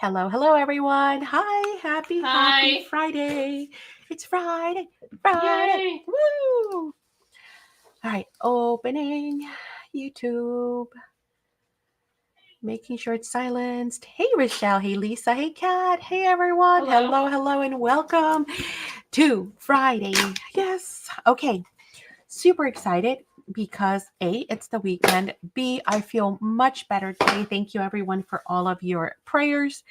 Hello, hello, everyone. Hi, happy Hi. Friday. It's Friday. Yay. Woo! All right, opening YouTube, making sure it's silenced. Hey, Rochelle. Hey, Lisa. Hey, Kat. Hey, everyone. Hello. Hello, and welcome to Friday. Yes. Okay, super excited because A, it's the weekend. B, I feel much better today. Thank you, everyone, for all of your prayers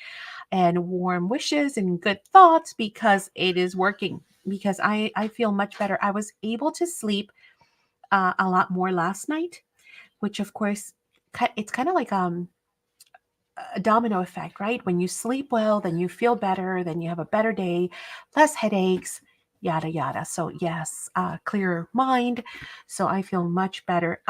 and warm wishes and good thoughts because it is working. Because I feel much better. I was able to sleep a lot more last night, which of course it's kind of like a domino effect, right? When you sleep well, then you feel better, then you have a better day, less headaches, yada yada. So yes, clearer mind. So I feel much better.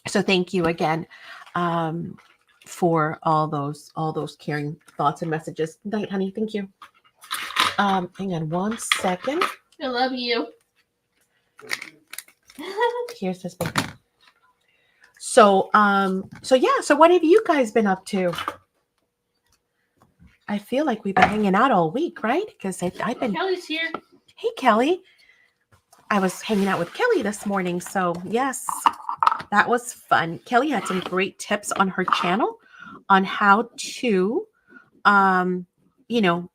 So thank you again. Um, for all those caring thoughts and messages. Night, honey. Thank you. Hang on 1 second. I love you. Here's this book. So yeah. So what have you guys been up to? I feel like we've been hanging out all week, right? Because I've been. Kelly's here. Hey, Kelly. I was hanging out with Kelly this morning. So yes, that was fun. Kelly had some great tips on her channel on how to, um, you know,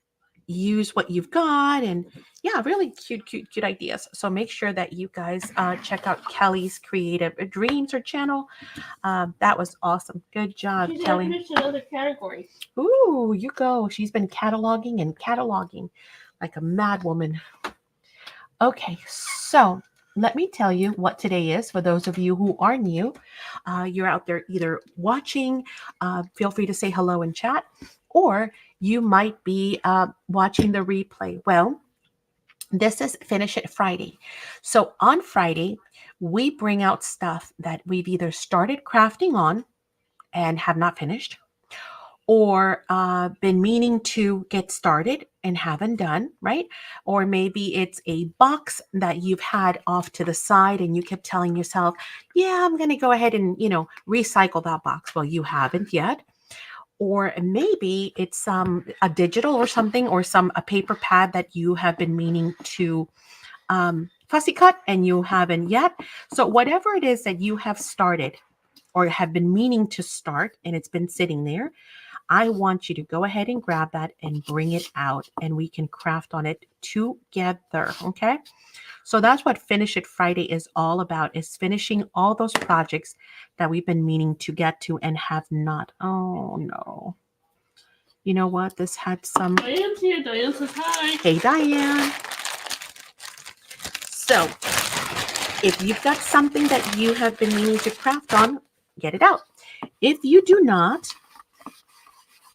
use what you've got and yeah, really cute ideas. So make sure that you guys check out Kelly's Creative Dreams or channel. That was awesome. Good job, She's Kelly. finished another category. Ooh, you go. She's been cataloging and cataloging like a mad woman. Okay, so let me tell you what today is for those of you who are new. You're out there either watching, feel free to say hello in chat, or you might be watching the replay. Well, this is Finish It Friday. So on Friday, we bring out stuff that we've either started crafting on and have not finished, or been meaning to get started and haven't done, right? Or maybe it's a box that you've had off to the side and you kept telling yourself, yeah, I'm going to go ahead and, recycle that box. Well, you haven't yet. Or maybe it's a digital or something, or a paper pad that you have been meaning to fussy cut and you haven't yet. So whatever it is that you have started or have been meaning to start and it's been sitting there, I want you to go ahead and grab that and bring it out and we can craft on it together. Okay. So that's what Finish It Friday is all about, is finishing all those projects that we've been meaning to get to and have not. Oh no. You know what? This had some. Diane's here. Diane says hi. Hey, Diane. So if you've got something that you have been meaning to craft on, get it out. If you do not,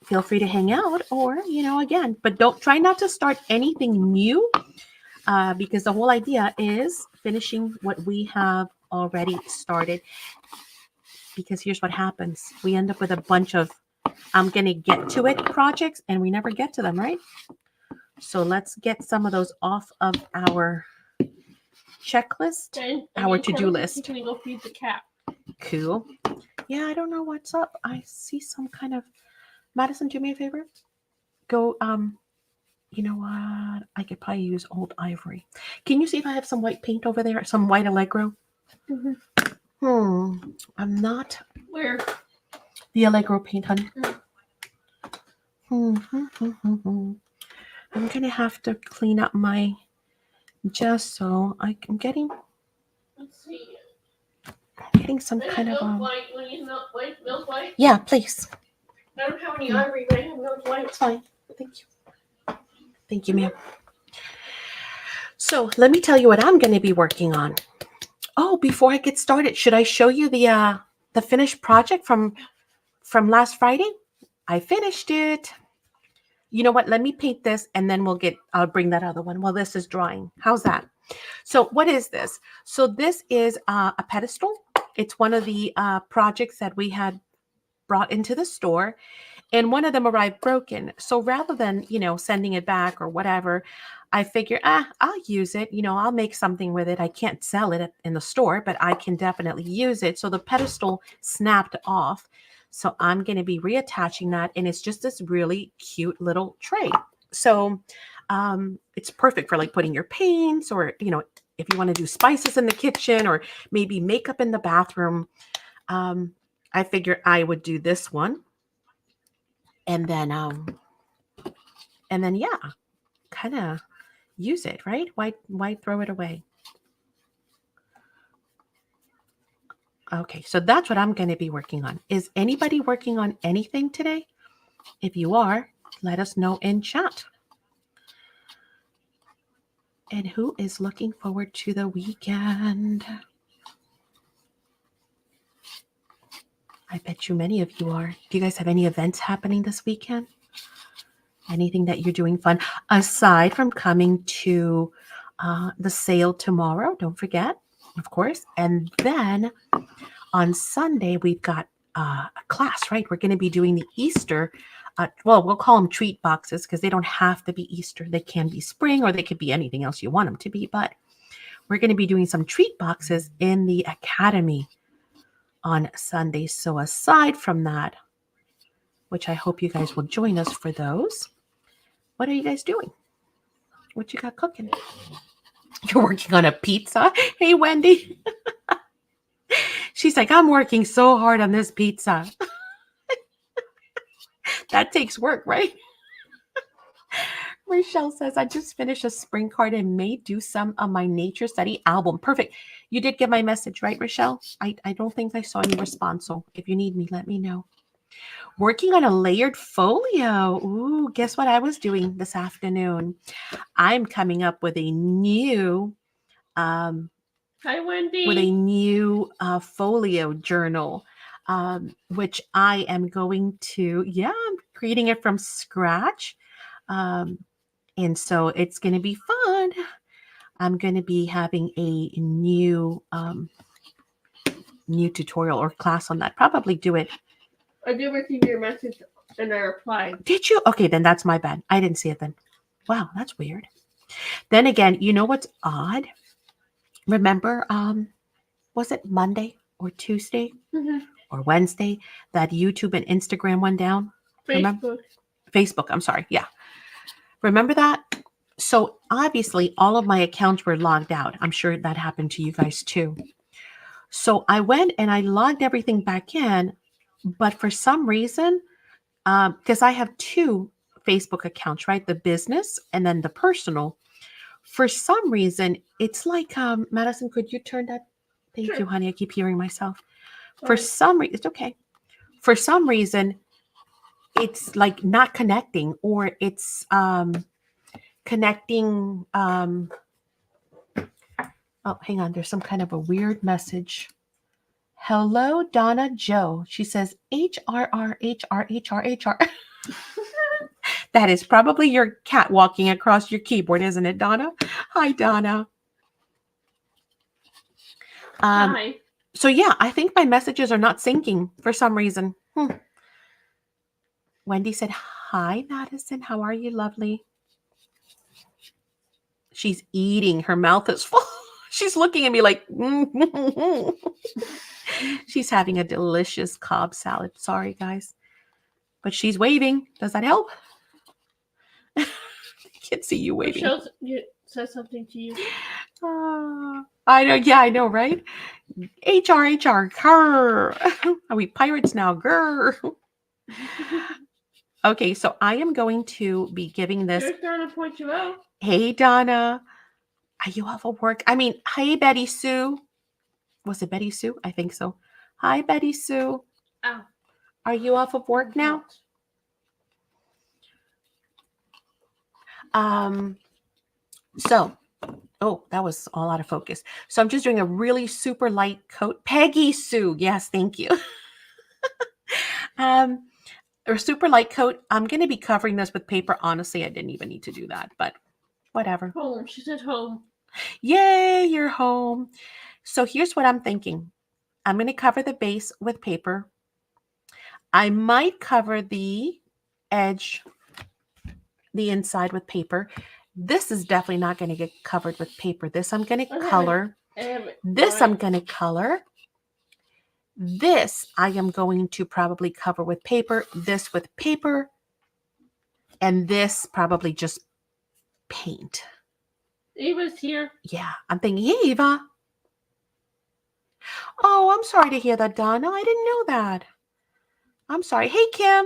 feel free to hang out or, again, but don't try not to start anything new because the whole idea is finishing what we have already started. Because here's what happens. We end up with a bunch of I'm going to get to it projects and we never get to them, right? So let's get some of those off of our checklist, our to-do list. She's going to go feed the cat. Cool. Yeah, I don't know what's up. I see some kind of Madison, do me a favor. Go, you know what? I could probably use old ivory. Can you see if I have some white paint over there? Some white Allegro? Mm-hmm. I'm not. Where? The Allegro paint, honey. Mm. I'm going to have to clean up my, just so I'm getting. Let's see. Getting some kind of white. When you milk white? Yeah, please. I don't have any ivory, but I have milk white. It's fine. Thank you, ma'am. So let me tell you what I'm going to be working on. Oh, before I get started, should I show you the finished project from last Friday? I finished it. You know what? Let me paint this and then I'll bring that other one. Well, this is drawing. How's that? So what is this? So this is a pedestal. It's one of the projects that we had brought into the store, and one of them arrived broken. So rather than, sending it back or whatever, I figure, I'll use it. I'll make something with it. I can't sell it in the store, but I can definitely use it. So the pedestal snapped off. So I'm going to be reattaching that, and it's just this really cute little tray. So it's perfect for like putting your paints, or, you know, if you want to do spices in the kitchen or maybe makeup in the bathroom. I figured I would do this one, and then yeah, kind of use it, right? Why throw it away? Okay, so that's what I'm going to be working on. Is anybody working on anything today? If you are, let us know in chat. And who is looking forward to the weekend? I bet you many of you are. Do you guys have any events happening this weekend? Anything that you're doing fun aside from coming to the sale tomorrow? Don't forget, of course. And then on Sunday, we've got a class, right? We're going to be doing the Easter. Well, we'll call them treat boxes because they don't have to be Easter. They can be spring, or they could be anything else you want them to be. But we're going to be doing some treat boxes in the academy on Sunday. So aside from that, which I hope you guys will join us for those, what are you guys doing? What you got cooking? You're working on a pizza? Hey, Wendy. She's like, I'm working so hard on this pizza. That takes work, right? Rochelle says, I just finished a spring card and may do some of my nature study album. Perfect. You did get my message, right, Rochelle? I don't think I saw any response. So if you need me, let me know. Working on a layered folio. Ooh, guess what I was doing this afternoon? I'm coming up with a new Hi, Wendy. with a new folio journal, which I am going to, I'm creating it from scratch. And so it's going to be fun. I'm going to be having a new tutorial or class on that. Probably do it. I did receive your message and I replied. Did you? Okay, then that's my bad. I didn't see it then. Wow, that's weird. Then again, you know what's odd? Remember, was it Monday or Tuesday or Wednesday that YouTube and Instagram went down? Remember? Facebook, I'm sorry. Yeah. Remember that? So obviously all of my accounts were logged out. I'm sure that happened to you guys too. So I went and I logged everything back in, but for some reason, because I have two Facebook accounts, right? The business and then the personal. For some reason, it's like, Madison, could you turn that? Thank you, honey. I keep hearing myself. For some reason, it's okay. For some reason, it's like not connecting, or it's connecting. Oh, hang on. There's some kind of a weird message. Hello, Donna Joe. She says HRR. That is probably your cat walking across your keyboard, isn't it, Donna? Hi, Donna. Hi. So yeah, I think my messages are not syncing for some reason. Wendy said, hi, Madison. How are you, lovely? She's eating. Her mouth is full. She's looking at me like, She's having a delicious Cobb salad. Sorry, guys. But she's waving. Does that help? I can't see you waving. Michelle says something to you. I know. Yeah, I know, right? HR. Grr. Are we pirates now? Grr. Okay, so I am going to be giving this. There's Donna point you out. Hey, Donna. Are you off of work? I mean, hey, Betty Sue. Was it Betty Sue? I think so. Hi, Betty Sue. Ow. Are you off of work now? So, oh, that was all out of focus. So I'm just doing a really super light coat. Peggy Sue. Yes, thank you. A super light coat. I'm going to be covering this with paper. Honestly, I didn't even need to do that, but whatever. Home. She's at home. Yay, you're home. So here's what I'm thinking. I'm going to cover the base with paper. I might cover the edge, the inside with paper. This is definitely not going to get covered with paper. This I'm going to color. This I'm going to color. This I am going to probably cover with paper, this with paper, and this probably just paint. Eva's here. Yeah, I'm thinking, hey, Eva. Oh, I'm sorry to hear that, Donna. I didn't know that. I'm sorry. Hey, Kim.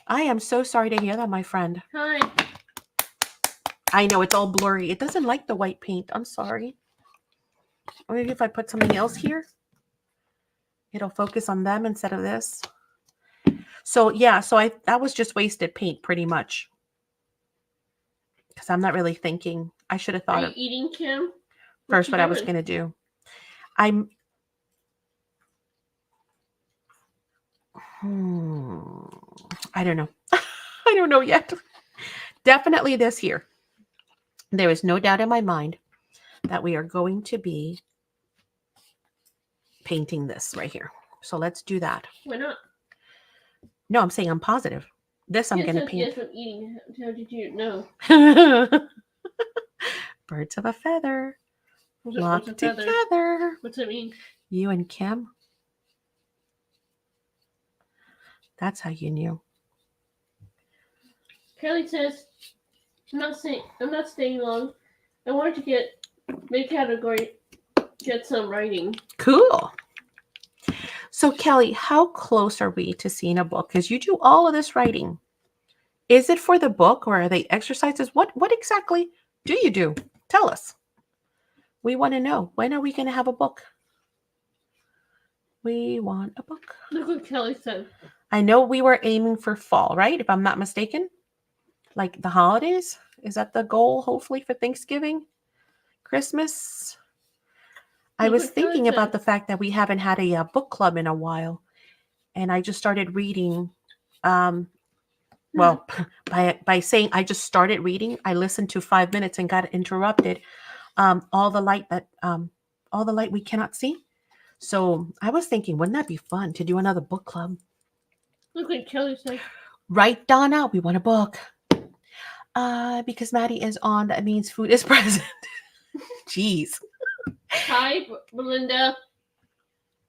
I am so sorry to hear that, my friend. Hi. I know it's all blurry. It doesn't like the white paint. I'm sorry. Or maybe if I put something else here, it'll focus on them instead of this. So yeah, that was just wasted paint pretty much. Because I'm not really thinking. I should have thought Are of you eating, Kim? first what I was doing? going to do. I don't know. I don't know yet. Definitely this here. There is no doubt in my mind that we are going to be painting this right here. So let's do that. Why not? No, I'm saying I'm positive. This I'm going to paint. Yes, I'm eating. How did you know? Birds of a feather. What's Flock together. What's that mean? You and Kim. That's how you knew. Kelly says, I'm not staying long. I wanted to get mid-category, get some writing. Cool. So Kelly, how close are we to seeing a book? Because you do all of this writing. Is it for the book or are they exercises? What exactly do you do? Tell us. We want to know. When are we going to have a book? We want a book. Look what Kelly said. I know we were aiming for fall, right? If I'm not mistaken. Like the holidays. Is that the goal, hopefully, for Thanksgiving? Christmas? I was thinking about the fact that we haven't had a book club in a while. And I just started reading. Well, by saying I just started reading, I listened to 5 minutes and got interrupted. All the light we cannot see. So I was thinking, wouldn't that be fun to do another book club? Look what Kelly said. Right, Donna? We want a book. Because Maddie is on, that means food is present. Jeez. Hi, Belinda.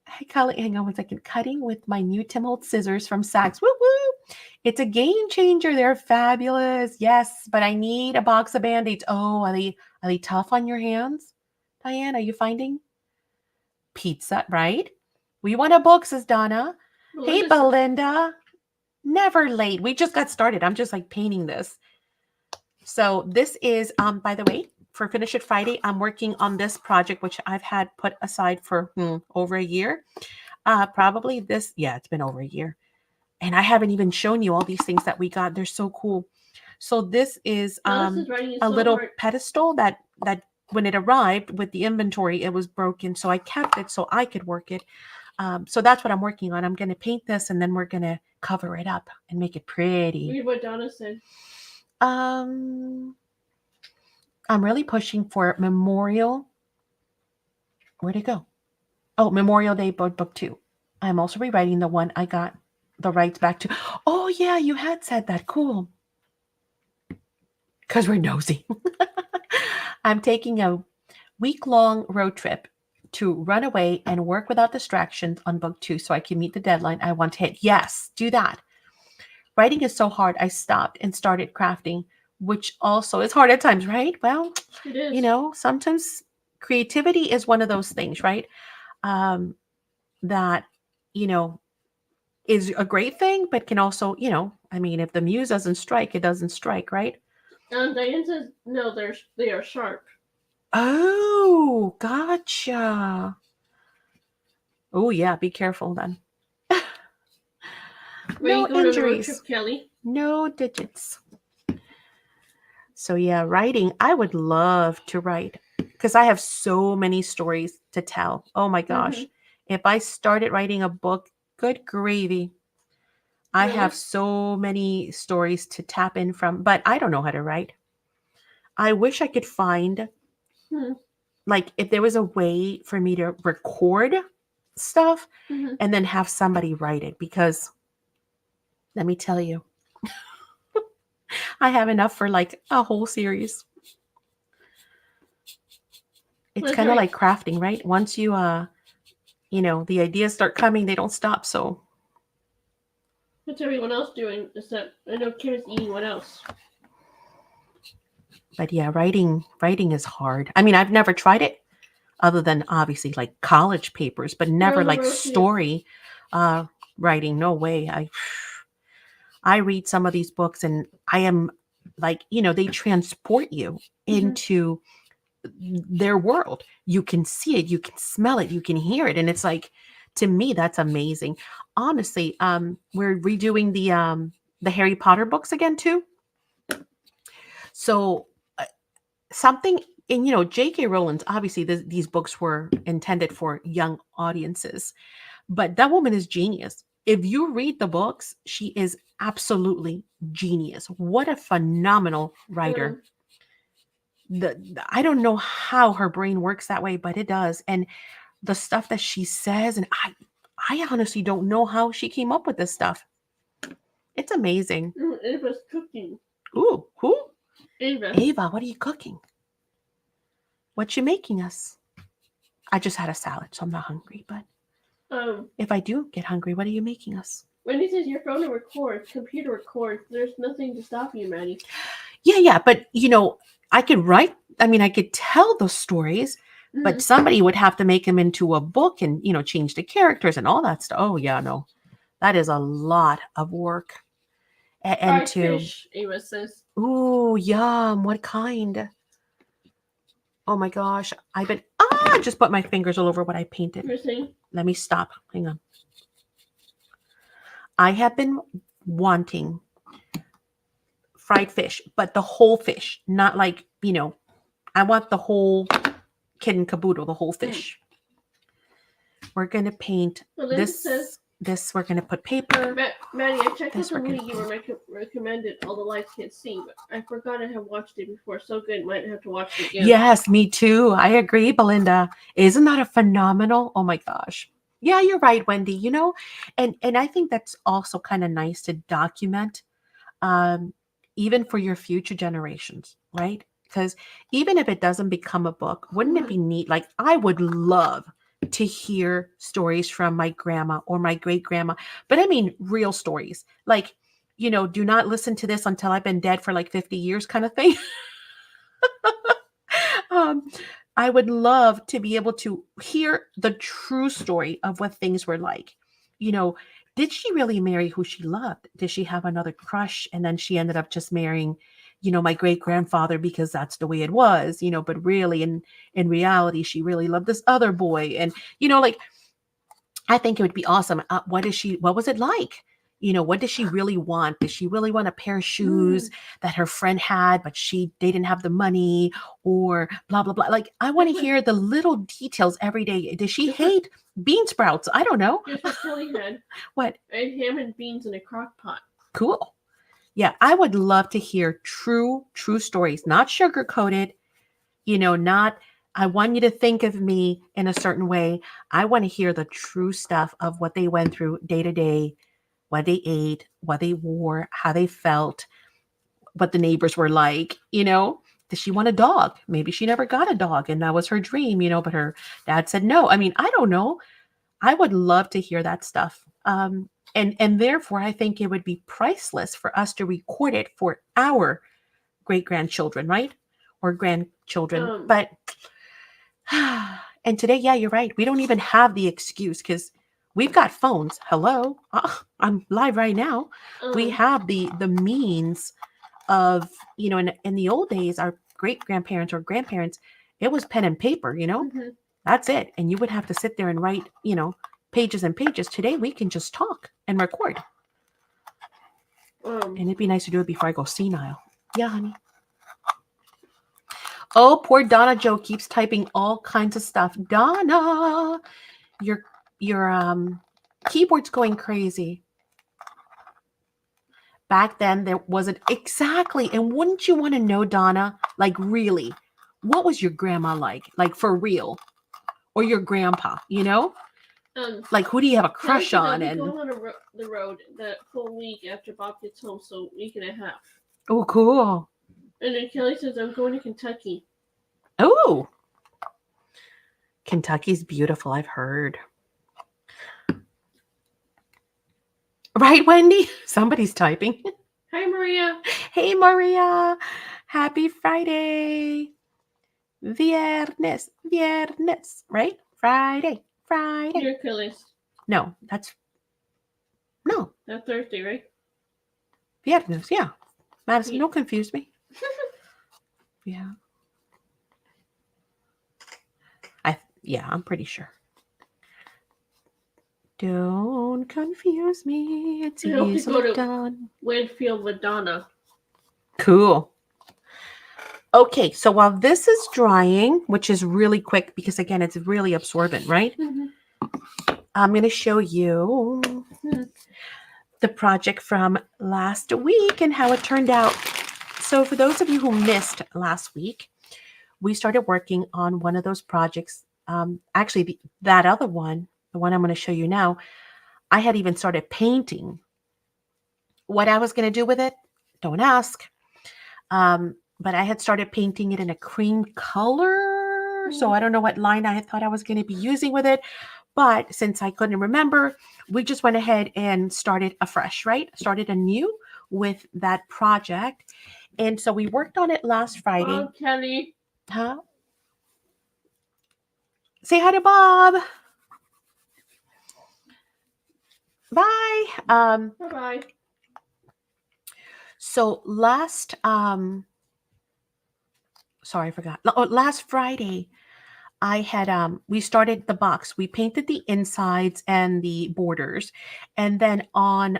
Hey, Colleen, hang on 1 second. Cutting with my new Tim Holtz scissors from SACs. Woo woo! It's a game changer. They're fabulous. Yes, but I need a box of Band-Aids. Oh, are they tough on your hands? Diane, are you finding? Pizza, right? We want a book, says Donna. Hey, Belinda. Never late. We just got started. I'm just like painting this. So this is, by the way, for Finish It Friday, I'm working on this project, which I've had put aside for over a year. Probably this, yeah, it's been over a year. And I haven't even shown you all these things that we got. They're so cool. So this is a little pedestal that when it arrived with the inventory, it was broken. So I kept it so I could work it. So that's what I'm working on. I'm going to paint this and then we're going to cover it up and make it pretty. Read what Donna said. I'm really pushing for Memorial. Where'd it go? Oh, Memorial Day book 2. I'm also rewriting the one I got the rights back to. Oh, yeah, you had said that. Cool. Because we're nosy. I'm taking a week-long road trip to run away and work without distractions on book 2 so I can meet the deadline I want to hit. Yes, do that. Writing is so hard. I stopped and started crafting, which also is hard at times, right? Well, it is. You know, sometimes creativity is one of those things, right? That, you know, is a great thing, but can also, you know, I mean, if the muse doesn't strike, it doesn't strike, right? Diane says, no, they are sharp. Oh, gotcha. Oh, yeah, be careful then. No injuries. Trip, Kelly? No digits. So yeah, writing, I would love to write because I have so many stories to tell. Oh my gosh. If I started writing a book, good gravy. I have so many stories to tap in from, but I don't know how to write. I wish I could find, like, if there was a way for me to record stuff and then have somebody write it, because let me tell you, I have enough for like a whole series. It's kind of like crafting, right? Once you the ideas start coming, they don't stop. So, What's everyone else doing? Except I know Kim's eating. What else? but yeah, writing is hard. I mean, I've never tried it other than obviously like college papers, but You're never on the like road to story uh writing. No way. I read some of these books and I am like, they transport you into their world. You can see it, you can smell it, you can hear it. And it's like, to me, that's amazing. Honestly, we're redoing the Harry Potter books again too. So something, and J.K. Rowland's obviously these books were intended for young audiences, but that woman is genius. If you read the books, she is absolutely genius. What a phenomenal writer. I don't know how her brain works that way, but it does. And the stuff that she says, and I honestly don't know how she came up with this stuff. It's amazing. Ava's cooking. Ooh, who? Ava. Ava, what are you cooking? What you making us? I just had a salad, so I'm not hungry. But if I do get hungry, what are you making us? Wendy says your phone records, computer records. There's nothing to stop you, Maddie. Yeah, but I could write. I mean, I could tell the stories, but somebody would have to make them into a book and change the characters and all that stuff. Oh yeah, no, that is a lot of work. And to fish, Ava says. Ooh, yum! What kind? Oh my gosh, I've been just put my fingers all over what I painted. Let me stop. Hang on. I have been wanting fried fish, but the whole fish, not like, I want the whole kid and caboodle, the whole fish. We're going to paint this. We're going to put paper. Maddie, I checked out the movie you recommended, All the Lights Can't See, but I forgot I have watched it before. So good, might have to watch it again. Yes, me too. I agree, Belinda. Isn't that a phenomenal? Oh my gosh. Yeah, you're right, Wendy. And I think that's also kind of nice to document, even for your future generations, right? Because even if it doesn't become a book, wouldn't it be neat? Like, I would love to hear stories from my grandma or my great grandma, but I mean real stories. Like, do not listen to this until I've been dead for like 50 years kind of thing. I would love to be able to hear the true story of what things were like. Did she really marry who she loved? Did she have another crush and then she ended up just marrying, my great grandfather because that's the way it was, but really in reality, she really loved this other boy. And, like, I think it would be awesome. What was it like? What does she really want? Does she really want a pair of shoes that her friend had, but they didn't have the money, or blah, blah, blah. Like, I want to hear the little details every day. Does she hate bean sprouts? I don't know. Here's what Kelly had. What? I had ham and beans in a crock pot. Cool. Yeah, I would love to hear true stories, not sugar coated, not, I want you to think of me in a certain way. I want to hear the true stuff of what they went through day to day, what they ate, what they wore, how they felt, what the neighbors were like. Did she want a dog? Maybe she never got a dog and that was her dream, but her dad said no. I mean, I don't know. I would love to hear that stuff. And therefore, I think it would be priceless for us to record it for our great-grandchildren, right? Or grandchildren. But, and today, yeah, you're right. We don't even have the excuse because we've got phones. Hello. I'm live right now. We have the means of, in the old days, our great-grandparents or grandparents, it was pen and paper, That's it. And you would have to sit there and write, pages and pages. Today, we can just talk and record. And it'd be nice to do it before I go senile. Yeah, honey. Oh, poor Donna Joe keeps typing all kinds of stuff. Donna, your keyboard's going crazy. Back then, there wasn't exactly. And wouldn't you want to know, Donna, like, really, what was your grandma like? Like, for real? Or your grandpa, like, who do you have a crush on? And going on the road that full week after Bob gets home, so week and a half. Oh, cool. And then Kelly says, I'm going to Kentucky. Oh, Kentucky's beautiful, I've heard. Right, Wendy? Somebody's typing. Hi, Maria. Hey, Maria. Happy Friday. Viernes, viernes, right? Friday, Friday. Hercules. No, no, That's Thursday, right? viernes, yeah. Madison, Yeah. don't confuse me. Yeah. Yeah, I'm pretty sure. Don't confuse me. It's I hope to go easily to done. Winfield with Donna. Cool. Okay, so while this is drying, which is really quick because again, it's really absorbent, right? I'm going to show you the project from last week and how it turned out. So for those of you who missed last week, we started working on one of those projects. Actually, that other one, the one I'm going to show you now, I had even started painting. What I was going to do with it, don't ask. But I had started painting it in a cream color. So I don't know what line I had thought I was going to be using with it. But since I couldn't remember, we just went ahead and started afresh, right? Started anew with that project. And so we worked on it last Friday. Bob, Kelly. Huh? Say hi to Bob. Bye. Bye-bye. So last sorry, I forgot. Last Friday, I had we started the box. We painted the insides and the borders. And then on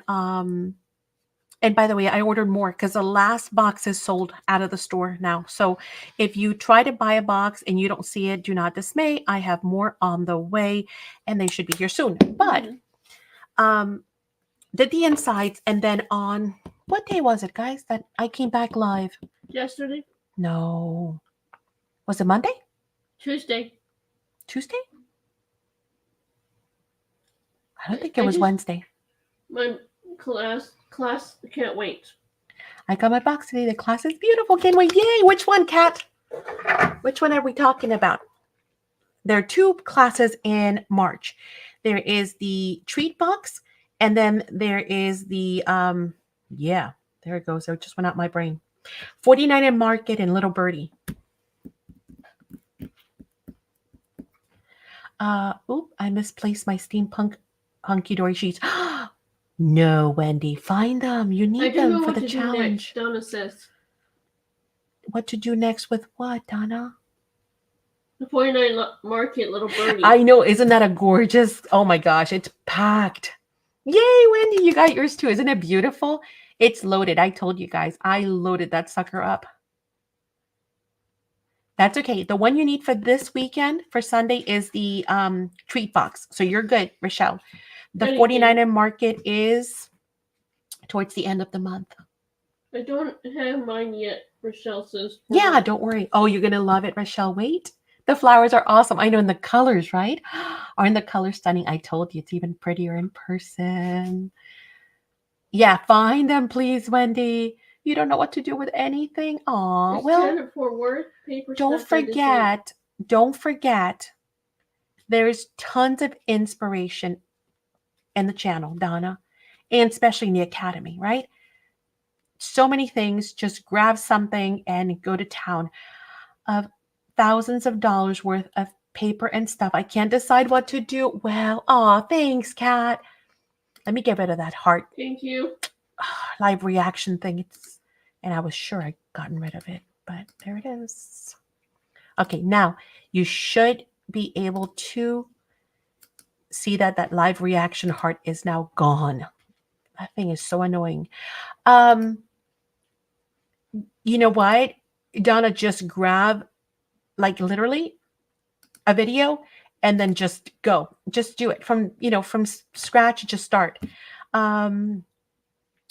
and by the way, I ordered more because the last box is sold out of the store now. So if you try to buy a box and you don't see it, do not dismay. I have more on the way and they should be here soon. But did the insides and then on what day was it, guys, that I came back live? Yesterday? No. Was it Monday? Tuesday. Tuesday? I don't think it was Wednesday. My class can't wait. I got my box today. The class is beautiful. Can't wait. Yay. Which one, Kat? Which one are we talking about? There are two classes in March. There is the treat box, and then there is the, yeah, there it goes. It just went out my brain. 49 and Market and Little Birdie. Oop, I misplaced my steampunk hunky-dory sheets. No, Wendy, find them. You need them for the challenge. Donna says. What to do next with what, Donna? The 49 Market, Little Birdie. I know. Isn't that a gorgeous? Oh my gosh, it's packed. Yay, Wendy, you got yours too. Isn't it beautiful? It's loaded. I told you guys. I loaded that sucker up. That's okay. The one you need for this weekend, for Sunday, is the treat box. So you're good, Rochelle. The 49 and Market is towards the end of the month. I don't have mine yet, Rochelle says. Yeah, don't worry. Oh, you're going to love it, Rochelle. Wait. The flowers are awesome. I know, and the colors, right? Aren't the colors stunning? I told you, it's even prettier in person. Yeah, find them, please, Wendy. You don't know what to do with anything? Aw, well, don't forget, there's tons of inspiration in the channel, Donna, and especially in the academy, right? So many things. Just grab something and go to town. Of thousands of dollars worth of paper and stuff. I can't decide what to do. Well, thanks, Kat. Let me get rid of that heart. Thank you. Live reaction thing. And I was sure I'd gotten rid of it, but there it is. Okay, now you should be able to see that live reaction heart is now gone. That thing is so annoying. You know what? Donna, just grab like literally a video and then just go. Just do it from scratch. Just start. You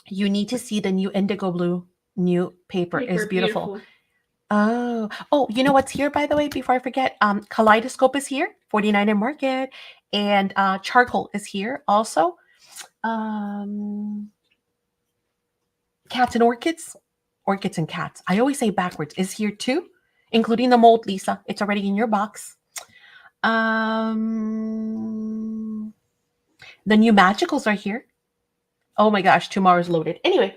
need to see the new indigo blue new paper is beautiful. Oh, you know what's here, by the way, before I forget? Kaleidoscope is here, 49 and Market, and charcoal is here also. Cats and orchids and cats. I always say backwards, is here too, including the mold, Lisa. It's already in your box. The new magicals are here. Oh my gosh, tomorrow's loaded. Anyway,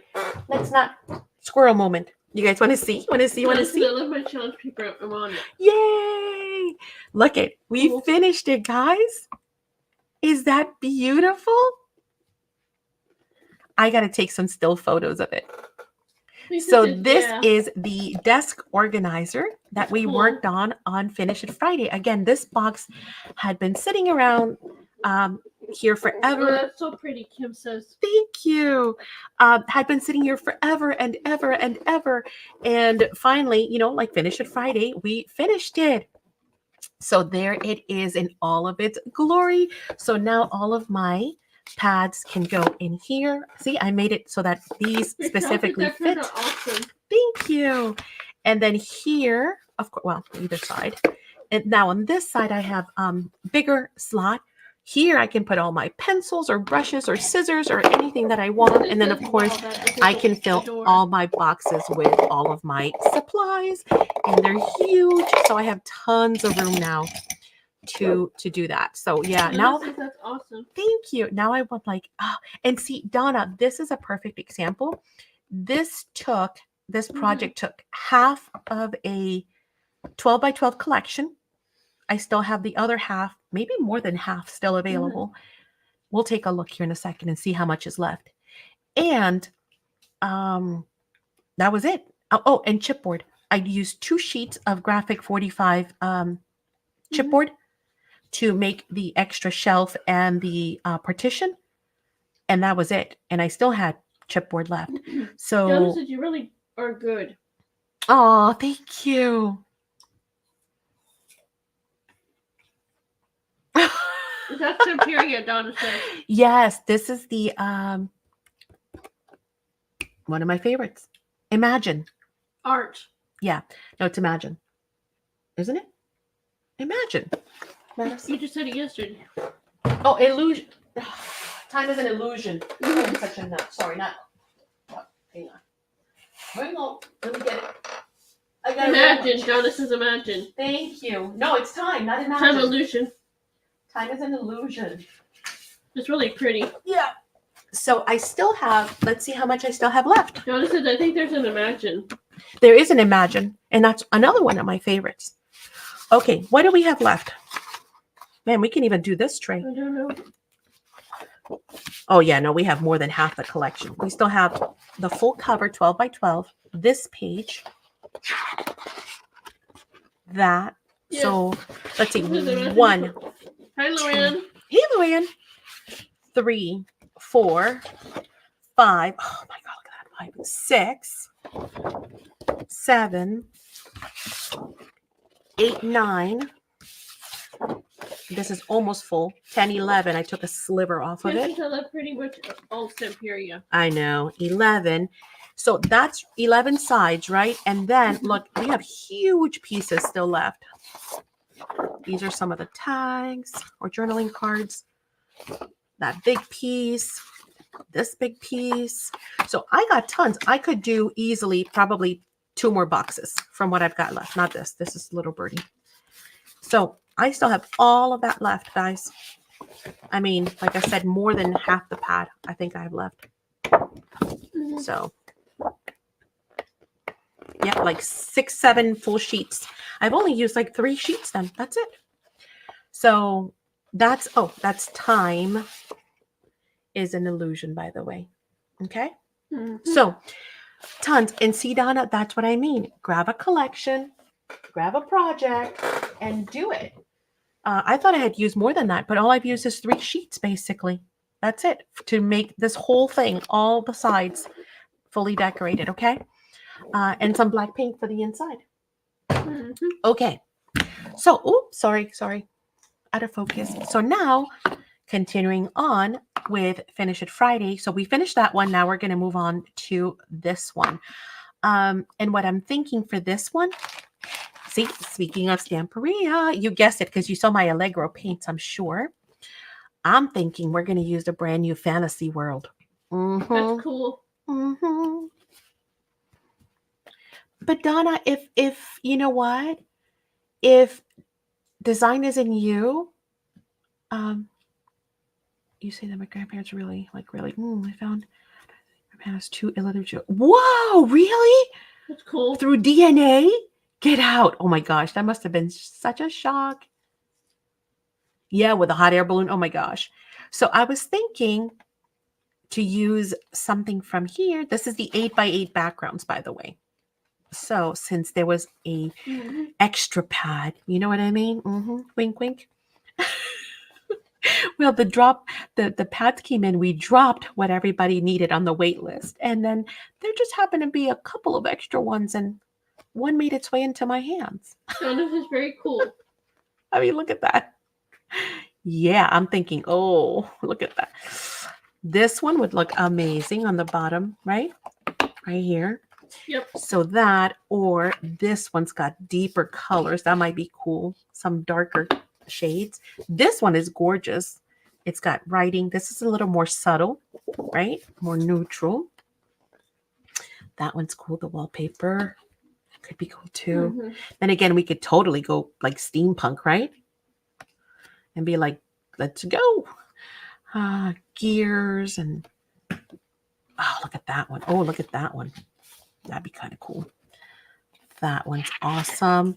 let's not squirrel moment. You guys want to see? Want to see? Want to Jonathan, see? I love my challenge paper. I'm on it. Yay! Look it. We Cool. finished it, guys. Is that beautiful? I got to take some still photos of it. So this is the desk organizer that we worked on Finish It Friday. Again, this box had been sitting around here forever. Oh, that's so pretty, Kim says. Thank you. Had been sitting here forever and ever and ever. And finally, like Finish It Friday, we finished it. So there it is in all of its glory. So now all of my pads can go in here. See, I made it so that these specifically fit. Awesome. Thank you. And then here, of course, well, either side. And now on this side, I have bigger slot. Here I can put all my pencils or brushes or scissors or anything that I want. And then of course, I can fill all my boxes with all of my supplies. And they're huge. So I have tons of room now to do that. So yeah, now that's awesome. Thank you. Now I want and see, Donna, this is a perfect example. This project took half of a 12 by 12 collection. I still have the other half, maybe more than half still available. We'll take a look here in a second and see how much is left. And that was it. Oh, and chipboard. I used 2 sheets of graphic 45 chipboard to make the extra shelf and the partition. And that was it. And I still had chipboard left. So Jonah said you really are good. Oh, thank you. That's the period, Donna said. Yes, this is the one of my favorites. Imagine. Art. Yeah. No, it's Imagine. Isn't it? Imagine. You just said it yesterday. Oh, illusion. Time is an illusion. I'm such a nut. Sorry, not. Oh, hang on. Hang on. Let me get it. I got Imagine. Donna says imagine. Thank you. No, it's time, not imagine. Time illusion. Time is an illusion. It's really pretty. Yeah. So I still have, let's see how much I still have left. Donna says, I think there's an imagine. There is an Imagine, and that's another one of my favorites. Okay, what do we have left? Man, we can even do this tray. I don't know. Oh, yeah, no, we have more than half the collection. We still have the full cover, 12 by 12, this page, that. Yeah. So let's see, 1. Hi, Luann. Hey, Luann. 3, 4, 5. Oh, my God, look at that. 5, 6, 7, 8, 9. This is almost full. 10, 11. I took a sliver off of it. I love pretty much all Stemperia. I know. 11. So that's 11 sides, right? And then, look, we have huge pieces still left. These are some of the tags or journaling cards. That big piece. This big piece. So I got tons. I could do easily probably 2 more boxes from what I've got left. Not this. This is Little Birdie. So I still have all of that left, guys. I mean, like I said, more than half the pad I think I have left. So, yeah, like 6, 7 full sheets. I've only used like 3 sheets then. That's it. So that's time is an illusion, by the way. Okay? So tons. And see, Donna, that's what I mean. Grab a collection, grab a project, and do it. I thought I had used more than that, but all I've used is 3 sheets, basically. That's it to make this whole thing, all the sides, fully decorated, okay? And some black paint for the inside. Okay. So, oops, sorry. Out of focus. So now, continuing on with Finish It Friday. So we finished that one. Now we're going to move on to this one. And what I'm thinking for this one, see, speaking of Stamperia, you guessed it because you saw my Allegro paints, I'm sure. I'm thinking we're going to use a brand new fantasy world. That's cool. But Donna, if you know what, if design is in you, You say that my grandparents really, I found my parents two illegitimate. Whoa, really? That's cool. Through DNA? Get out. Oh my gosh, that must have been such a shock. Yeah, with a hot air balloon. Oh my gosh. So I was thinking to use something from here. This is the 8x8 backgrounds, by the way. So since there was a extra pad, you know what I mean? Wink, wink. Well, the pads came in. We dropped what everybody needed on the wait list, and then there just happened to be a couple of extra ones, and one made its way into my hands. So this is very cool. I mean, look at that. Yeah, I'm thinking, oh, look at that. This one would look amazing on the bottom, right? Right here. Yep. So that, or this one's got deeper colors. That might be cool. Some darker shades. This one is gorgeous. It's got writing. This is a little more subtle, right? More neutral. That one's cool. The wallpaper could be cool too. Then again, we could totally go like steampunk, right? And be like, let's go. Gears and oh, look at that one. Oh, look at that one. That'd be kind of cool. That one's awesome.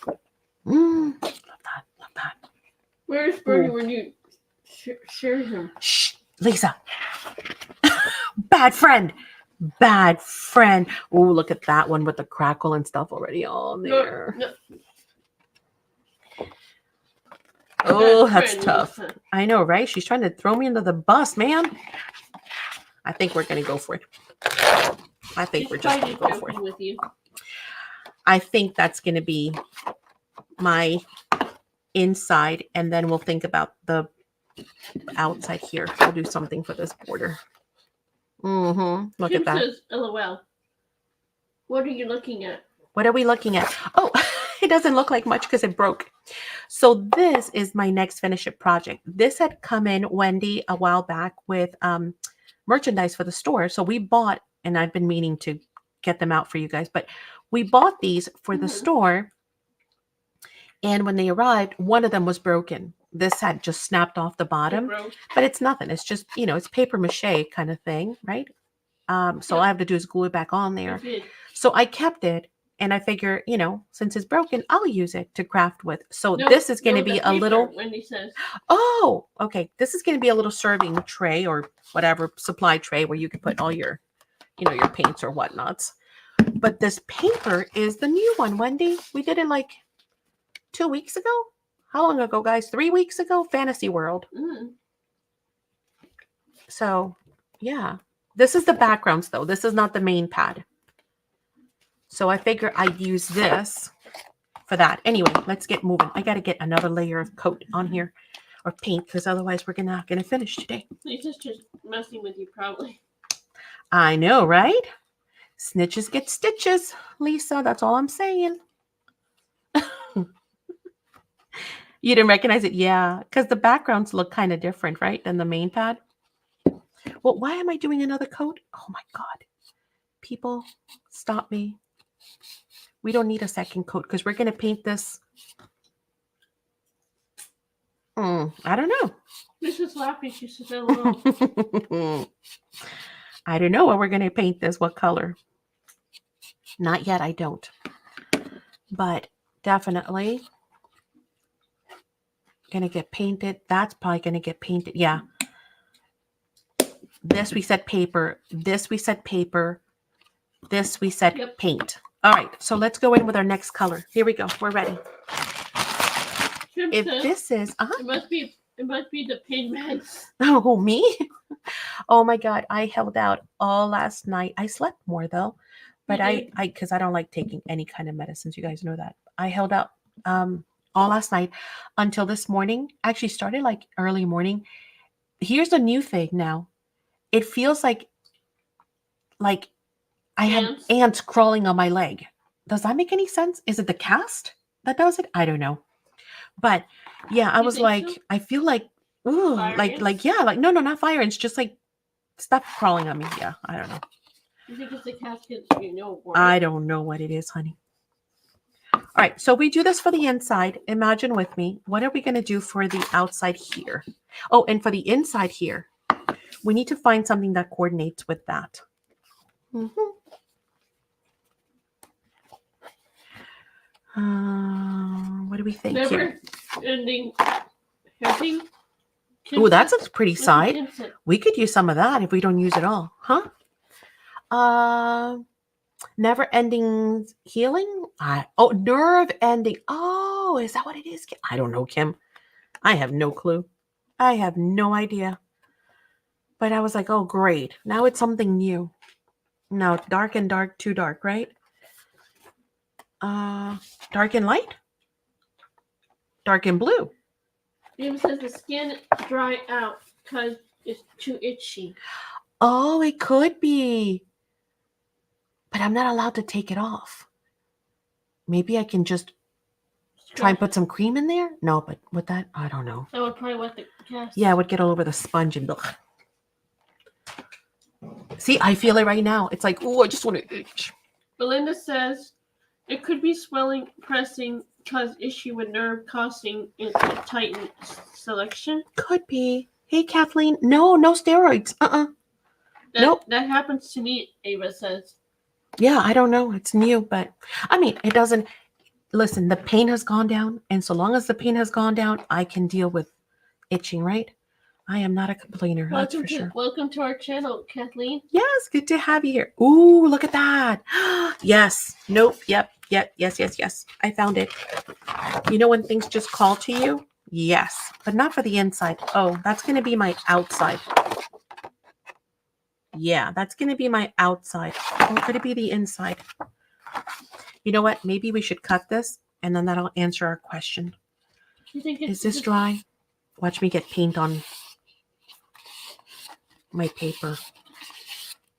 Love that. Love that. Where's Bernie when you share him? Shh, Lisa. Bad friend. Bad friend. Oh, look at that one with the crackle and stuff already on there. No. Oh, that's tough. I know, right? She's trying to throw me under the bus, man. I think we're going to go for it. I think we're just going to go for it. With you. I think that's going to be my inside, and then we'll think about the outside here. We'll do something for this border. Look Kim at that. Says, LOL. What are you looking at? What are we looking at? Oh, it doesn't look like much because it broke. So this is my next finish it project. This had come in, Wendy, a while back with merchandise for the store. So we bought, and I've been meaning to get them out for you guys, but we bought these for the store. And when they arrived, one of them was broken. This had just snapped off the bottom, but it's nothing. It's just, it's paper mache kind of thing, right? So all I have to do is glue it back on there. So I kept it, and I figure, since it's broken, I'll use it to craft with. So this is going to be a little. Wendy says. Oh, okay. This is going to be a little serving tray or whatever supply tray where you can put all your, your paints or whatnots. But this paper is the new one, Wendy. We did it like 2 weeks ago. How long ago, guys? 3 weeks ago? Fantasy World. So, yeah. This is the backgrounds, though. This is not the main pad. So I figure I'd use this for that. Anyway, let's get moving. I got to get another layer of coat on here or paint because otherwise we're not going to finish today. Lisa's just messing with you, probably. I know, right? Snitches get stitches, Lisa. That's all I'm saying. You didn't recognize it? Yeah, because the backgrounds look kind of different, right, than the main pad. Well, why am I doing another coat? Oh, my God. People, stop me. We don't need a second coat because we're going to paint this. I don't know. Lisa's laughing. She says, LOL. I don't know what we're going to paint this. What color? Not yet. I don't. But definitely going to get painted. That's probably going to get painted. Yeah. This we said paper. This we said paper. This we said paint. All right. So let's go in with our next color. Here we go. We're ready. If this is... It must be the paint meds. Oh, me? Oh, my God. I held out all last night. I slept more, though. But because I don't like taking any kind of medicines. You guys know that. I held out all last night until this morning. Actually started like early morning. Here's a new thing now. It feels like I have ants crawling on my leg. Does that make any sense? Is it the cast that does it? I don't know. But yeah, I was like, so? I feel like, ooh, no, not fire ants, just like stuff crawling on me. Yeah, I don't know. You think it's the casket? I don't know what it is, honey. All right, so we do this for the inside. Imagine with me. What are we going to do for the outside here? Oh, and for the inside here, we need to find something that coordinates with that. Mhm. What do we think here? Never ending happy. Oh, that's a pretty What's a side. kinset? We could use some of that if we don't use it all, huh? Never ending healing. Oh, nerve ending. Oh, is that what it is? I don't know, Kim. I have no clue. I have no idea. But I was like, oh, great. Now it's something new. No, dark and dark, too dark, right? Dark and light? Dark and blue. It says the skin dry out because it's too itchy. Oh, it could be. But I'm not allowed to take it off. Maybe I can just try and put some cream in there? No, but with that, I don't know. That would probably wet the cast. Yeah, I would get all over the sponge and ugh. See, I feel it right now. It's like, oh, I just want to itch. Belinda says it could be swelling, pressing, cause issue with nerve causing it to tighten selection. Could be. Hey, Kathleen. No steroids. Nope. That happens to me, Ava says. Yeah, I don't know. It's new, but I mean, it doesn't. Listen, the pain has gone down. And so long as the pain has gone down, I can deal with itching, right? I am not a complainer. That's for sure. Welcome to our channel, Kathleen. Yes, good to have you here. Ooh, look at that. Yes. Nope. Yep. Yes. I found it. You know when things just call to you? Yes, but not for the inside. Oh, that's going to be my outside. Yeah, that's going to be my outside. Or could it be the inside? You know what? Maybe we should cut this, and then that'll answer our question. You think Is this dry? Watch me get paint on my paper.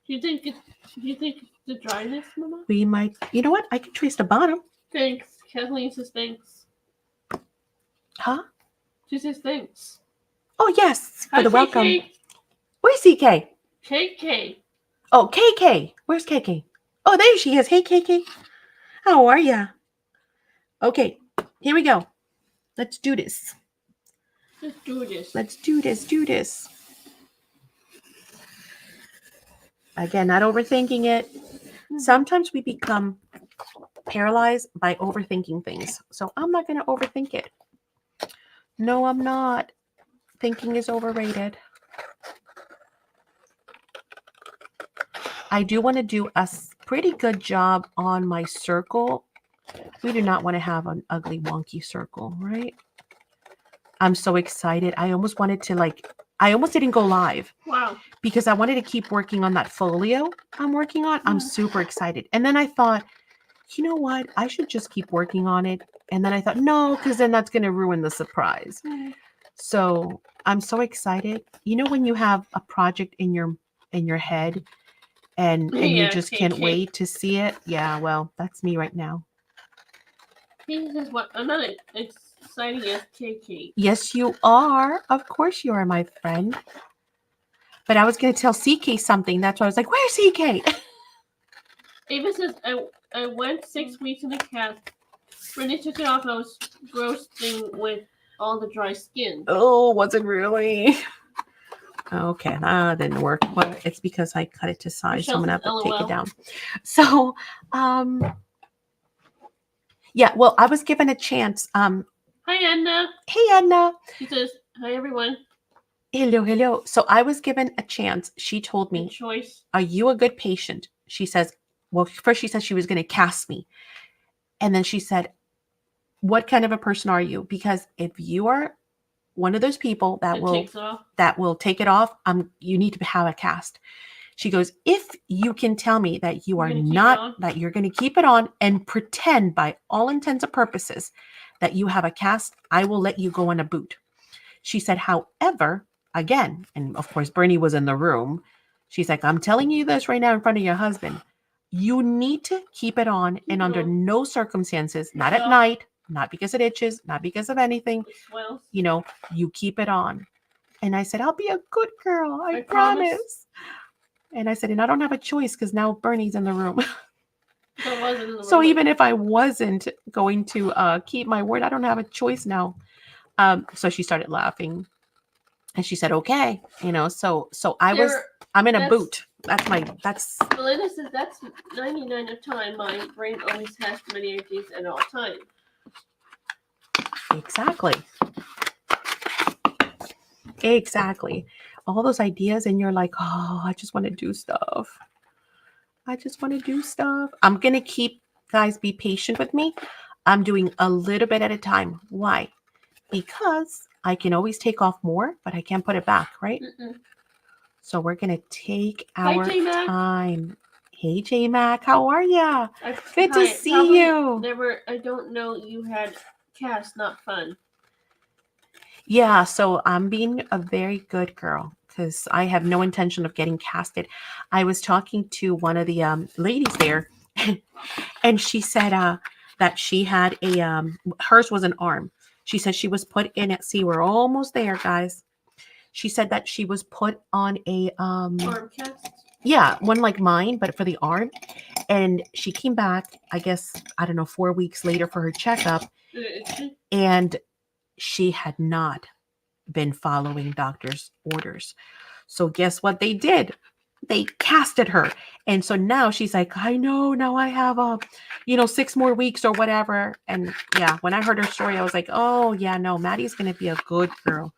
Do you think the dryness, Mama? We might. You know what? I can trace the bottom. Thanks. Kathleen says thanks. Huh? She says thanks. Oh, yes. For the welcome. KK. Where's CK? KK. Oh, KK. Where's KK? Oh, there she is. Hey, KK. How are ya? Okay, here we go. Let's do this. Let's do this. Let's do this. Again, not overthinking it. Sometimes we become paralyzed by overthinking things. So I'm not going to overthink it. No, I'm not. Thinking is overrated. I do want to do a pretty good job on my circle. We do not want to have an ugly, wonky circle, right? I'm so excited. I almost wanted to I almost didn't go live. Wow. Because I wanted to keep working on that folio I'm working on. I'm super excited. And then I thought, you know what? I should just keep working on it. And then I thought, no, because then that's going to ruin the surprise. So I'm so excited. You know, when you have a project in your head and you just can't wait to see it. Yeah, well, that's me right now. He says, "What? I'm not exciting as KK." Yes, you are. Of course you are, my friend. But I was going to tell CK something. That's why I was like, where's CK? Ava says, I went 6 weeks in the cast. When they took it off, I was roasting with all the dry skin. Oh, was it really? Okay, that didn't work. Well, it's because I cut it to size, so I'm going to have to take it down. So, yeah, well, I was given a chance. Hi, Edna. Hey, Edna. She says, hi, everyone. Hello. So I was given a chance. She told me, are you a good patient? She says, well, first she said she was going to cast me. And then she said, what kind of a person are you? Because if you are one of those people that will take it off, you need to have a cast. She goes, if you can tell me that you are not, that you're going to keep it on and pretend by all intents and purposes that you have a cast, I will let you go on a boot. She said, however, again, and of course, Bernie was in the room. She's like, I'm telling you this right now in front of your husband. You need to keep it on and under no circumstances, not at night, not because it itches, not because of anything, you keep it on. And I said, I'll be a good girl. I promise. And I said, and I don't have a choice because now Bernie's in the room. I wasn't in the So room. even if I wasn't going to keep my word, I don't have a choice now. So she started laughing, and she said, "Okay, So I'm in a that's- boot. That's Belinda says that's 99% of the time. My brain always has many ideas at all times. exactly. Exactly. All those ideas, and you're like, oh, I just want to do stuff. I just want to do stuff. I'm going to keep, guys, be patient with me. I'm doing a little bit at a time. Why? Because I can always take off more, but I can't put it back, right? Mm-mm. So we're going to take Hi, our J-Mac. time. Hey, J-Mac, how are ya? Good to Hi, see probably you. Never. I don't know. You had cast, not fun. Yeah, so I'm being a very good girl because I have no intention of getting casted. I was talking to one of the ladies there, and she said that she had hers was an arm. She said she was put in at, see, we're almost there, guys. She said that she was put on a Arm cast. yeah, one like mine, but for the arm. And she came back, I guess, I don't know, 4 weeks later for her checkup, and she had not been following doctor's orders. So guess what they did? They casted her. And so now she's like, I know, now I have 6 more weeks or whatever. And yeah, when I heard her story, I was like, oh yeah, no, Maddie's gonna be a good girl.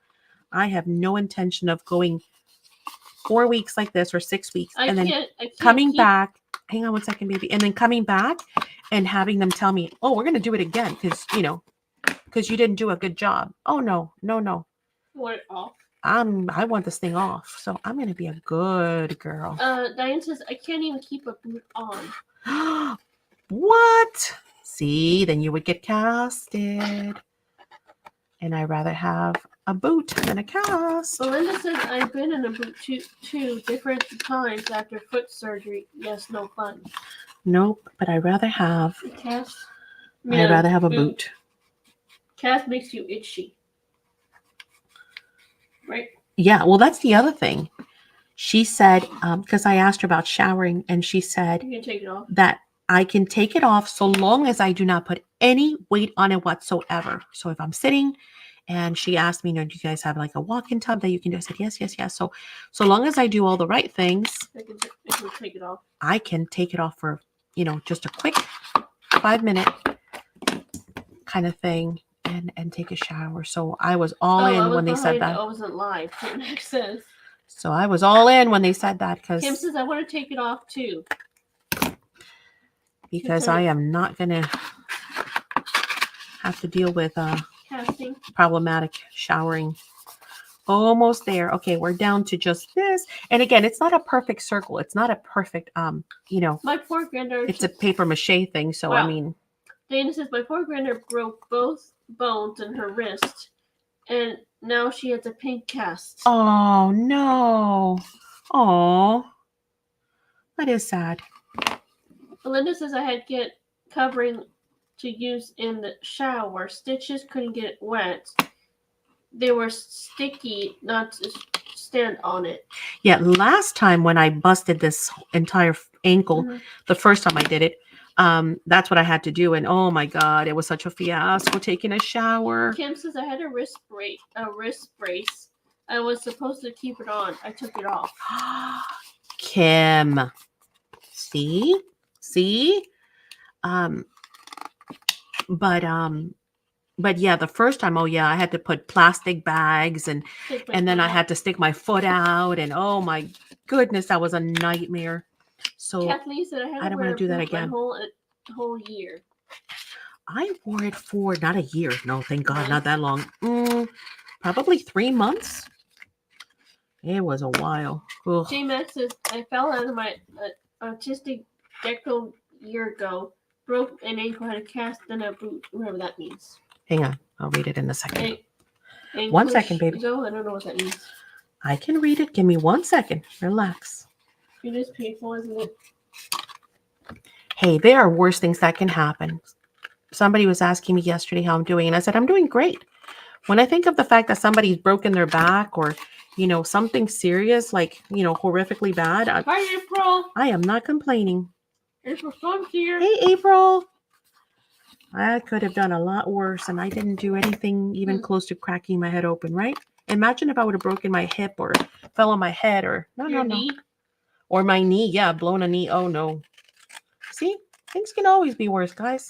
I have no intention of going 4 weeks like this or 6 weeks and then coming back. Hang on one second, baby. And then coming back and having them tell me, oh, we're gonna do it again because you didn't do a good job. Oh no. What off? I want this thing off, so I'm gonna be a good girl. Diane says I can't even keep a boot on. What? See, then you would get casted, and I'd rather have a boot than a cast. Belinda says I've been in a boot two different times after foot surgery. Yes, no fun. Nope, but I'd rather have. A cast. I'd rather have a boot. Cast makes you itchy. Right? Yeah, well, that's the other thing. She said, because I asked her about showering, and she said you can take it off. That I can take it off so long as I do not put any weight on it whatsoever. So if I'm sitting, and she asked me, do you guys have like a walk-in tub that you can do? I said, yes. So long as I do all the right things, I can take it off. I can take it off for, just a quick 5-minute kind of thing. And take a shower. So I was all in when they said that. I wasn't live. Makes sense. So I was all in when they said that because Kim says I want to take it off too. Because I am not gonna have to deal with casting problematic showering. Almost there. Okay, we're down to just this. And again, it's not a perfect circle. It's not a perfect My poor granddaughter. It's a paper mache thing. So I mean. Dana says my poor granddaughter broke both bones in her wrist, and now she has a pink cast. Oh no! Oh, that is sad. Belinda says I had to get covering to use in the shower. Stitches couldn't get wet. They were sticky, not to stand on it. Yeah, last time when I busted this entire ankle, the first time I did it, that's what I had to do. And oh my God, it was such a fiasco taking a shower. Kim says I had a wrist brace. I was supposed to keep it on. I took it off. Kim. See? But yeah, the first time, I had to put plastic bags and then I had to stick my foot out, and oh my goodness, that was a nightmare. So Kathleen said I don't want to do that again. Whole year. I wore it for not a year. No, thank God, not that long. Probably 3 months. It was a while. J Max says I fell out of my artistic deco year ago. Broke an ankle, had a cast, then a boot, whatever that means. Hang on, I'll read it in a second. 1 second, baby. Go. I don't know what that means. I can read it. Give me 1 second. Relax. It is painful, isn't it? Hey, there are worse things that can happen. Somebody was asking me yesterday how I'm doing, and I said, I'm doing great. When I think of the fact that somebody's broken their back or, something serious, like, horrifically bad, I am not complaining. April Storm's here. Hey, April. I could have done a lot worse, and I didn't do anything even close to cracking my head open, right? Imagine if I would have broken my hip or fell on my head or Your knee. or my knee. Yeah, blown a knee. Oh no. See, things can always be worse, guys.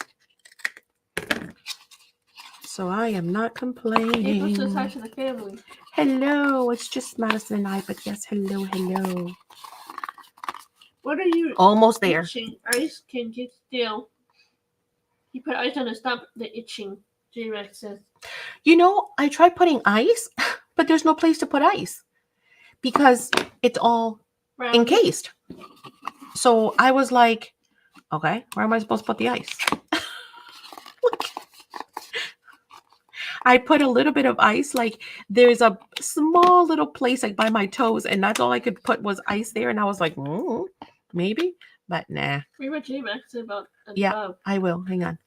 So I am not complaining. April says hi to the family. Hello, it's just Madison and I, but yes, hello, hello. What are you Almost there. itching? Ice can get still. You put ice on to stop the itching, J-Rex says. You know, I tried putting ice, but there's no place to put ice because it's all encased. So I was like, okay, where am I supposed to put the ice? I put a little bit of ice, like there's a small little place like by my toes, and that's all I could put was ice there. And I was like, maybe, but nah. Read what J-Max said about Yeah, I will. Hang on.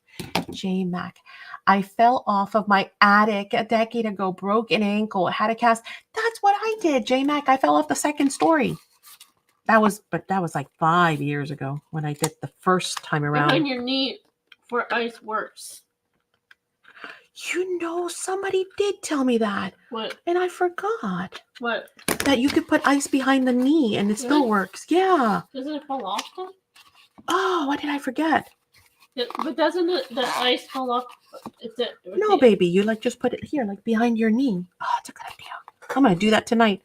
J-Mac. I fell off of my attic a decade ago, broke an ankle, had a cast. That's what I did, J-Mac. I fell off the second story. That was like 5 years ago when I did the first time around. Behind your knee for ice works. You know, somebody did tell me that. What? And I forgot. What? That you could put ice behind the knee and it still works. Yeah. Doesn't it fall off though? Oh, what did I forget? But doesn't the ice fall off? No, baby. You like just put it here, like behind your knee. Oh, it's a good idea. I'm going to do that tonight.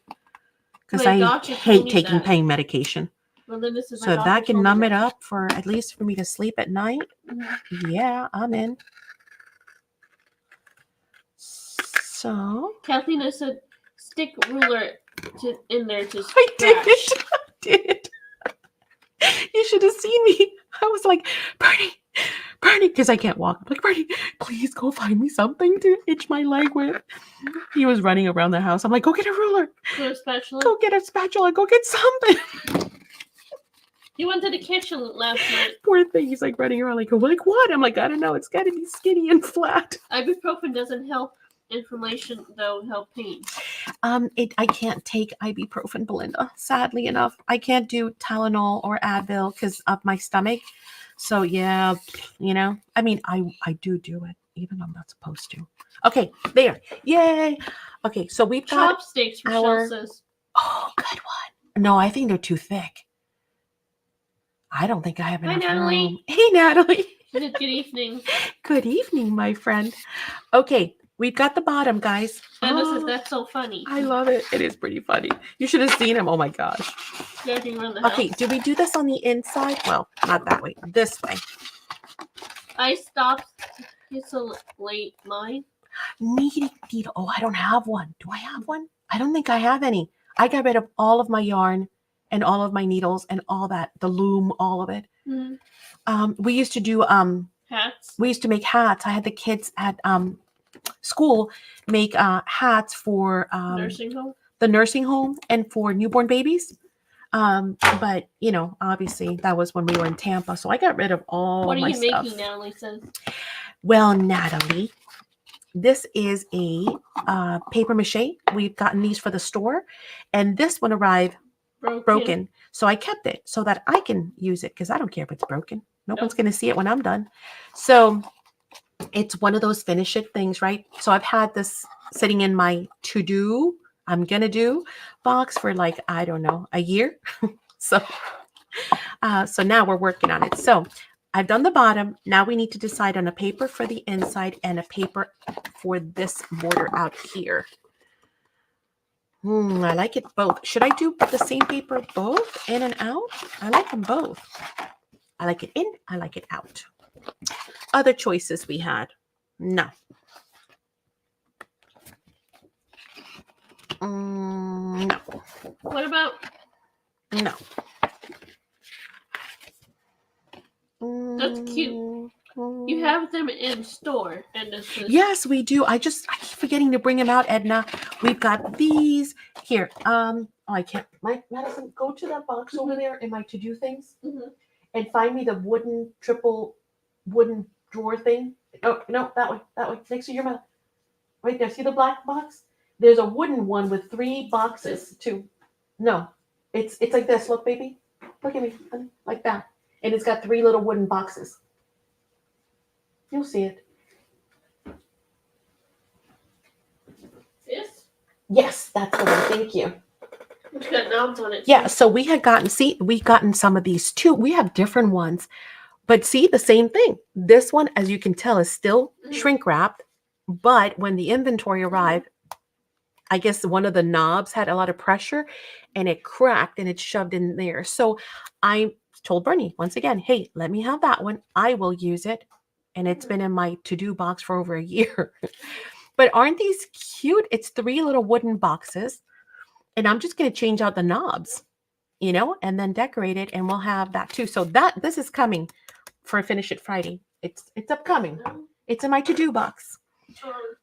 Because I hate taking pain medication. Well, then this is so if that can numb it up for at least for me to sleep at night, yeah, I'm in. So Kathleen has said stick ruler in there to scratch. I did. You should have seen me. I was like, Bernie, because I can't walk. I'm like, Bernie, please go find me something to itch my leg with. He was running around the house. I'm like, go get a ruler. Go spatula. Go get a spatula. Go get something. He went to the kitchen last night. Poor thing. He's like running around like what? I'm like, I don't know. It's got to be skinny and flat. Ibuprofen doesn't help inflammation, though, help pain. I can't take ibuprofen, Belinda. Sadly enough, I can't do Tylenol or Advil because of my stomach. So yeah, you know, I mean, I do it, even though I'm not supposed to. Okay, there. Yay. Okay, so we've got chopsticks. Rochelle says. Oh, good one. No, I think they're too thick. I don't think I have enough room. Hey, Natalie. Good evening. Good evening, my friend. Okay, we've got the bottom, guys. Anna says that's so funny. I love it. It is pretty funny. You should have seen him. Oh my gosh. Okay, do we do this on the inside? Well, not that way. This way. I stopped to isolate mine. Knitting needle. Oh, I don't have one. Do I have one? I don't think I have any. I got rid of all of my yarn and all of my needles and all that, the loom, all of it. Mm-hmm. We used to do hats. We used to make hats. I had the kids at school make hats for the nursing home and for newborn babies. But you know, obviously that was when we were in Tampa, so I got rid of all my stuff. What are you making, Natalie says? Well, Natalie, this is a paper mache. We've gotten these for the store, and this one arrived broken. So I kept it so that I can use it because I don't care if it's broken. No one's going to see it when I'm done. So it's one of those finish it things, right? So I've had this sitting in my to-do, I'm going to do box for like, I don't know, a year. So now we're working on it. So I've done the bottom. Now we need to decide on a paper for the inside and a paper for this border out here. I like it both. Should I do the same paper both in and out? I like them both. I like it in, I like it out. Other choices we had? No. No. What about? No. That's cute. You have them in store, and this is... Yes, we do. I keep forgetting to bring them out, Edna. We've got these here. Oh, I can't. Madison, go to that box over there in my to-do things, and find me the wooden drawer thing. Oh no, that way, next to your mouth, right there. See the black box? There's a wooden one with 3 boxes too. No, it's like this. Look, baby. Look at me, like that. And it's got 3 little wooden boxes. You'll see it. This? Yes, that's the one. Thank you. It's got knobs on it. Yeah, so we've gotten some of these too. We have different ones. But see, the same thing. This one, as you can tell, is still shrink wrapped. But when the inventory arrived, I guess one of the knobs had a lot of pressure and it cracked and it shoved in there. So I told Bernie once again, hey, let me have that one. I will use it. And it's been in my to-do box for over a year. But aren't these cute? It's 3 little wooden boxes. And I'm just going to change out the knobs, and then decorate it. And we'll have that too. So this is coming for Finish It Friday. It's upcoming. It's in my to-do box.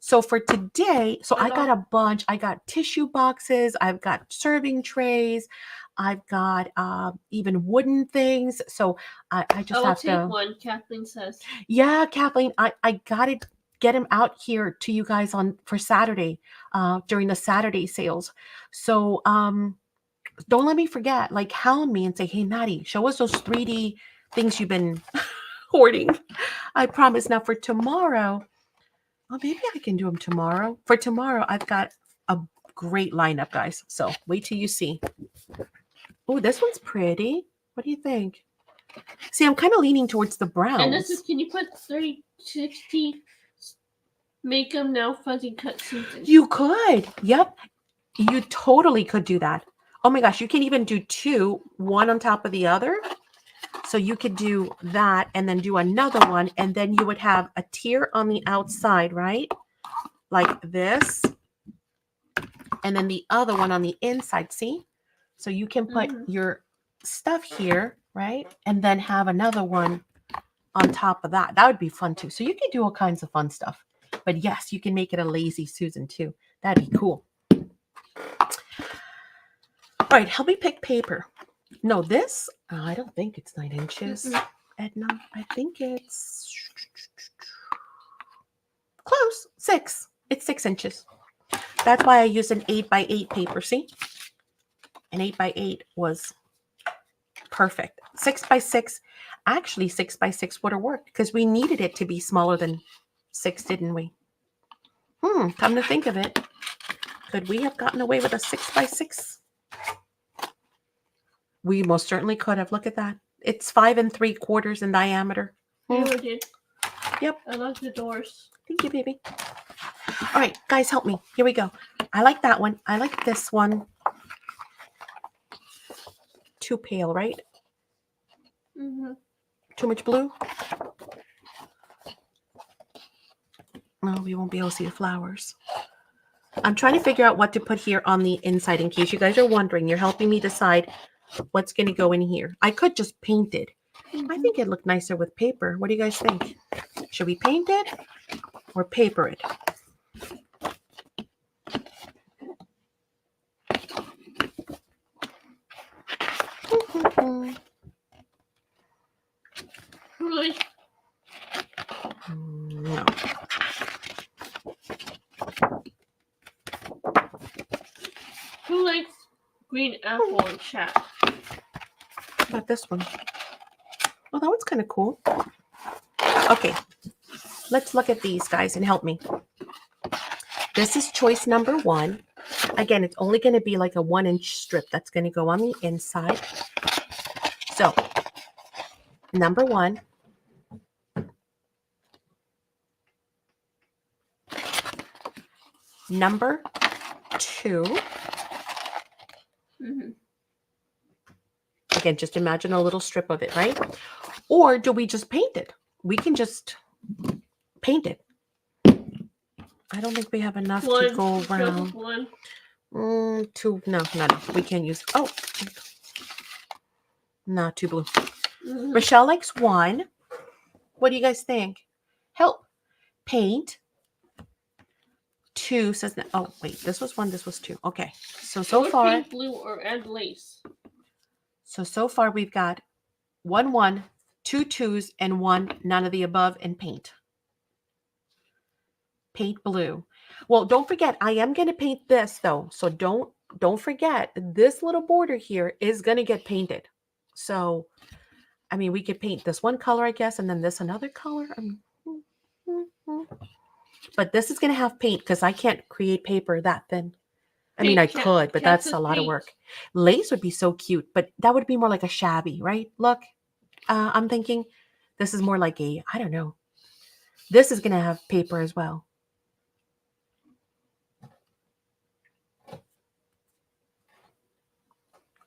So for today, I got a bunch. I got tissue boxes. I've got serving trays. I've got even wooden things. So I just have to. I'll take one, Kathleen says. Yeah, Kathleen, I got to get them out here to you guys for Saturday during the Saturday sales. So don't let me forget. Like, hound me and say, hey, Maddie, show us those 3D things you've been hoarding. I promise. Now for tomorrow. Well, maybe I can do them tomorrow. For tomorrow, I've got a great lineup, guys. So wait till you see. Oh, this one's pretty. What do you think? See, I'm kind of leaning towards the browns. And this is, can you put 360, make them now fuzzy cut seasons? You could. Yep. You totally could do that. Oh my gosh, you can even do 2, one on top of the other. So you could do that and then do another one. And then you would have a tier on the outside, right? Like this. And then the other one on the inside, see? So you can put your stuff here, right? And then have another one on top of that. That would be fun too. So you can do all kinds of fun stuff. But yes, you can make it a lazy Susan too. That'd be cool. All right, help me pick paper. No, this, I don't think it's 9 inches. Edna, I think it's close. 6. It's 6 inches. That's why I used an 8x8 paper. See? An 8x8 was perfect. 6x6. Actually, 6x6 would have worked because we needed it to be smaller than 6, didn't we? Come to think of it, could we have gotten away with a 6x6? We most certainly could have. Look at that. It's 5 3/4 in diameter. Yeah, we did. Yep. I love the doors. Thank you, baby. All right, guys, help me. Here we go. I like that one. I like this one. Too pale, right? Too much blue? No, we won't be able to see the flowers. I'm trying to figure out what to put here on the inside in case you guys are wondering. You're helping me decide what's going to go in here. I could just paint it. I think it'd look nicer with paper. What do you guys think? Should we paint it or paper it? Really? No. Who likes green apple and chat? What about this one? Oh, that one's kind of cool. Okay, let's look at these guys and help me. This is choice number 1. Again, it's only going to be like a 1-inch strip that's going to go on the inside. So, number 1. Number 2. Again, just imagine a little strip of it, right? Or do we just paint it? We can just paint it. I don't think we have enough to go around. 2. No. We can't use. Oh, no, 2 blue. Rochelle likes 1. What do you guys think? Help. Paint. 2 says no. Oh, wait. This was 1. This was 2. Okay. So far. Paint blue or add lace. So far we've got 1 1, 2 2s, and 1 none of the above, and paint. Paint blue. Well, don't forget, I am going to paint this though. So don't forget, this little border here is going to get painted. So I mean, we could paint this one color, I guess, and then this another color. But this is going to have paint because I can't create paper that thin. I mean, I could, but that's a lot of work. Lace would be so cute, but that would be more like a shabby, right? Look, I'm thinking this is more like a, I don't know. This is going to have paper as well.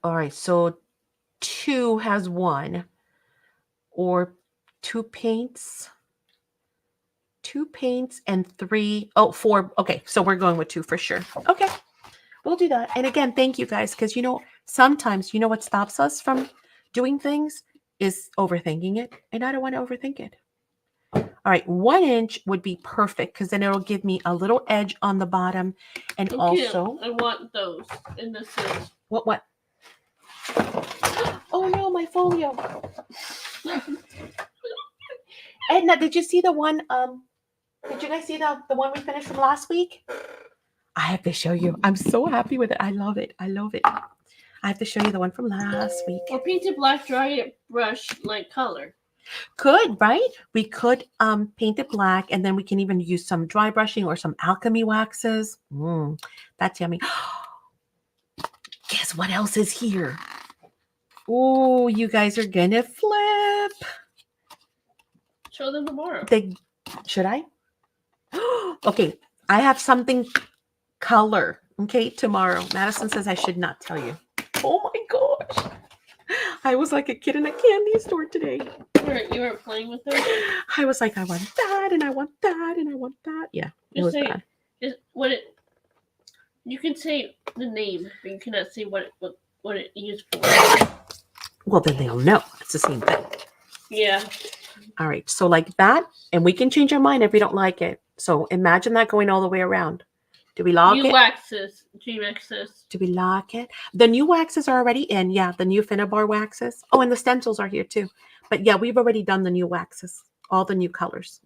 All right, so 2 has 1 or 2 paints. 2 paints and 3, 4. Okay, so we're going with 2 for sure. Okay, we'll do that. And again, thank you guys, because sometimes what stops us from doing things is overthinking it, and I don't want to overthink it. All right, 1 inch would be perfect because then it'll give me a little edge on the bottom, and also I want those in the set. What? Oh no, my folio. Edna, did you see the one? Did you guys see the one we finished from last week? I have to show you. I'm so happy with it. I love it. I have to show you the one from last week. Or paint it black, dry it brush like color. Could, right? We could paint it black, and then we can even use some dry brushing or some alchemy waxes. That's yummy. Guess what else is here? Oh, you guys are gonna flip. Show them tomorrow. Should I? Okay, I have something color. Okay, tomorrow. Madison says I should not tell you. Oh my gosh. I was like a kid in a candy store today. You weren't playing with her? I was like, I want that, and I want that, and I want that. Yeah, it was bad. You can say the name, but you cannot say what it used for. Well, then they'll know. It's the same thing. Yeah. All right, so like that, and we can change our mind if we don't like it. So imagine that going all the way around. Do we lock it? New waxes. G-waxes. Do we lock it? The new waxes are already in. Yeah, the new Finnabar waxes. Oh, and the stencils are here too. But yeah, we've already done the new waxes. All the new colors.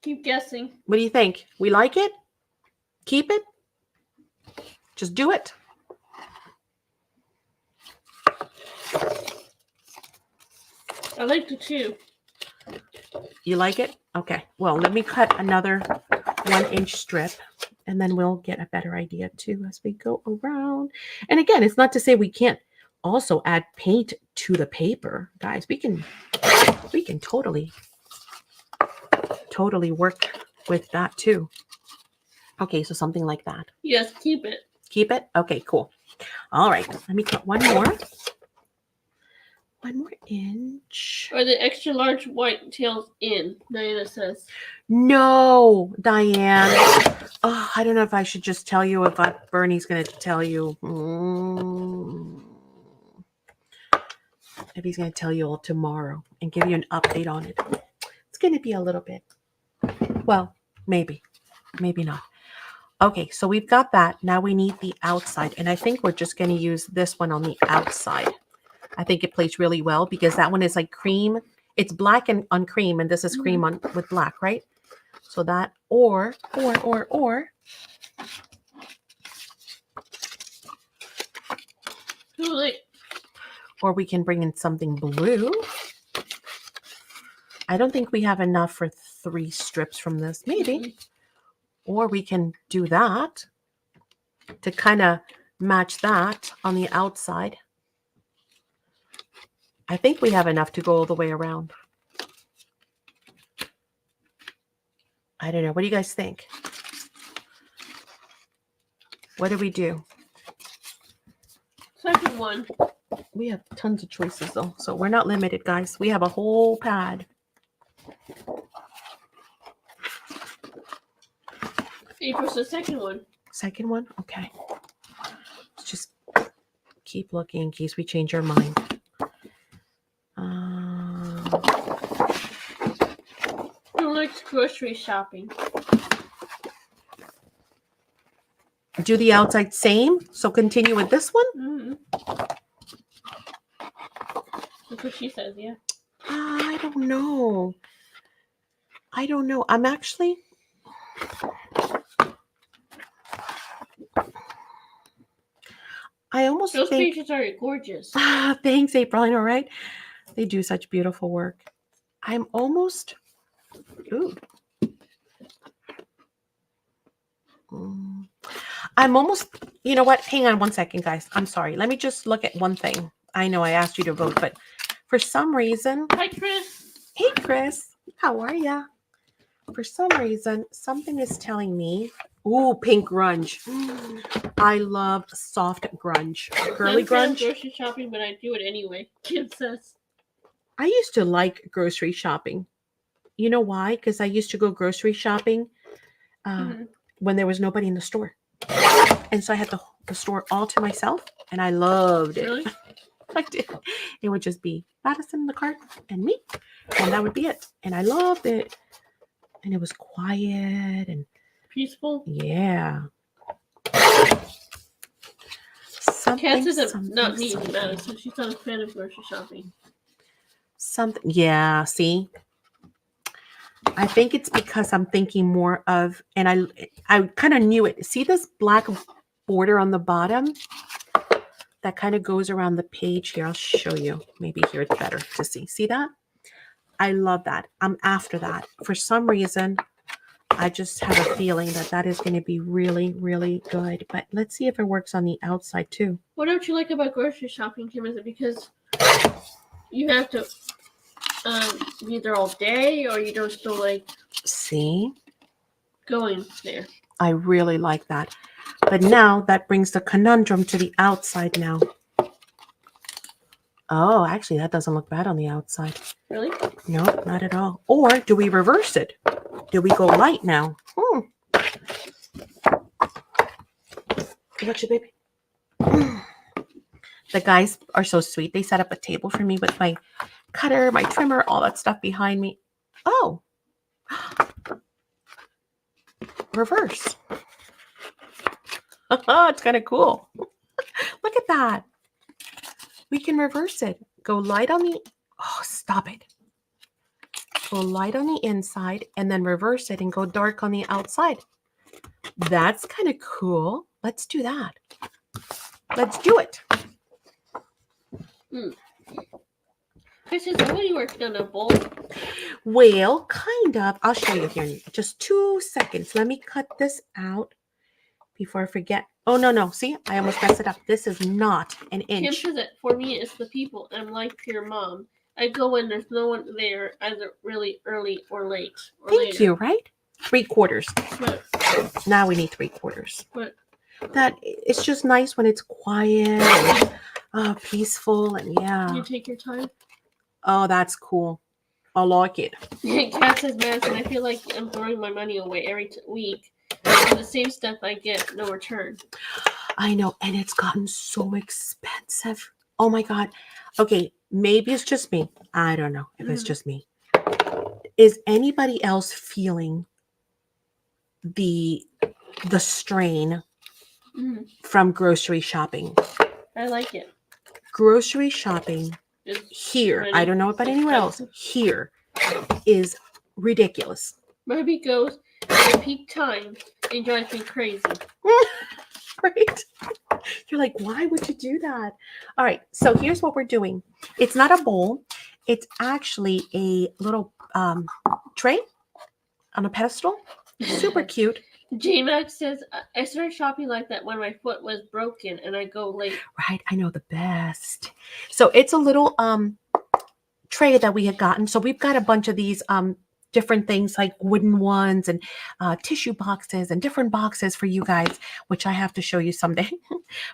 Keep guessing. What do you think? We like it? Keep it? Just do it. I like the 2. You like it? Okay. Well, let me cut another 1-inch strip, and then we'll get a better idea too as we go around. And again, it's not to say we can't also add paint to the paper, guys. We can totally work with that too. Okay, so something like that. Yes, keep it. Keep it? Okay, cool. All right, let me cut one more. 1 more inch. Are the extra large white tails in? Diana says. No, Diane. Oh, I don't know if I should just tell you if Bernie's going to tell you. If he's going to tell you all tomorrow and give you an update on it. It's going to be a little bit. Well, maybe. Maybe not. Okay, so we've got that. Now we need the outside. And I think we're just going to use this one on the outside. I think it plays really well because that one is like cream. It's black and on cream, and this is cream on with black, right? So that or we can bring in something blue. I don't think we have enough for 3 strips from this, maybe. Or we can do that to kind of match that on the outside. I think we have enough to go all the way around. I don't know. What do you guys think? What do we do? Second one. We have tons of choices though, so we're not limited, guys. We have a whole pad. April's the second one. Second one? Okay. Let's just keep looking in case we change our mind. Who likes grocery shopping? Do the outside same. So continue with this one. Mm-hmm. That's what she says, yeah. I don't know. I'm actually... I I almost Those think. pages are gorgeous. Thanks, April. I know, right? They do such beautiful work. I'm almost. Ooh. I'm almost. You know what? Hang on one second, guys. I'm sorry. Let me just look at one thing. I know I asked you to vote, but for some reason. Hi, Chris. Hey, Chris. How are ya? For some reason, something is telling me. Ooh, pink grunge. I love soft grunge. Girly I'm fan of grunge. grocery shopping, but I do it anyway. Kim says. I used to like grocery shopping. You know why? Because I used to go grocery shopping when there was nobody in the store. And so I had the store all to myself, and I loved it. Really? I did. It would just be Madison in the cart and me, and that would be it. And I loved it. And it was quiet and Peaceful. yeah. Kat says I'm not neat, Madison. She's not a fan of grocery shopping. Something. Yeah. See. I think it's because I'm thinking more of, and I kind of knew it. See this black border on the bottom? That kind of goes around the page here. I'll show you. Maybe here it's better to see. See that? I love that. I'm after that. For some reason, I just have a feeling that that is going to be really, really good. But let's see if it works on the outside too. What don't you like about grocery shopping, Kim? Is it because you have to be there all day, or you don't still like See? going there? I really like that. But now that brings the conundrum to the outside now. Oh, actually, that doesn't look bad on the outside. Really? No, not at all. Or do we reverse it? Do we go light now? What's your baby? The guys are so sweet. They set up a table for me with my cutter, my trimmer, all that stuff behind me. Oh. Reverse. It's kind of cool. Look at that. We can reverse it. Go light on the... Oh, stop it. Go light on the inside and then reverse it and go dark on the outside. That's kind of cool. Let's do that. Let's do it. Chris, is somebody working on a bowl? Well, kind of. I'll show you here in just 2 seconds. Let me cut this out before I forget. Oh, no. See, I almost messed it up. This is not an Kim inch. says that for me, it's the people. I'm like your mom. I go when there's no one there, either really early or late. Or Thank later. you, right? 3/4. But, Now we need 3/4. but That it's just nice when it's quiet and peaceful and yeah. you take your time. Oh, that's cool. I like it. Kat says, Madison, I feel like I'm throwing my money away every week. For the same stuff I get, no return. I know, and it's gotten so expensive. Oh my God. Okay, maybe it's just me. I don't know if it's just me. Is anybody else feeling the strain from grocery shopping? I like it. Grocery shopping It's here, I don't know about anywhere else, here is ridiculous. Maybe goes at peak time and drives me crazy. Right? You're like, why would you do that? All right, so here's what we're doing. It's not a bowl. It's actually a little tray on a pedestal. Super cute. J-Max says, I started shopping like that when my foot was broken and I go late. Right, I know, the best. So it's a little tray that we had gotten. So we've got a bunch of these different things like wooden ones and tissue boxes and different boxes for you guys, which I have to show you someday.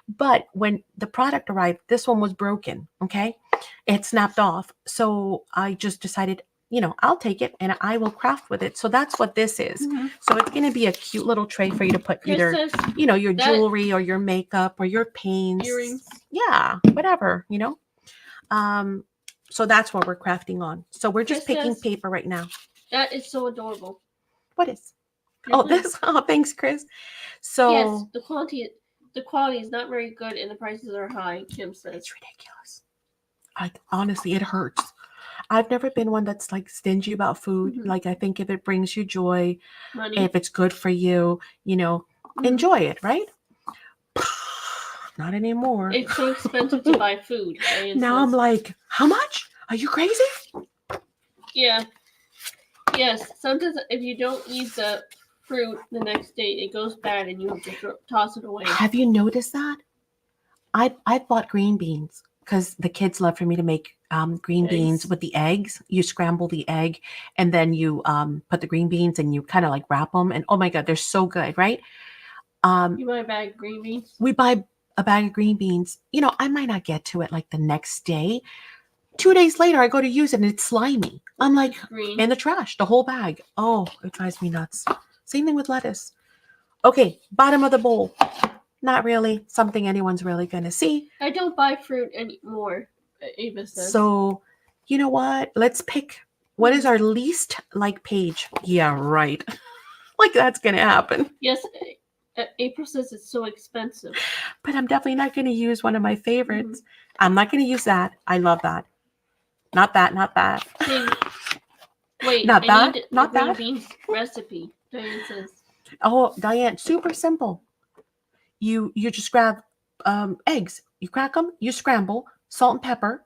But when the product arrived, this one was broken, okay? It snapped off. So I just decided, I'll take it and I will craft with it. So that's what this is. So it's going to be a cute little tray for you to put either, your jewelry or your makeup or your paints. Earrings. Yeah, whatever, So that's what we're crafting on. So we're just picking paper right now. That is so adorable. What is? Oh, this. Oh, thanks, Chris. So yes, the quality is not very good and the prices are high, Kim says. It's ridiculous. Honestly, it hurts. I've never been one that's like stingy about food. Like I think if it brings you joy, Money. if it's good for you, enjoy it, right? not anymore. It's so expensive to buy food. Diane Now says. I'm like, how much? Are you crazy? Yeah. Yes. Sometimes if you don't eat the fruit the next day, it goes bad and you have to toss it away. Have you noticed that? I bought green beans because the kids love for me to make green beans Eggs. with the eggs. You scramble the egg and then you put the green beans and you kind of like wrap them. And oh my God, they're so good, right? You buy a bag of green beans? We buy a bag of green beans. I might not get to it like the next day. 2 days later, I go to use it and it's slimy. I'm like, Green. in the trash, the whole bag. Oh, it drives me nuts. Same thing with lettuce. Okay, bottom of the bowl. Not really something anyone's really going to see. I don't buy fruit anymore, Ava says. So, you know what? Let's pick what is our least like page. Yeah, right. Like that's going to happen. Yes, April says it's so expensive. But I'm definitely not going to use one of my favorites. I'm not going to use that. I love that. Not that, not that. Wait, not I that, need not the green that. beans recipe, Diane says. Oh, Diane, super simple. You just grab eggs. You crack them. You scramble. Salt and pepper.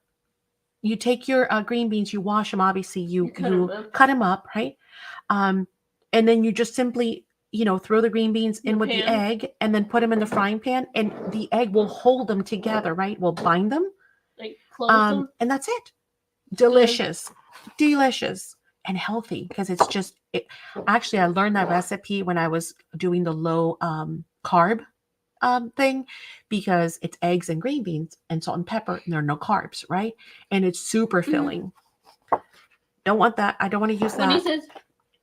You take your green beans. You wash them. Obviously, you cut them up, right? And then you just simply, throw the green beans in with the egg, and then put them in the frying pan, and the egg will hold them together, right? Will bind them. Like close them. And that's it. Delicious, delicious, and healthy because it's just. Actually, I learned that recipe when I was doing the low carb thing because it's eggs and green beans and salt and pepper and there are no carbs, right? And it's super filling. Don't want that. I don't want to use that. When he says,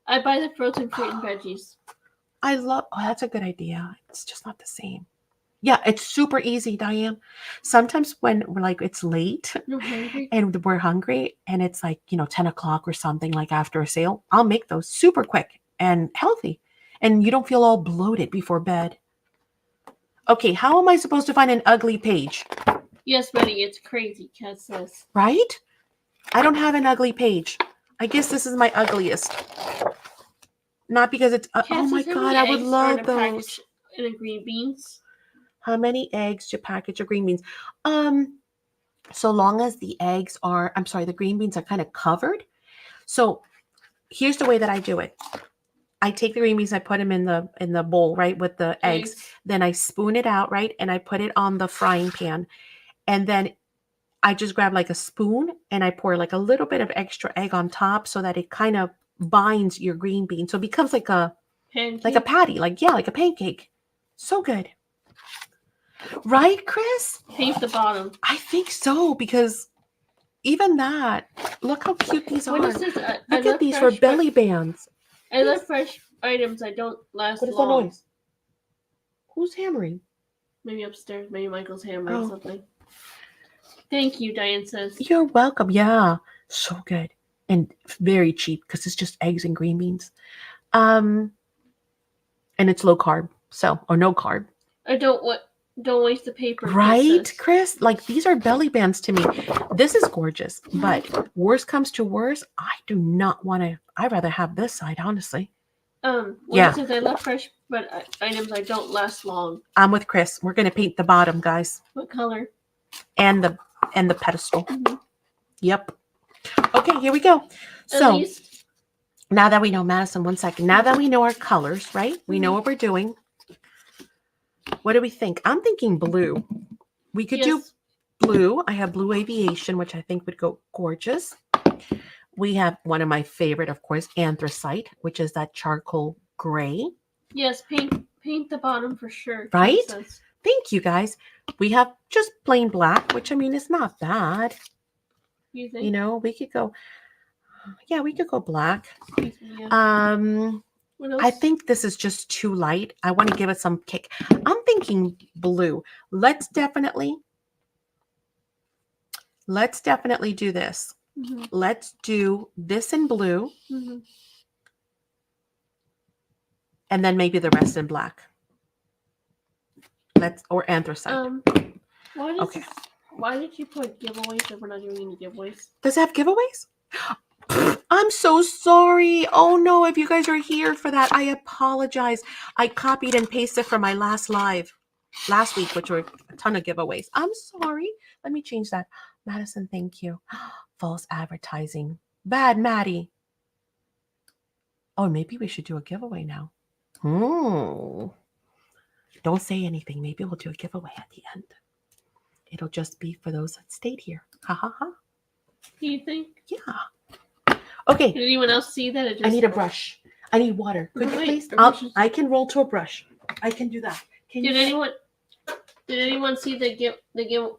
I buy the frozen fruit and veggies. That's a good idea. It's just not the same. Yeah, it's super easy, Diane. Sometimes when we're like, it's late and we're hungry and it's like, 10 o'clock or something like after a sale, I'll make those super quick and healthy. And you don't feel all bloated before bed. Okay, how am I supposed to find an ugly page? Yes, Betty, it's crazy, Kat says. Right? I don't have an ugly page. I guess this is my ugliest. Not because it's... oh my God, I would love those. In the green beans? How many eggs to package of green beans? So long as the eggs are... the green beans are kind of covered. So here's the way that I do it. I take the green beans, I put them in the bowl, right, with the eggs. Then I spoon it out, right, and I put it on the frying pan. And then I just grab like a spoon and I pour like a little bit of extra egg on top so that it kind of binds your green bean. So it becomes like a patty, like a pancake. So good. Right, Chris? Paint the bottom. I think so because even that, look how cute these are. Look at these for belly bands. I love fresh items. I don't last long. What is that noise? Who's hammering? Maybe upstairs. Maybe Michael's hammering something. Thank you, Diane says. You're welcome. Yeah, so good. And very cheap because it's just eggs and green beans. And it's low carb, or no carb. I don't waste the paper. Right, Chris? Like these are belly bands to me. This is gorgeous, but worst comes to worst, I do not want to. I'd rather have this side, honestly. Since I love fresh items, I don't last long. I'm with Chris. We're gonna paint the bottom, guys. What color? And the pedestal. Yep. Okay, here we go. So now that we know, Madison, 1 second. Now that we know our colors, right? We know what we're doing. What do we think? I'm thinking blue. We could do blue. I have blue aviation, which I think would go gorgeous. We have one of my favorite, of course, anthracite, which is that charcoal gray. Yes, paint the bottom for sure. Right? Thank you, guys. We have just plain black, which is not bad. You think? We could go. Yeah, we could go black. Yeah. What else? I think this is just too light. I want to give it some kick. I'm thinking blue. Let's definitely do this. Let's do this in blue. And then maybe the rest in black. Or anthracite. Why did you put giveaways if we're not doing any giveaways? Does it have giveaways? I'm so sorry. Oh no, if you guys are here for that, I apologize. I copied and pasted from my last live. last week, which were a ton of giveaways. I'm sorry. Let me change that. Madison, thank you. False advertising. Bad, Maddie. Oh, maybe we should do a giveaway now. Don't say anything. Maybe we'll do a giveaway at the end. It'll just be for those that stayed here. Ha ha ha. Do you think? Yeah. Okay. Did anyone else see that? I need a brush. I need water. Could you please? I can roll to a brush. I can do that. Did anyone see the give? Can you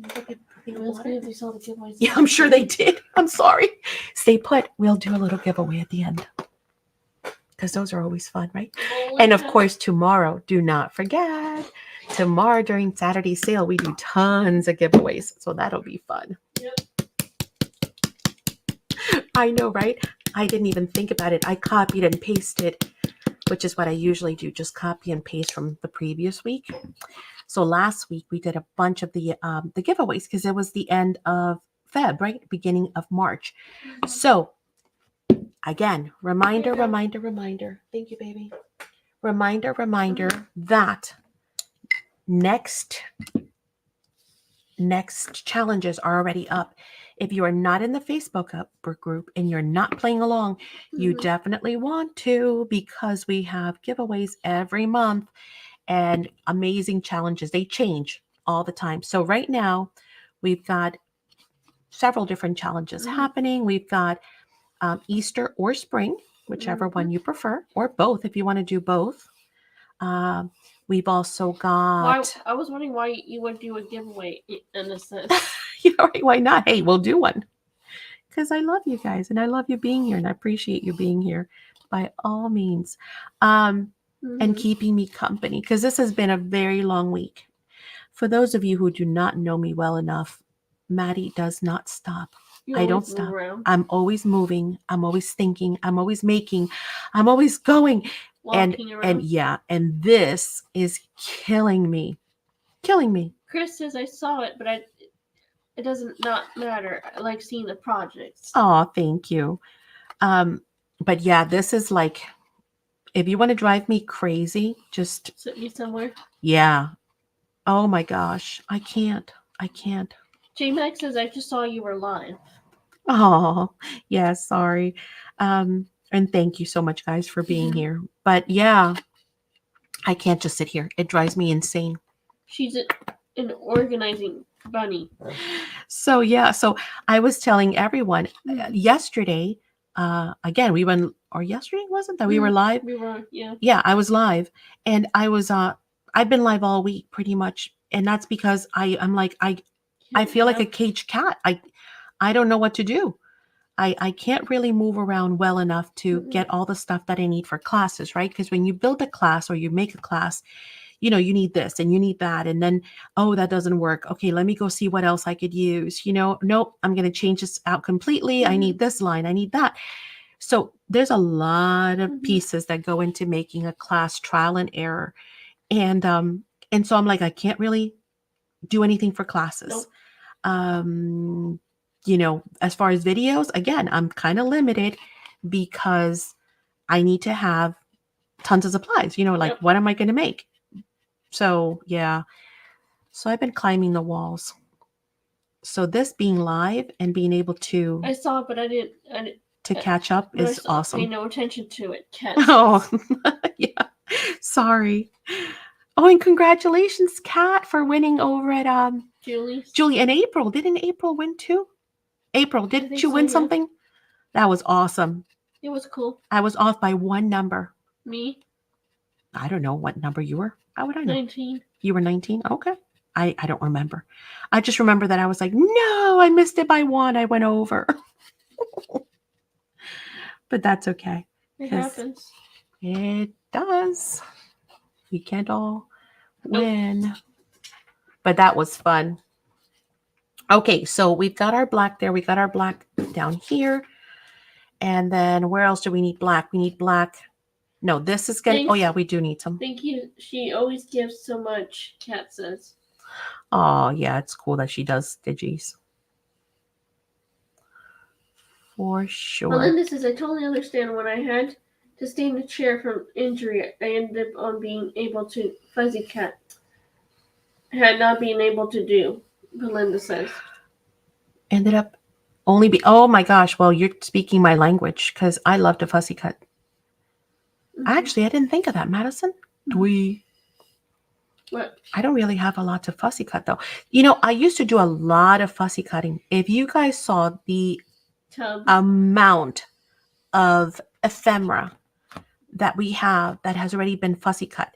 look at Water? They saw the giveaways. Yeah, I'm sure they did. I'm sorry. Stay put. We'll do a little giveaway at the end. Because those are always fun, right? And of course, tomorrow, do not forget. Tomorrow during Saturday sale, we do tons of giveaways. So that'll be fun. Yep. I know, right? I didn't even think about it. I copied and pasted, which is what I usually do. Just copy and paste from the previous week. So last week we did a bunch of the giveaways because it was the end of Feb, right? Beginning of March. So again, reminder. Thank you, baby. Reminder that next challenges are already up. If you are not in the Facebook group and you're not playing along, you definitely want to, because we have giveaways every month and amazing challenges. They change all the time. So right now we've got several different challenges happening. We've got Easter or spring, whichever one you prefer, or both if you want to do both. We've also got... I was wondering why you would do a giveaway in a sense. Yeah, right, why not? Hey, we'll do one. Because I love you guys and I love you being here and I appreciate you being here by all means. And keeping me company, because this has been a very long week. For those of you who do not know me well enough, Maddie does not stop. I don't stop. I'm always moving. I'm always thinking. I'm always making. I'm always going. And this is killing me. Chris says I saw it, but it doesn't not matter. I like seeing the projects. Oh, thank you. But yeah, this is like, if you want to drive me crazy, just sit me somewhere. Yeah. Oh my gosh. I can't. J-Max says I just saw you were live. Oh, yeah, sorry. And thank you so much, guys, for being here. But yeah, I can't just sit here. It drives me insane. She's an organizing bunny. So yeah, so I was telling everyone yesterday, again, we went, or yesterday, wasn't that we were live? We were, yeah. Yeah, I was live, and I've been live all week pretty much, and that's because I'm like, I feel like a caged cat. I don't know what to do. I can't really move around well enough to get all the stuff that I need for classes, right? Because when you build a class or you make a class, you need this and you need that. And then, oh, that doesn't work. Okay, let me go see what else I could use. Nope, I'm going to change this out completely. I need this line. I need that. So there's a lot of pieces that go into making a class, trial and error. And so I'm like, I can't really do anything for classes. Nope. As far as videos, again, I'm kind of limited because I need to have tons of supplies, what am I going to make? So yeah, so I've been climbing the walls. So this being live and being able to, I saw it, but I didn't to catch up is awesome. Pay no attention to it. Oh, yeah. Sorry. Oh, and congratulations, Kat, for winning over at Julie and April. Didn't April win too? April, didn't you win something? That was awesome. It was cool. I was off by one number. Me? I don't know what number you were. How would I know? 19. You were 19? Okay. I don't remember. I just remember that I was like, no, I missed it by one. I went over. But that's okay. It happens. It does. We can't all win. But that was fun. Okay, so we've got our black there. We got our black down here. And then where else do we need black? We need black. No, this is going to... Oh, yeah, we do need some. Thank you. She always gives so much, Kat says. Oh, yeah, it's cool that she does digis. For sure. Melinda says, I totally understand when I had to stay in the chair from injury. I ended up on being able to fuzzy cat. had not been able to do, Belinda says. Ended up only be, oh my gosh, well, you're speaking my language because I love to fussy cut. Actually, I didn't think of that, Madison. We. What? I don't really have a lot to fussy cut though. You know, I used to do a lot of fussy cutting. If you guys saw the Tub. amount of ephemera that we have that has already been fussy cut,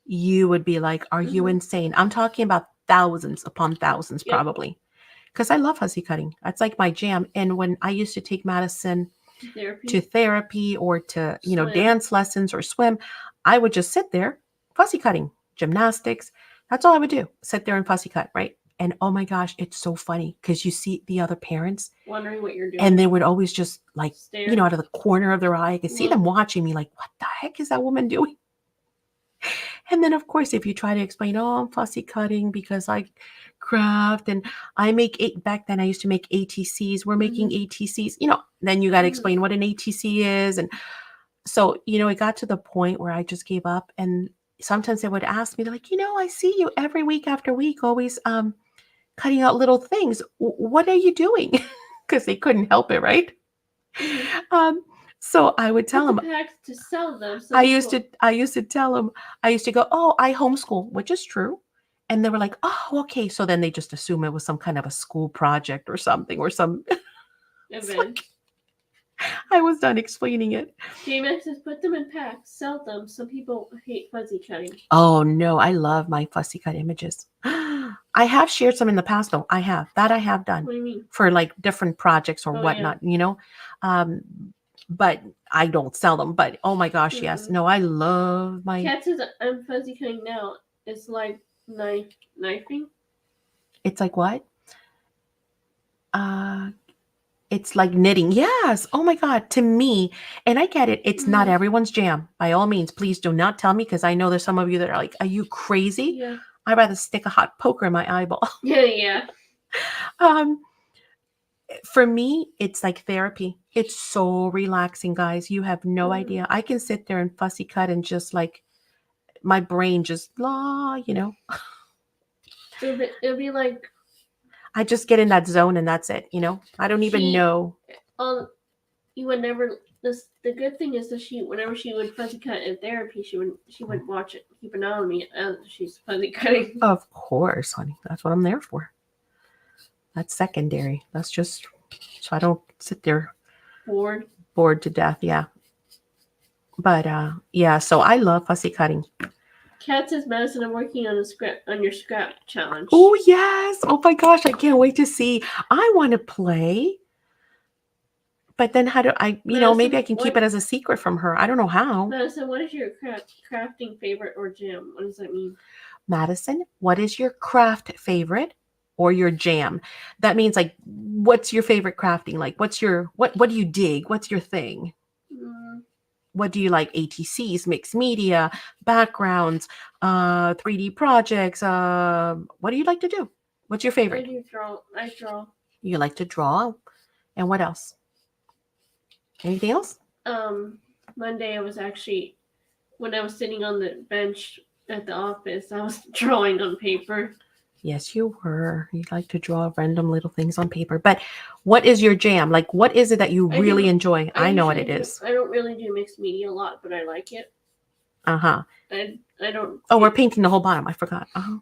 you would be like, are you insane? I'm talking about thousands upon thousands, probably. Because I love fussy cutting. That's like my jam. And when I used to take Madison to therapy or to, you know, Swim. dance lessons or swim, I would just sit there fussy cutting, gymnastics. That's all I would do. Sit there and fussy cut, right? And oh my gosh, it's so funny because you see the other parents wondering what you're doing. and they would always just like, Stare. you know, out of the corner of their eye, I could see them watching me like, what the heck is that woman doing? And then, of course, if you try to explain, oh, I'm fussy cutting because I craft and I make back then I used to make ATCs. We're making ATCs, you know, then you got to explain what an ATC is. And so, you know, it got to the point where I just gave up. And sometimes they would ask me, they're like, you know, I see you every week after week, always cutting out little things. What are you doing? Because they couldn't help it, right? So I would tell them to sell them. So I used to tell them, I used to go, oh, I homeschool, which is true. And they were like, oh, okay. So then they just assume it was some kind of a school project or something or some event. I was done explaining it. J-Max says put them in packs, sell them. Some people hate fuzzy cutting. Oh no, I love my fussy cut images. I have shared some in the past though. I have done. What do you mean? For like different projects or whatnot, you know. But I don't sell them. But oh my gosh, yes. No, I love my Cat says I'm fuzzy cutting now. It's like knifing. It's like what? It's like knitting. Yes. Oh my God. To me, and I get it. It's not everyone's jam. By all means, please do not tell me because I know there's some of you that are like, are you crazy? Yeah. I'd rather stick a hot poker in my eyeball. Yeah. For me, it's like therapy. It's so relaxing, guys. You have no idea. I can sit there and fussy cut and just like my brain just you know. It'll be like I just get in that zone and that's it, you know. I don't even know. You would never. The good thing is that whenever she would fuzzy cut in therapy, she would watch it, keep an eye on me as she's fuzzy cutting. Of course, honey. That's what I'm there for. That's secondary. That's just so I don't sit there bored to death. Yeah. But yeah. So I love fussy cutting. Kat says, Madison, I'm working on your scrap challenge. Oh yes! Oh my gosh, I can't wait to see. I want to play, but then how do I? You know, maybe I can keep it as a secret from her. I don't know how. Madison, what is your crafting favorite or jam? What does that mean? Madison, what is your craft favorite or your jam? That means like, what's your favorite crafting? Like, what do you dig? What's your thing? What do you like? ATCs, mixed media, backgrounds, 3D projects. What do you like to do? What's your favorite? I draw. You like to draw? And what else? Anything else? Monday I was actually, when I was sitting on the bench at the office, I was drawing on paper. Yes, you were. You like to draw random little things on paper. But what is your jam? Like, what is it that you really enjoy? I know what it is. I don't really do mixed media a lot, but I like it. Uh-huh. I don't. Oh, we're painting the whole bottom. I forgot. Uh-huh.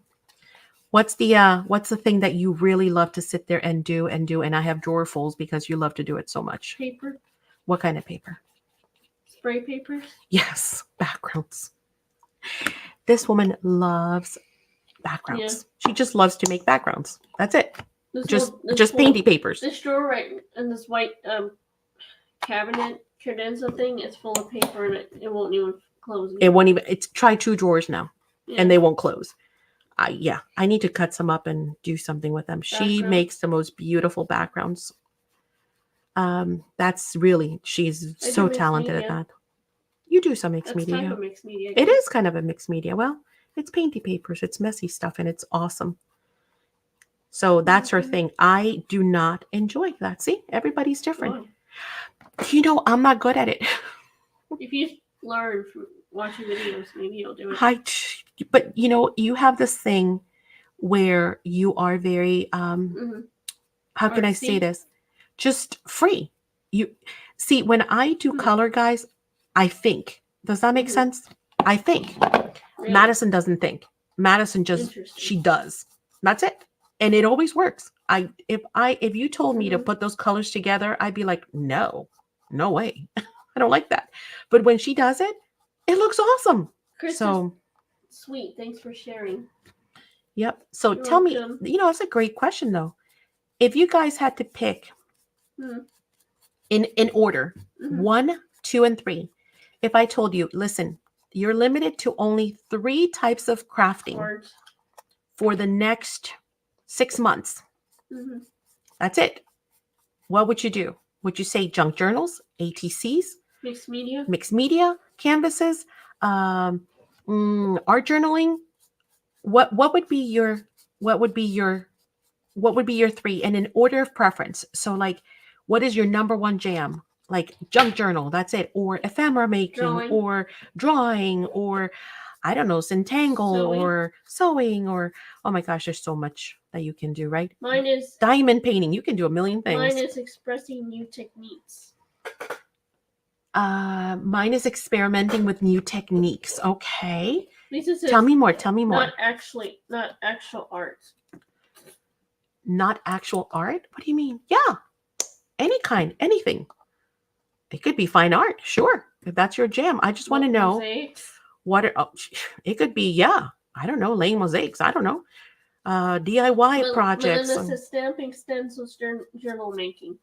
What's the thing that you really love to sit there and do? And I have drawerfuls because you love to do it so much. Paper. What kind of paper? Spray paper. Yes, backgrounds. This woman loves backgrounds. Yeah. She just loves to make backgrounds. That's it. Just painty papers. This drawer right in this white cabinet credenza thing is full of paper and it won't even close. It won't even. It's try 2 drawers now, and they won't close. I need to cut some up and do something with them. She makes the most beautiful backgrounds. That's really, she's so talented at that. You do some mixed media. Kind of mixed media. It is kind of a mixed media. Well, it's painty papers. It's messy stuff, and it's awesome. So that's her thing. I do not enjoy that. See, everybody's different. You know, I'm not good at it. If you learn from watching videos, maybe you'll do it. But you know, you have this thing where you are very Mm-hmm. how can I say Artsy. this? Just free. You see, when I do Hmm. color, guys, I think. Does that make Mhm. sense? I think. Really? Madison doesn't think. Madison just Interesting. she does. That's it. And it always works. If you told me to Mhm. put those colors together, I'd be like, no, no way. I don't like that. But when she does it, it looks awesome. Chris is So, sweet. Thanks for sharing. yep. So You're tell me, welcome. it's a great question though. If you guys had to pick Hmm. in order, Mhm. 1, 2, and 3, if I told you, listen, you're limited to only 3 types of crafting Art. for the next 6 months. Mhm. That's it. What would you do? Would you say junk journals, ATCs, Mixed media. mixed media, canvases, art journaling? What would be your what would be your what would be your 3 and in order of preference? So like what is your number 1 jam? Like junk journal, that's it, or ephemera making, Drawing. or drawing, or I don't know, Centangle, Sewing. or sewing, or oh my gosh, there's so much that you can do, right? Mine is Diamond painting, you can do a million things. mine is expressing new techniques. Mine is experimenting with new techniques. Okay. Lisa says Tell me more. Tell me more. not actual art. Not actual art? What do you mean? Yeah. Any kind, anything. It could be fine art, sure. If that's your jam. I just want to know Mosaics. what it could be, yeah. I don't know, laying mosaics. I don't know. DIY projects. Melinda says stamping, stencils, journal making.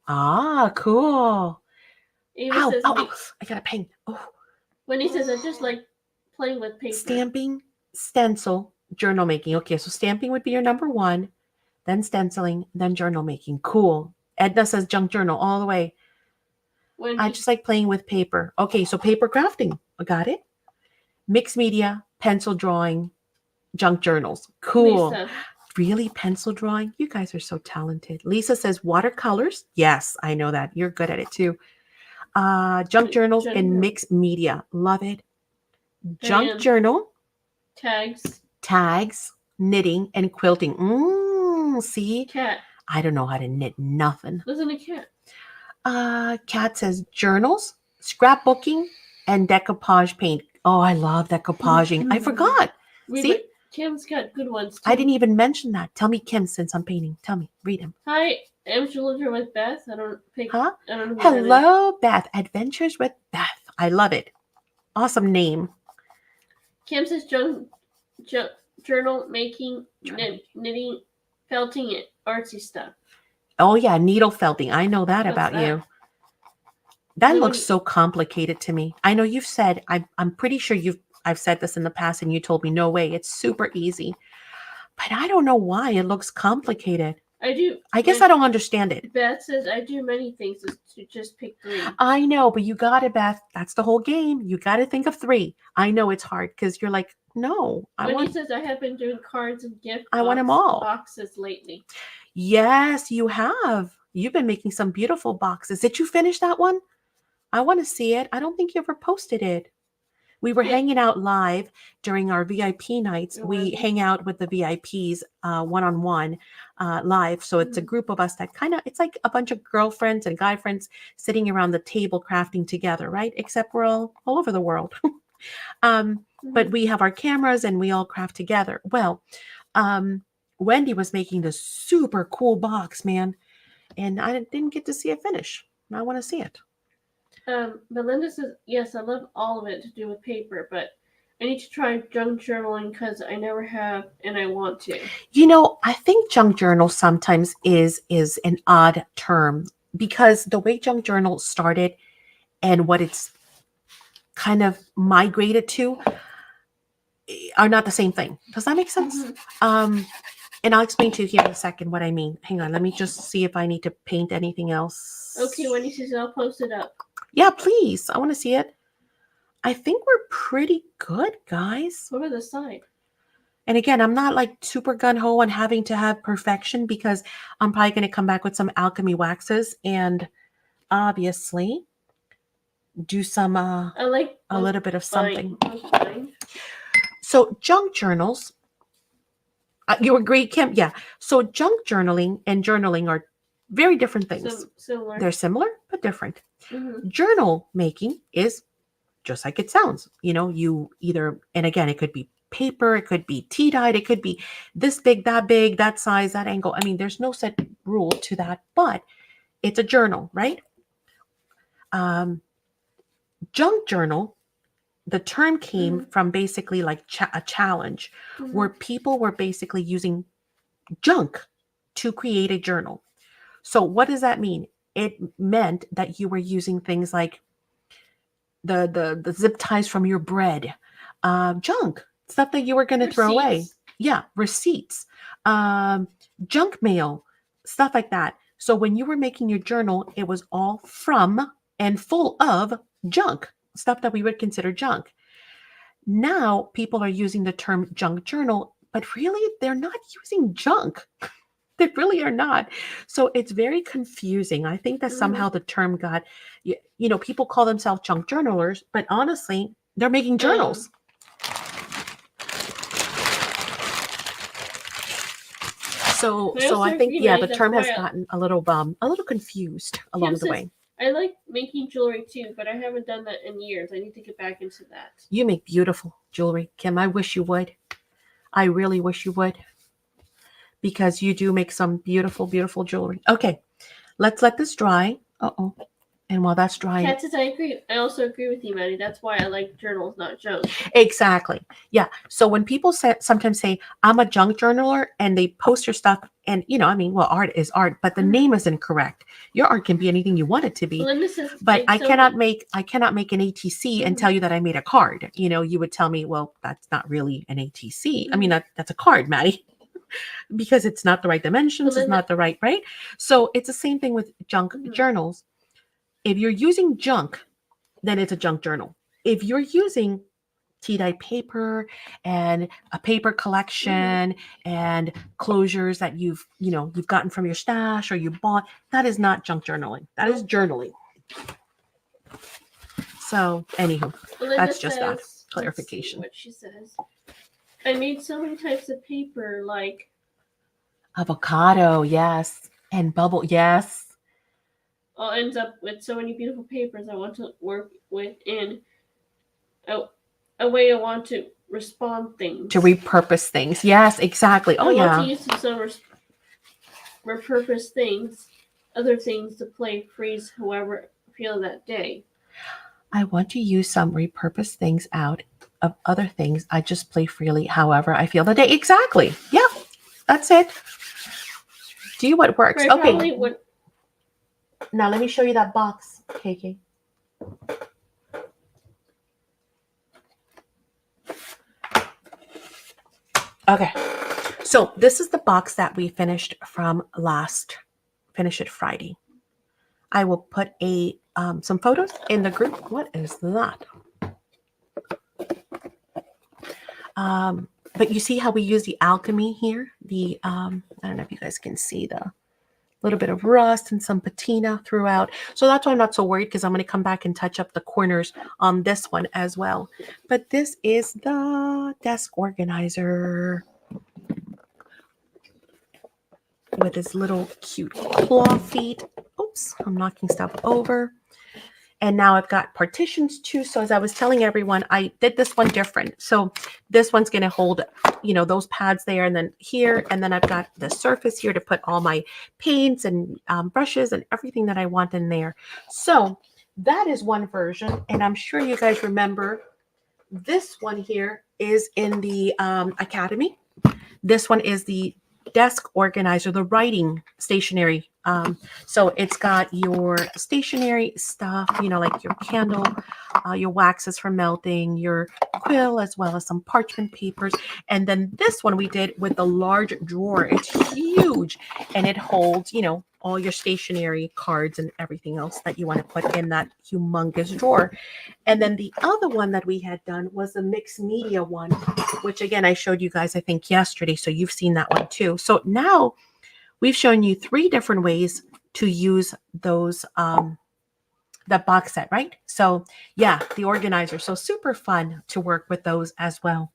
Cool. Ava Ow, says ow, ow. I got a pain. Oh. Wendy says I just like playing with paper. Stamping, stencil, journal making. Okay, so stamping would be your number 1, then stenciling, then journal making. Cool. Edna says junk journal all the way. Wendy. I just like playing with paper. Okay, so paper crafting. I got it. Mixed media, pencil drawing, junk journals. Cool. Lisa. Really? Pencil drawing? You guys are so talented. Lisa says watercolors. Yes, I know that. You're good at it too. Junk journals and mixed media. Love it. Junk journal. Tags, knitting, and quilting. See? Cat. I don't know how to knit nothing. Listen to Cat. Cat says journals, scrapbooking, and decoupage paint. Oh, I love decoupaging. I forgot. See? Kim's got good ones too. I didn't even mention that. Tell me, Kim, since I'm painting. Tell me. Read him. Hi, Adventures with Beth. I don't know who Hello, Beth. Adventures with Beth. I love it. Awesome name. Kim says journal making, knitting, felting, it, artsy stuff. Oh, yeah, needle felting. I know that about you. That looks so complicated to me. I know you've said, I'm pretty sure I've said this in the past and you told me, no way, it's super easy. But I don't know why it looks complicated. I guess I don't understand it. Beth says I do many things to just pick 3. I know, but you got it, Beth. That's the whole game. You got to think of 3. I know it's hard because you're like, no. Wendy says I have been doing cards and gift I want them all. Boxes lately. Yes, you have. You've been making some beautiful boxes. Did you finish that one? I want to see it. I don't think you ever posted it. We were hanging out live during our VIP nights. We hang out with the VIPs one-on-one live. So it's a group of us that it's like a bunch of girlfriends and guy friends sitting around the table crafting together, right? Except we're all over the world. But we have our cameras and we all craft together. Well, Wendy was making this super cool box, man. And I didn't get to see it finish. I want to see it. Melinda says, yes, I love all of it to do with paper, but I need to try junk journaling because I never have and I want to. I think junk journal sometimes is an odd term because the way junk journal started and what it's kind of migrated to are not the same thing. Does that make sense? And I'll explain to you here in a second what I mean. Hang on, let me just see if I need to paint anything else. Okay, Wendy says I'll post it up. Yeah, please. I want to see it. I think we're pretty good, guys. What about the side? And again, I'm not like super gung-ho on having to have perfection because I'm probably going to come back with some alchemy waxes and obviously do some a little bit of something. So junk journals You agree, Kim? Yeah. So junk journaling and journaling are very different things. Similar. They're similar but different. Mm-hmm. Journal making is just like it sounds. You either, and again, it could be paper, it could be tea dyed, it could be this big, that size, that angle. I mean, there's no set rule to that, but it's a journal, right? Um, Junk journal, the term came from basically like a challenge where people were basically using junk to create a journal. So what does that mean? It meant that you were using things like the zip ties from your bread, junk stuff that you were going to throw away. Yeah, receipts, um, junk mail, stuff like that. So when you were making your journal, it was all from and full of junk stuff that we would consider junk. Now people are using the term junk journal, but really they're not using junk. They really are not. So it's very confusing. I think that somehow the term got, people call themselves junk journalers, but honestly, they're making journals. So I think, the term has gotten a little confused along the way. I like making jewelry too, but I haven't done that in years. I need to get back into that. You make beautiful jewelry, Kim. I wish you would. I really wish you would. Because you do make some beautiful, beautiful jewelry. Okay, let's let this dry. Uh-oh. And while that's drying... I agree. I also agree with you, Maddie. That's why I like journals, not junk. Exactly. Yeah. So when people sometimes say, I'm a junk journaler, and they post your stuff, and, art is art, but the name is incorrect. Your art can be anything you want it to be. But I cannot make an ATC and tell you that I made a card. You would tell me, well, that's not really an ATC. I mean, that's a card, Maddie. Because it's not the right dimensions, it's not the right. So it's the same thing with junk journals. If you're using junk, then it's a junk journal. If you're using tea-dyed paper and a paper collection and closures that you've gotten from your stash or you bought, that is not junk journaling. That is journaling. So, anywho, that's just that clarification. What she says. I made so many types of paper, like avocado, yes, and bubble, yes. I'll end up with so many beautiful papers I want to work with in a way I want to respond things. To repurpose things. Yes, exactly. Oh, yeah. I want to use some repurpose things, other things to play, freeze, however I feel that day. I want to use some repurpose things out of other things. I just play freely, however I feel the day. Exactly. Yeah, that's it. Do what works. Okay. Now let me show you that box, KK. Okay. So this is the box that we finished from finish it Friday. I will put some photos in the group. What is that? But you see how we use the alchemy here? I don't know if you guys can see the little bit of rust and some patina throughout. So that's why I'm not so worried, because I'm going to come back and touch up the corners on this one as well. But this is the desk organizer with his little cute claw feet. Oops, I'm knocking stuff over. And now I've got partitions too. So as I was telling everyone, I did this one different. So this one's going to hold, those pads there, and then here. And then I've got the surface here to put all my paints and brushes and everything that I want in there. So that is one version. And I'm sure you guys remember this one here is in the Academy. This one is the desk organizer, the writing stationery. So it's got your stationery stuff, like your candle, your waxes for melting, your quill, as well as some parchment papers. And then this one we did with the large drawer. It's huge, and it holds, all your stationery, cards, and everything else that you want to put in that humongous drawer. And then the other one that we had done was the mixed media one, which again, I showed you guys, I think, yesterday. So you've seen that one too. So now we've shown you 3 different ways to use those, that box set, right? So yeah, the organizer. So super fun to work with those as well.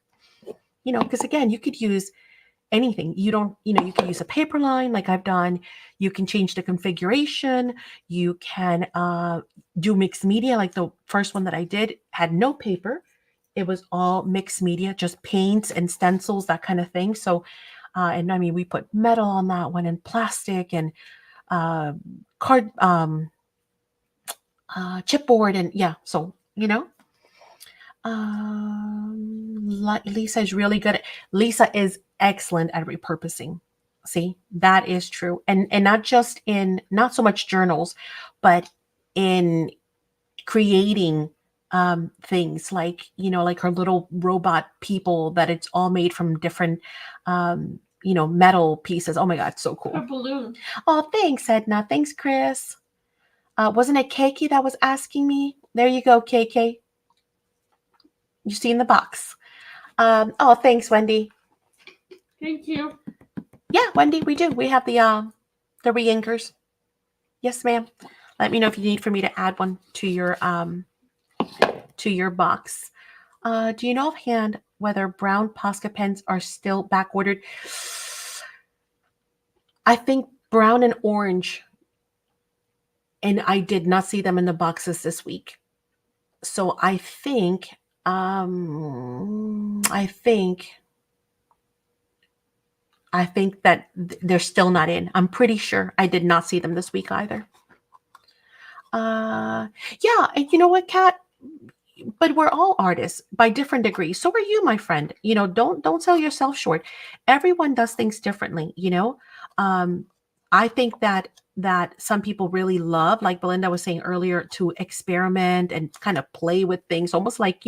Because again, you could use anything. You don't, you can use a paper line like I've done. You can change the configuration. You can do mixed media. Like the first one that I did had no paper. It was all mixed media, just paints and stencils, that kind of thing. So, and I mean, we put metal on that one and plastic and uh, card, chipboard, and yeah. So Lisa is really good. Lisa is excellent at repurposing. See, that is true, and not just in, not so much journals, but in creating things like, like her little robot people, that it's all made from different metal pieces. Oh my god, so Her cool. balloon. Oh, thanks, Edna. Thanks, Chris. Wasn't it KK that was asking me? There you go, KK. You see in the box. Oh, thanks, Wendy. Thank you. Yeah, Wendy, we do. We have the re-inkers. Yes, ma'am. Let me know if you need for me to add one to your box. Do you know offhand whether brown Posca pens are still back ordered? I think brown and orange, and I did not see them in the boxes this week. So I think that they're still not in. I'm pretty sure I did not see them this week either. Yeah, and you know what, Kat? But we're all artists by different degrees. So are you, my friend. Don't sell yourself short. Everyone does things differently. I think that some people really love, like Belinda was saying earlier, to experiment and kind of play with things, almost like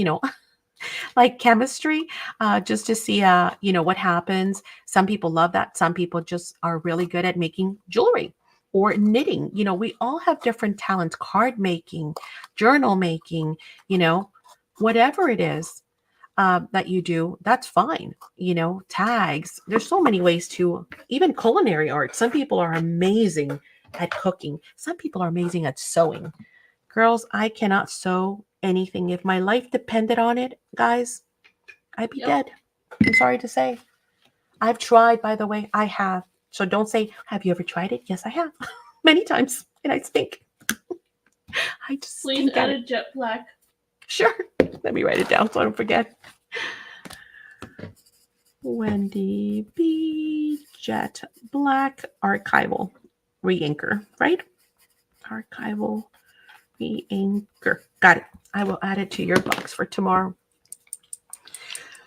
like chemistry, just to see what happens. Some people love that. Some people just are really good at making jewelry or knitting. We all have different talents. Card making, journal making, whatever it is that you do, that's fine. Tags, there's so many ways to, even culinary art. Some people are amazing at cooking. Some people are amazing at sewing. Girls, I cannot sew anything. If my life depended on it, guys, I'd be dead. I'm sorry to say. I've tried, by the way. I have. So don't say, have you ever tried it? Yes, I have. Many times. And I stink. I just Please stink at add it. a jet black. Sure. Let me write it down so I don't forget. Wendy B. Jet Black Archival Reinker, right? Archival Reinker. Got it. I will add it to your box for tomorrow.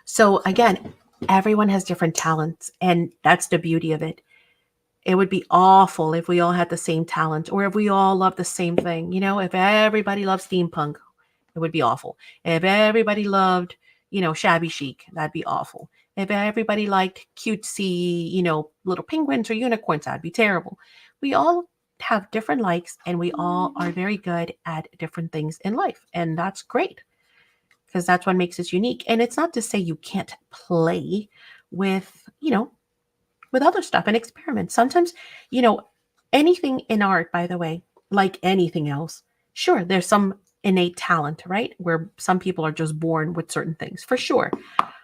So again, everyone has different talents, and that's the beauty of it. It would be awful if we all had the same talent, or if we all loved the same thing. If everybody loves steampunk, it would be awful. If everybody loved, shabby chic, that'd be awful. If everybody liked cutesy, little penguins or unicorns, that'd be terrible. We all have different likes, and we all are very good at different things in life. And that's great, because that's what makes us unique. And it's not to say you can't play with, with other stuff and experiment. Sometimes, anything in art, by the way, like anything else, sure, there's some innate talent, right? Where some people are just born with certain things, for sure.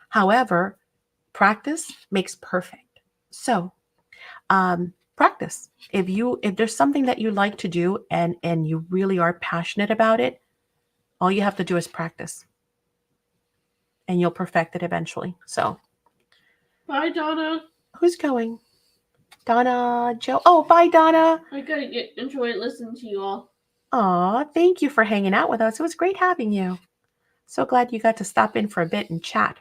However, practice makes perfect. So, practice. If there's something that you like to do, and you really are passionate about it, all you have to do is practice, and you'll perfect it eventually. So, Bye, Donna. who's going? Donna, Joe. Oh, bye, Donna. I gotta enjoy listening to you all. Aw, thank you for hanging out with us. It was great having you. So glad you got to stop in for a bit and chat.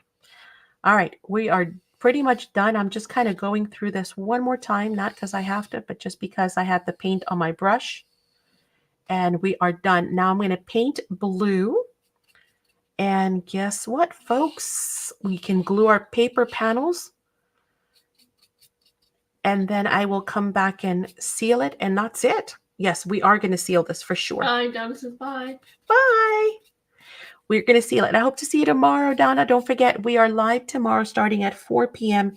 All right, we are pretty much done. I'm just kind of going through this one more time, not because I have to, but just because I had the paint on my brush. And we are done. Now I'm going to paint blue. And guess what, folks? We can glue our paper panels. And then I will come back and seal it, and that's it. Yes, we are going to seal this for sure. Bye, Donna says bye. Bye. We're going to seal it. I hope to see you tomorrow, Donna. Don't forget, we are live tomorrow starting at 4 p.m.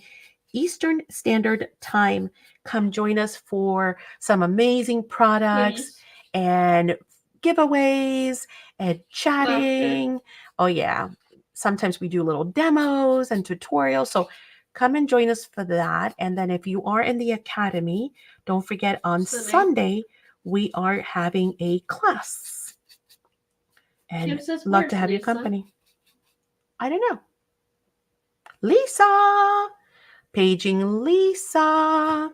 Eastern Standard Time. Come join us for some amazing products and giveaways and chatting. Laughter. Oh, yeah. Sometimes we do little demos and tutorials. So come and join us for that. And then if you are in the academy, don't forget on Sunday we are having a class. And Kim says, love "Where's to have your Lisa?" company. I don't know. Lisa. Paging Lisa.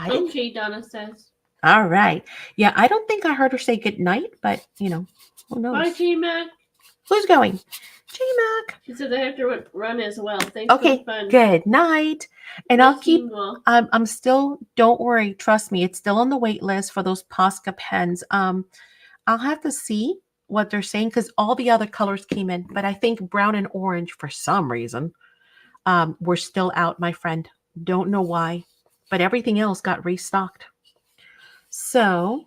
Okay, Donna says. All right. Yeah, I don't think I heard her say good night, but who knows? Bye, J-Mac. Who's going? J-Mac. She said I have to run as well. Thanks for Okay, the fun. good night. And I'll keep, I'm still, don't worry, trust me, it's still on the wait list for those Posca pens. I'll have to see what they're saying because all the other colors came in, but I think brown and orange for some reason were still out, my friend. Don't know why, but everything else got restocked. So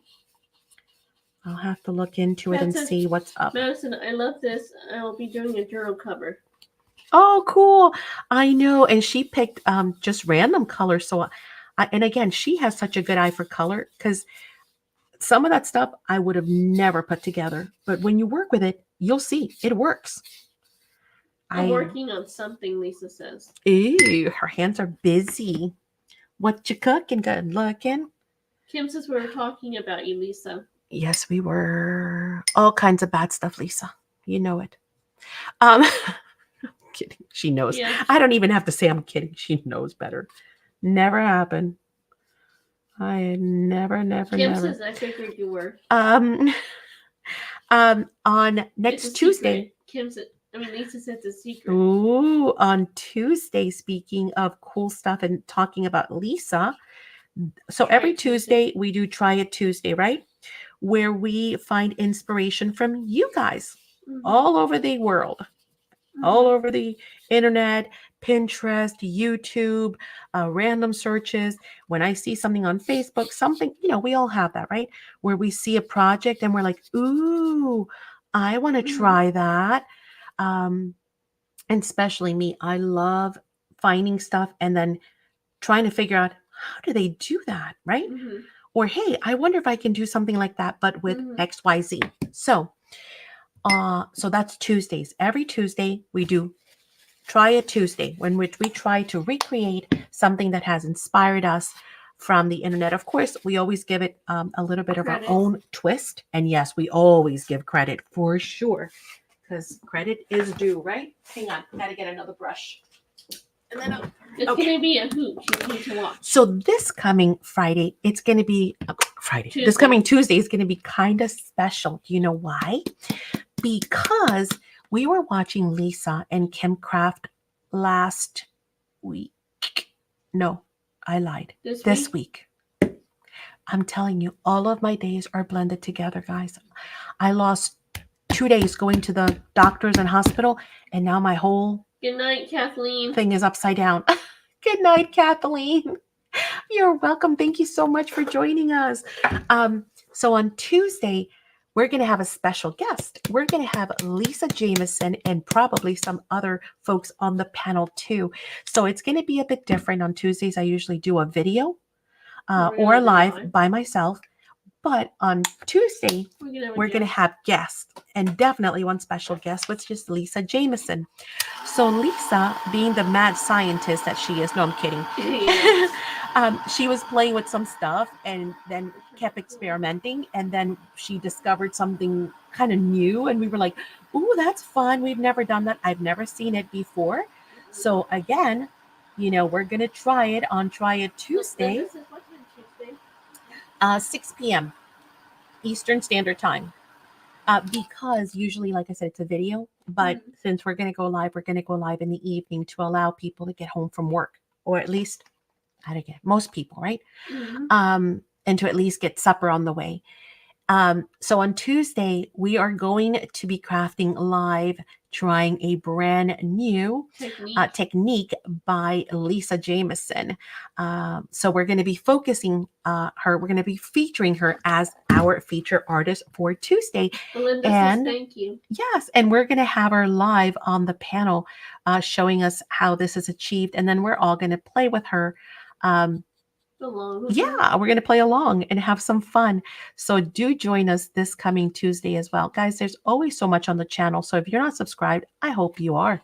I'll have to look into it and see what's up. Madison, I love this. I will be doing a journal cover. Oh, cool. I know. And she picked just random colors. So, and again, she has such a good eye for color because some of that stuff I would have never put together. But when you work with it, you'll see it works. I'm working on something, Lisa says. Ew, her hands are busy. What you cooking? Good looking. Kim says we were talking about you, Lisa. Yes, we were. All kinds of bad stuff, Lisa. You know it. I'm kidding. She knows. Yeah. I don't even have to say I'm kidding. She knows better. Never happened. I never. Kim says I figured you were. On next Tuesday. Lisa said it's a secret. Ooh, on Tuesday, speaking of cool stuff and talking about Lisa. So every Tuesday we do Try It Tuesday, right? Where we find inspiration from you guys all over the world, all over the internet, Pinterest, YouTube, random searches. When I see something on Facebook, something, we all have that, right? Where we see a project and we're like, ooh, I want to try that. And especially me, I love finding stuff and then trying to figure out how do they do that, right? Or, hey, I wonder if I can do something like that, but with XYZ. So that's Tuesdays. Every Tuesday we do Try It Tuesday, in which we try to recreate something that has inspired us from the internet. Of course, we always give it a little bit of our own twist. And yes, we always give credit for sure, because credit is due, right? Hang on, gotta get another brush. And then it's going to be a hoot. You need to watch. So this coming Friday, it's going to be Tuesday. This coming Tuesday is going to be kind of special. Do you know why? Because we were watching Lisa and Kim Craft last week. No, I lied. This week. I'm telling you, all of my days are blended together, guys. I lost 2 days going to the doctors and hospital, and now my whole good night, Kathleen. Thing is upside down. Good night, Kathleen. You're welcome. Thank you so much for joining us. So on Tuesday, we're going to have a special guest. We're going to have Lisa Jameson and probably some other folks on the panel too. So it's going to be a bit different. On Tuesdays, I usually do a video or a live by myself. But on Tuesday, we're going to have guests, and definitely one special guest, which is Lisa Jameson. So Lisa, being the mad scientist that she is, no, I'm kidding. She was playing with some stuff and then kept experimenting, and then she discovered something kind of new, and we were like, ooh, that's fun. We've never done that. I've never seen it before. So again, we're going to try it on Try It Tuesday. 6 p.m. Eastern Standard Time. Because usually, like I said, it's a video. But since we're going to go live in the evening to allow people to get home from work. Or at least, most people, right? And to at least get supper on the way. So on Tuesday, we are going to be crafting live, trying a brand new technique by Lisa Jameson. So we're going to be focusing we're going to be featuring her as our feature artist for Tuesday. Belinda says thank you. Yes, and we're going to have her live on the panel showing us how this is achieved. And then we're all going to play with her. We're going to play along and have some fun. So do join us this coming Tuesday as well. Guys, there's always so much on the channel. So if you're not subscribed, I hope you are.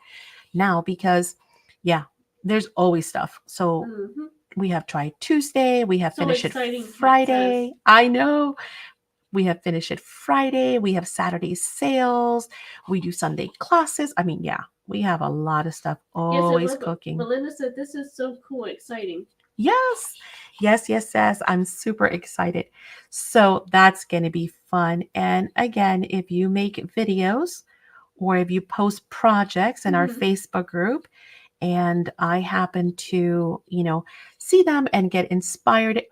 now because, yeah, there's always stuff. So Mm-hmm. we have tried Tuesday. We have So finished it exciting, it Friday. says. I know. We have finished it Friday. We have Saturday sales. We do Sunday classes. I mean, yeah, we have a lot of stuff Yes, it always was. cooking. Melinda said this is so cool, exciting. Yes, yes, yes, yes. I'm super excited. So that's going to be fun. And again, if you make videos or if you post projects in our Mhm. Facebook group, and I happen to, see them and get inspired,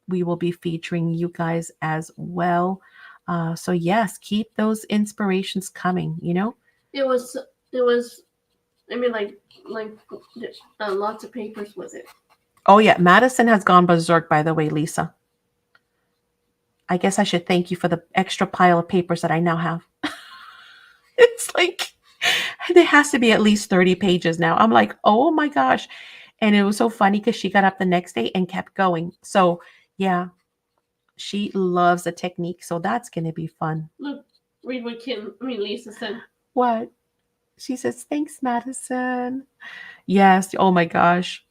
we will be featuring you guys as well. So yes, keep those inspirations coming. It was. It was. I mean, like lots of papers with it. Oh yeah, Madison has gone berserk, by the way, Lisa. I guess I should thank you for the extra pile of papers that I now have. It's like there has to be at least 30 pages now. I'm like, oh my gosh. And it was so funny because she got up the next day and kept going. So yeah, she loves the technique. So that's gonna be fun. Look, read what Lisa said. What? She says, thanks, Madison. Yes. Oh my gosh.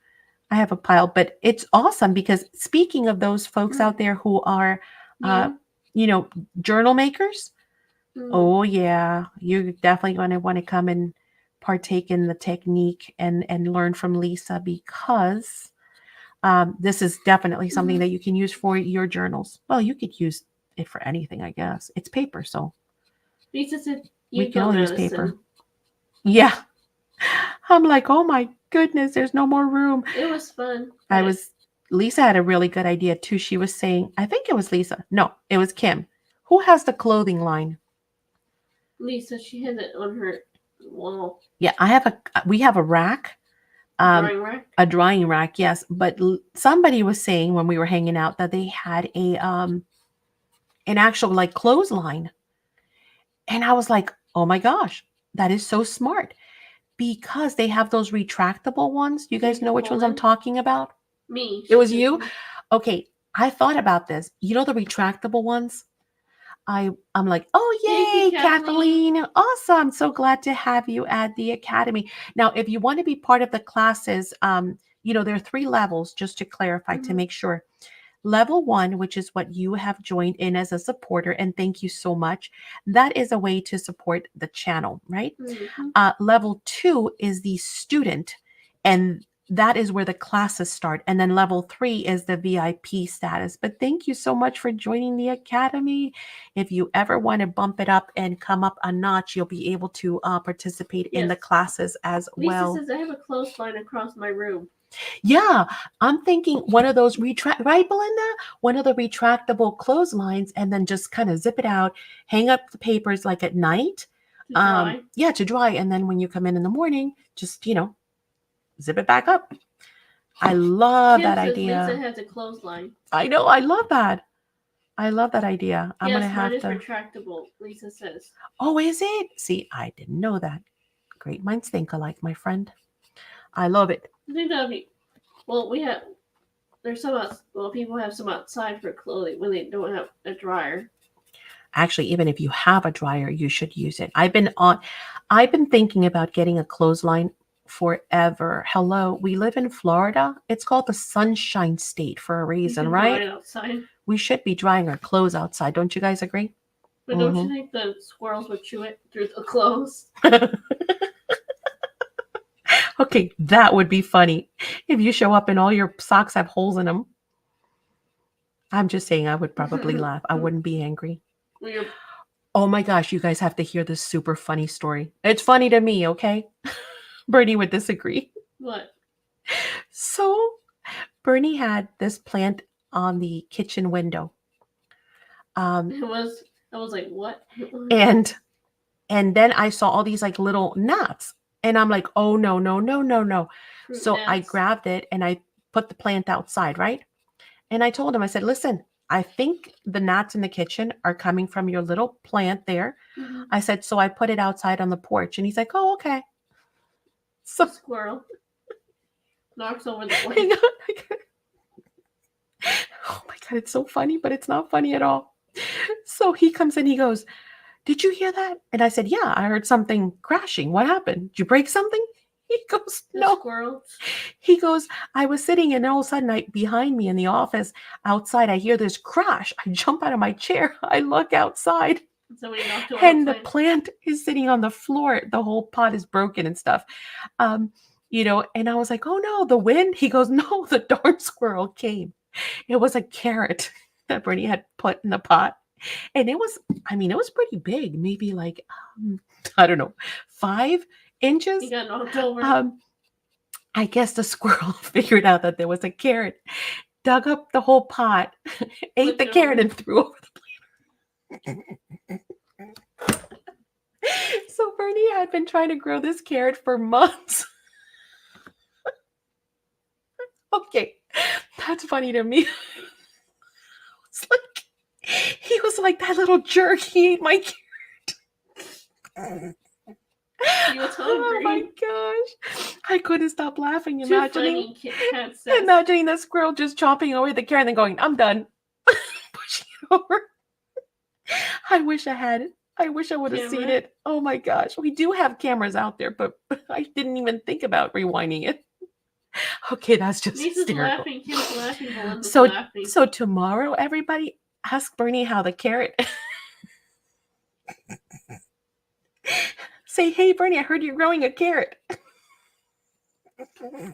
I have a pile, but it's awesome because speaking of those folks out there who are, uh, You. you know, journal makers, Mm. oh yeah, you're definitely going to want to come and partake in the technique and learn from Lisa because this is definitely something that you can use for your journals. Well, you could use it for anything, I guess. It's paper, so Lisa said, we "You can go, only use Madison." paper. Yeah, I'm like, oh my goodness, there's no more room. It was fun. Lisa had a really good idea too. She was saying, I think it was Lisa. No, it was Kim. Who has the clothing line? Lisa, she has it on her wall. Yeah, we have a rack. Drawing rack. A drying rack, yes. But somebody was saying when we were hanging out that they had an actual like clothesline. And I was like, oh my gosh, that is so smart. Because they have those retractable ones. You guys know which ones I'm talking about? Me. It was you? Okay, I thought about this. You know the retractable ones? I'm like, oh Thank yay, you, Kathleen. Kathleen. Awesome. So glad to have you at the academy. Now, if you want to be part of the classes, there are 3 levels, just to clarify to make sure. Level 1, which is what you have joined in as a supporter, and thank you so much. That is a way to support the channel, right? Level 2 is the student, and that is where the classes start. And then level 3 is the VIP status. But thank you so much for joining the academy. If you ever want to bump it up and come up a notch, you'll be able to participate in the classes as well. Lisa says I have a clothesline across my room. Yeah, I'm thinking one of those right, Belinda? One of the retractable clotheslines, and then just kind of zip it out, hang up the papers like at night. To dry. Yeah, to dry. And then when you come in the morning, just, zip it back up. I love that idea. Lisa has a clothesline. I know. I love that. I love that idea. I'm going to have to. Mine is retractable, Lisa says. Oh, is it? See, I didn't know that. Great minds think alike, my friend. I love it. I think that'll be. Well, there's some. People have some outside for clothing when they don't have a dryer. Actually, even if you have a dryer, you should use it. I've been thinking about getting a clothesline forever. Hello, we live in Florida. It's called the Sunshine State for a reason, right? Outside. We should be drying our clothes outside. Don't you guys agree? But don't you think the squirrels would chew it through the clothes? Okay, that would be funny. If you show up and all your socks have holes in them. I'm just saying I would probably laugh. I wouldn't be angry. Oh my gosh, you guys have to hear this super funny story. It's funny to me, okay? Bernie would disagree. What? So Bernie had this plant on the kitchen window. I was like, what? And then I saw all these like little gnats. And I'm like, oh no. So I grabbed it and I put the plant outside, right? And I told him, I said, listen, I think the gnats in the kitchen are coming from your little plant there. I said, so I put it outside on the porch. And he's like, oh, okay. So squirrel knocks over the plant. Oh my God, it's so funny, but it's not funny at all. So he comes in, he goes, did you hear that? And I said, yeah, I heard something crashing. What happened? Did you break something? He goes, The no. squirrels. He goes, I was sitting and all of a sudden behind me in the office outside, I hear this crash. I jump out of my chair. I look outside Somebody knocked over and the the plant is sitting on the floor. The whole pot is broken and stuff. And I was like, oh no, the wind? He goes, no, the darn squirrel came. It was a carrot that Bernie had put in the pot. And it was pretty big, maybe like, I don't know, 5 inches. He got knocked over. I guess the squirrel figured out that there was a carrot, dug up the whole pot, ate the carrot, and threw over the planter. So Bernie had been trying to grow this carrot for months. Okay, that's funny to me. He was like, that little jerk, he ate my carrot. He was hungry. Oh my gosh. I couldn't stop laughing, Too imagining funny, the squirrel just chomping away the carrot and then going, I'm done. Pushing it over. I wish I would have seen it. Oh my gosh. We do have cameras out there, but I didn't even think about rewinding it. Okay, that's just hysterical. Kim's laughing, Belinda's laughing. So tomorrow, everybody, ask Bernie how the carrot... Say, hey, Bernie, I heard you're growing a carrot. I'm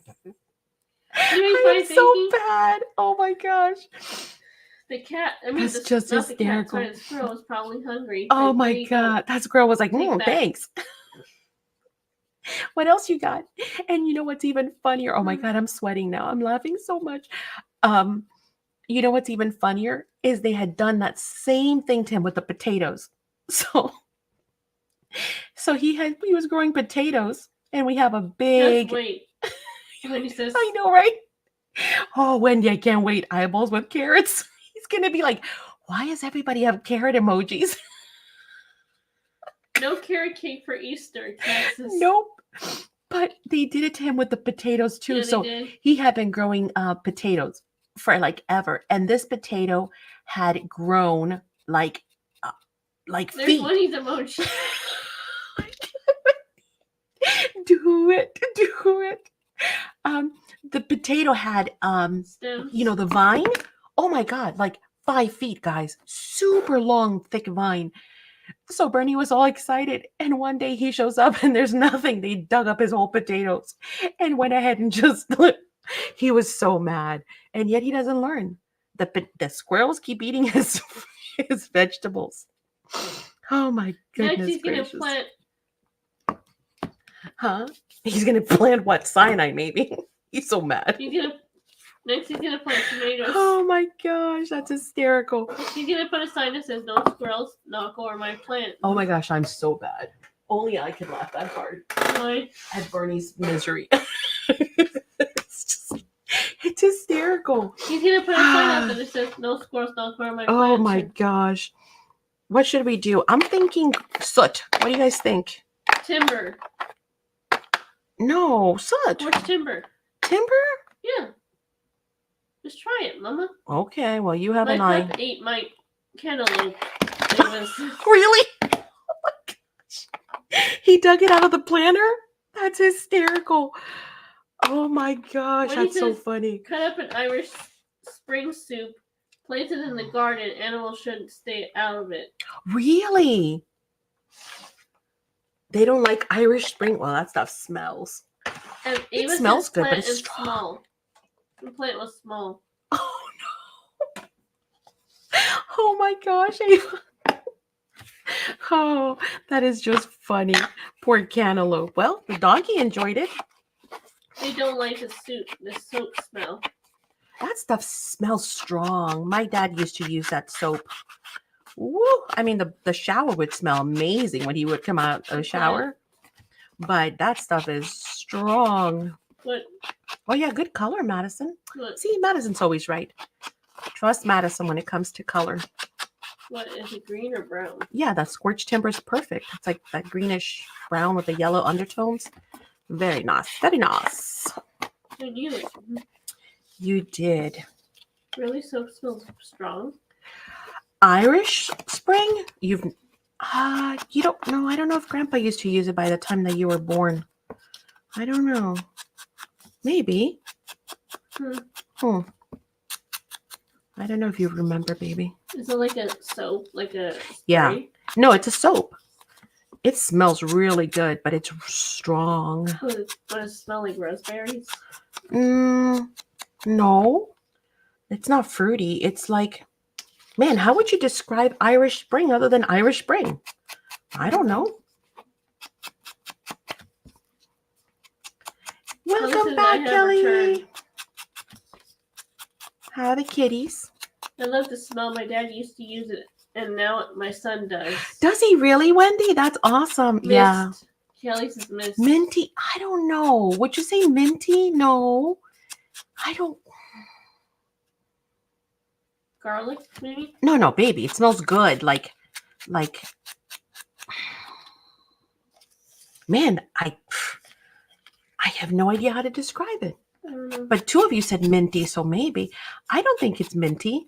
so bad. Oh my gosh. The cat, that's just hysterical. The squirrel was probably hungry. Oh my God. That squirrel was like, thanks. What else you got? And you know what's even funnier? Oh my God, I'm sweating now. I'm laughing so much. You know what's even funnier is they had done that same thing to him with the potatoes. So he was growing potatoes, and we have a big. Just wait. When he says, I know, right? Oh, Wendy, I can't wait. Eyeballs with carrots. He's gonna be like, why does everybody have carrot emojis? No carrot cake for Easter, Texas. Nope. But they did it to him with the potatoes too. Yeah, so he had been growing potatoes for like ever, and this potato had grown like There's feet. Wendy's emoji. Do it. The potato had Stems. The vine. Oh my God, like 5 feet, guys. Super long, thick vine. So Bernie was all excited, and one day he shows up and there's nothing. They dug up his whole potatoes and went ahead and just. He was so mad, and yet he doesn't learn. The squirrels keep eating his vegetables. Oh my goodness Next he's gracious! Gonna plant. Huh? He's gonna plant what? Cyanide, maybe. He's so mad. Next he's gonna plant tomatoes. Oh my gosh, that's hysterical. He's gonna put a sign that says, "No squirrels knock over my plant." Oh my gosh, I'm so bad. Only I can laugh that hard. Why? At Bernie's misery. It's hysterical. He's gonna put a sign up that says, "No squirrels knock over my plant." Oh my gosh. What should we do? I'm thinking soot. What do you guys think? Timber. No, soot. What's timber? Timber? Yeah. Just try it, Mama. Okay, well, you have my an eye. pup ate my cantaloupe. It was... Really? Oh my gosh. He dug it out of the planter? That's hysterical. Oh my gosh, that's so funny. Cut up an Irish spring soup, place it in the garden, animals shouldn't stay out of it. Really? They don't like Irish spring? Well, that stuff smells. And it smells good, but it's small. The plant was small. Oh no. Oh my gosh, Ava. Oh, that is just funny. Poor cantaloupe. Well, the donkey enjoyed it. They don't like the soap smell. That stuff smells strong. My dad used to use that soap. Woo! I mean, the shower would smell amazing when he would come out of the shower. But that stuff is strong. What? Oh, yeah, good color, Madison. What? See, Madison's always right. Trust Madison when it comes to color. What, is it green or brown? Yeah, that scorched timber is perfect. It's like that greenish brown with the yellow undertones. Very nice. Very nice. I knew it. You did. Really? Soap smells strong? Irish spring? You don't know. I don't know if Grandpa used to use it by the time that you were born. I don't know. Maybe. Hmm. I don't know if you remember, baby. Is it like a soap? Like a spray? Yeah. No, it's a soap. It smells really good, but it's strong. Does it smell like raspberries? No. It's not fruity. It's like, man, how would you describe Irish Spring other than Irish Spring? I don't know. Welcome back, Kelly. Returned. How are the kitties? I love the smell. My dad used to use it, and now my son does. Does he really, Wendy? That's awesome. Mist. Yeah. Kelly's is mist. Minty? I don't know. Would you say minty? No. I don't. Garlic, maybe? No, baby. It smells good. Like, man, I have no idea how to describe it. I don't know. But two of you said minty, so maybe. I don't think it's minty.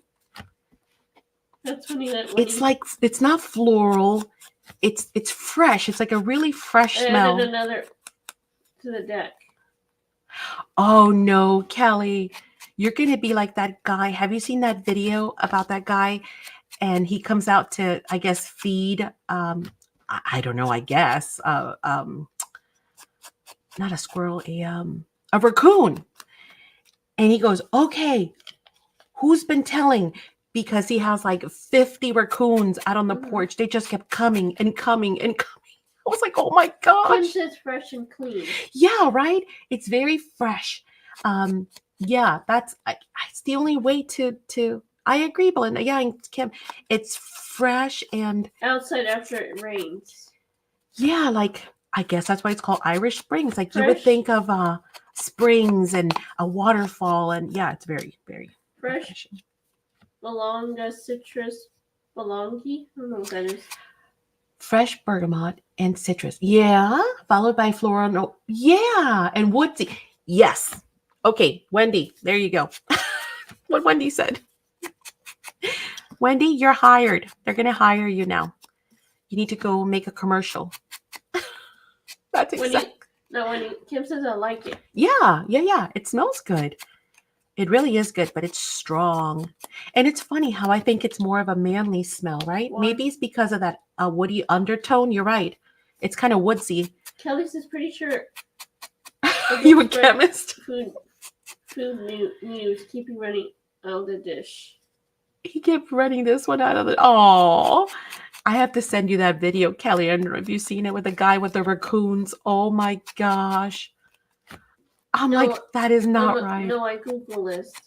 That's funny that it's like, it's not floral. It's fresh. It's like a really fresh smell. Added another to the deck. Oh no, Kelly. You're going to be like that guy. Have you seen that video about that guy? And he comes out to, I guess, feed, I don't know, I guess, not a squirrel, a raccoon. And he goes, okay, who's been telling? Because he has like 50 raccoons out on the porch. They just kept coming and coming and coming. I was like, oh my gosh. It says fresh and clean. Yeah, right? It's very fresh. Yeah, it's the only way to I agree, Belinda. Yeah, Kim, it's fresh and outside after it rains. Yeah, like I guess that's why it's called Irish Springs. Like fresh. You would think of springs and a waterfall, and yeah, it's very, very fresh. Refreshing. Belonga citrus, belongi. I don't know what that is. Fresh bergamot and citrus. Yeah, followed by floral. No, yeah, and woodsy. Yes. Okay, Wendy, there you go. What Wendy said. Wendy, you're hired. They're going to hire you now. You need to go make a commercial. That's exactly. When Kim says I like it. Yeah. It smells good. It really is good, but it's strong. And it's funny how I think it's more of a manly smell, right? What? Maybe it's because of that woody undertone. You're right. It's kind of woodsy. Kelly's is pretty sure. You a chemist? Food news. Keep you running out of the dish. He kept running this one out of the. Oh, I have to send you that video, Kelly. I don't know if you've seen it with the guy with the raccoons. Oh my gosh. I'm like, that is not right. No, I Googlist.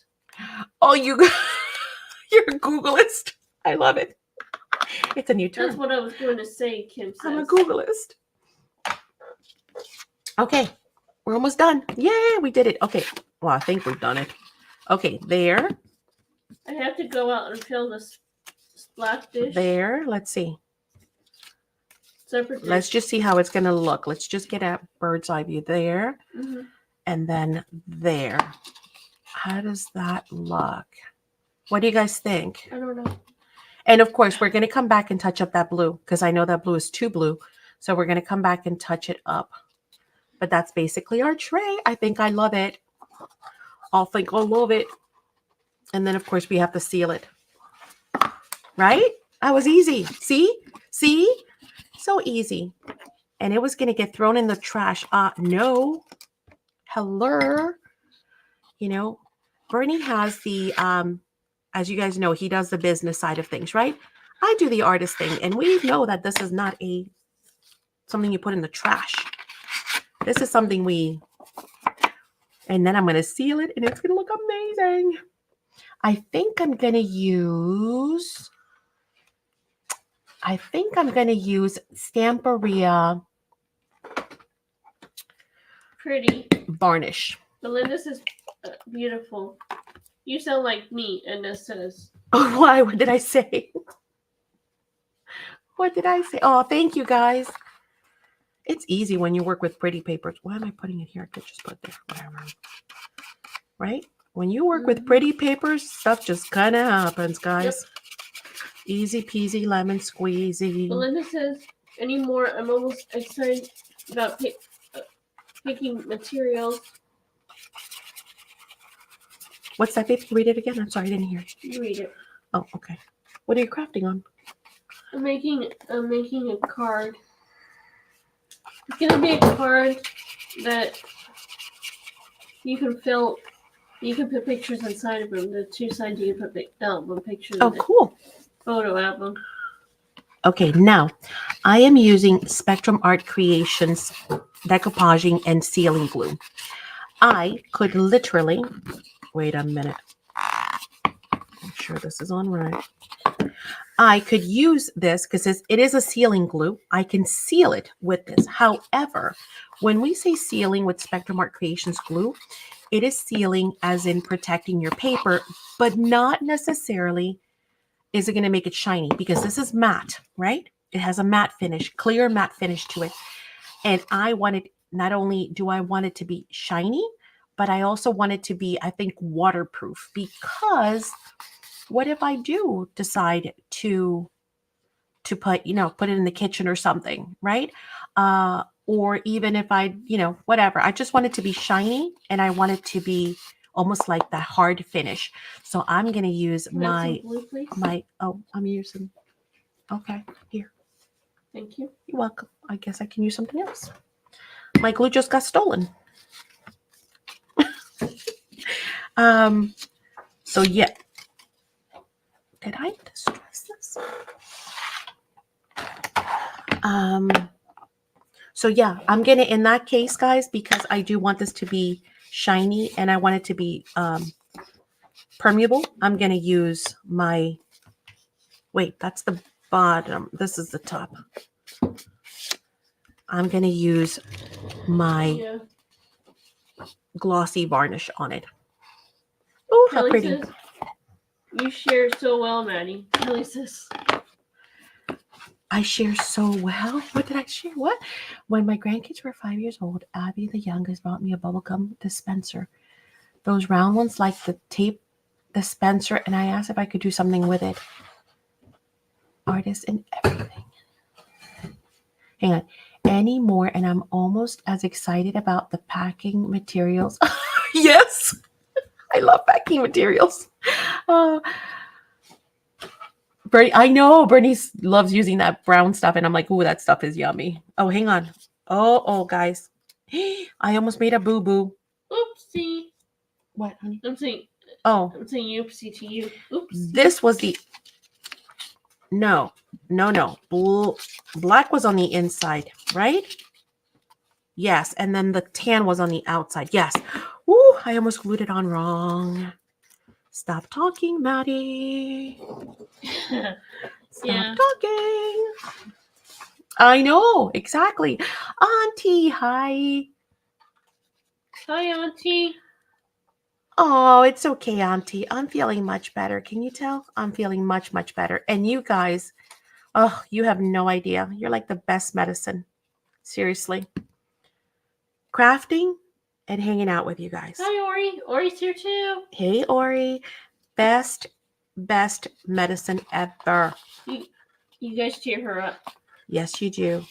Oh, you're a Googlist. I love it. It's a new term. That's what I was going to say, Kim says. I'm a Googlist. Okay, we're almost done. Yay, we did it. Okay, well, I think we've done it. Okay, there. I have to go out and fill this black dish. There, let's see. Separate dish. Let's just see how it's going to look. Let's just get a bird's eye view there. Mm-hmm. And then there. How does that look? What do you guys think? I don't know. And of course, we're going to come back and touch up that blue because I know that blue is too blue. So we're going to come back and touch it up. But that's basically our tray. I think I love it. I think I love it. And then, of course, we have to seal it. Right? That was easy. See? So easy. And it was going to get thrown in the trash. No. Hello. You know, Bernie has the, as you guys know, he does the business side of things, right? I do the artist thing. And we know that this is not something you put in the trash. This is something and then I'm going to seal it and it's going to look amazing. I think I'm going to use Stamperia pretty varnish. Belinda's is beautiful. You sound like me, and this says. Oh, why? What did I say? What did I say? Oh, thank you, guys. It's easy when you work with pretty papers. Why am I putting it here? I could just put it there. Whatever. Right? When you work with pretty papers, stuff just kind of happens, guys. Yep. Easy peasy lemon squeezy. Belinda says, anymore, I'm almost excited about making materials. What's that, babe? Read it again. I'm sorry, I didn't hear. You read it. Oh, okay. What are you crafting on? I'm making a card. It's gonna be a card that you can fill. You can put pictures inside of them. The two sides you can put album pictures. Oh, in cool. Photo album. Okay, now I am using Spectrum Art Creations decoupaging and sealing glue. I could literally, wait a minute. Make sure this is on right. I could use this because it is a sealing glue. I can seal it with this. However, when we say sealing with Spectrum Art Creations glue, it is sealing as in protecting your paper, but not necessarily is it going to make it shiny because this is matte, right? It has a matte finish, clear matte finish to it. And I wanted, not only do I want it to be shiny, but I also want it to be, I think, waterproof, because what if I do decide to put, put it in the kitchen or something, right? Or even if I, whatever, I just want it to be shiny and I want it to be almost like that hard finish. So I'm going to use I'm using, okay, here. Thank you. You're welcome. I guess I can use something else. My glue just got stolen. So yeah. Did I distress this? So yeah, I'm gonna, in that case, guys, because I do want this to be shiny and I want it to be permeable, I'm gonna use my, wait, that's the bottom. This is the top. I'm gonna use my glossy varnish on it. Oh, how pretty. Says, you share so well, Maddie. Kelly says, I share so well. What did I share? What? When my grandkids were 5 years old, Abby, the youngest, bought me a bubblegum dispenser. Those round ones like the tape dispenser, and I asked if I could do something with it. Artist and everything. Hang on. Any more, and I'm almost as excited about the packing materials. Yes. I love packing materials. I know Bernice loves using that brown stuff, and I'm like, ooh, that stuff is yummy. Oh, hang on. Oh, guys. I almost made a boo-boo. Oopsie. What, honey? I'm saying oopsie to you. Oopsie. This was the... No. Black was on the inside, right? Yes, and then the tan was on the outside. Yes. Ooh, I almost glued it on wrong. Stop talking, Maddie. Stop talking. I know, exactly. Auntie, hi. Hi, Auntie. Oh, it's okay, Auntie. I'm feeling much better. Can you tell? I'm feeling much, much better. And you guys, oh, you have no idea. You're like the best medicine. Seriously. Crafting and hanging out with you guys. Hi, Ori. Ori's here too. Hey, Ori. Best medicine ever. You guys cheer her up. Yes, you do.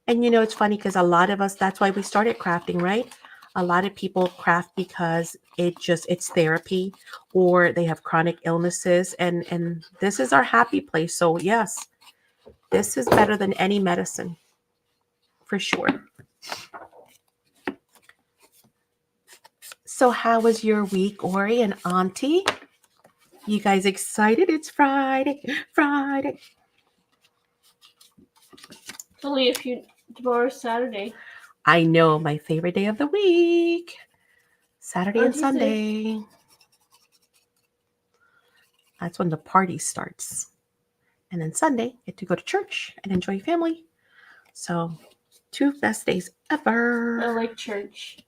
And it's funny because a lot of us, that's why we started crafting, right? A lot of people craft because it's therapy, or they have chronic illnesses, and this is our happy place. So yes, this is better than any medicine, for sure. So how was your week, Ori and Auntie? You guys excited? It's Friday. Only tomorrow's Saturday. I know, my favorite day of the week. Saturday and Sunday. That's when the party starts. And then Sunday, get to go to church and enjoy family. So 2 best days ever. I like church.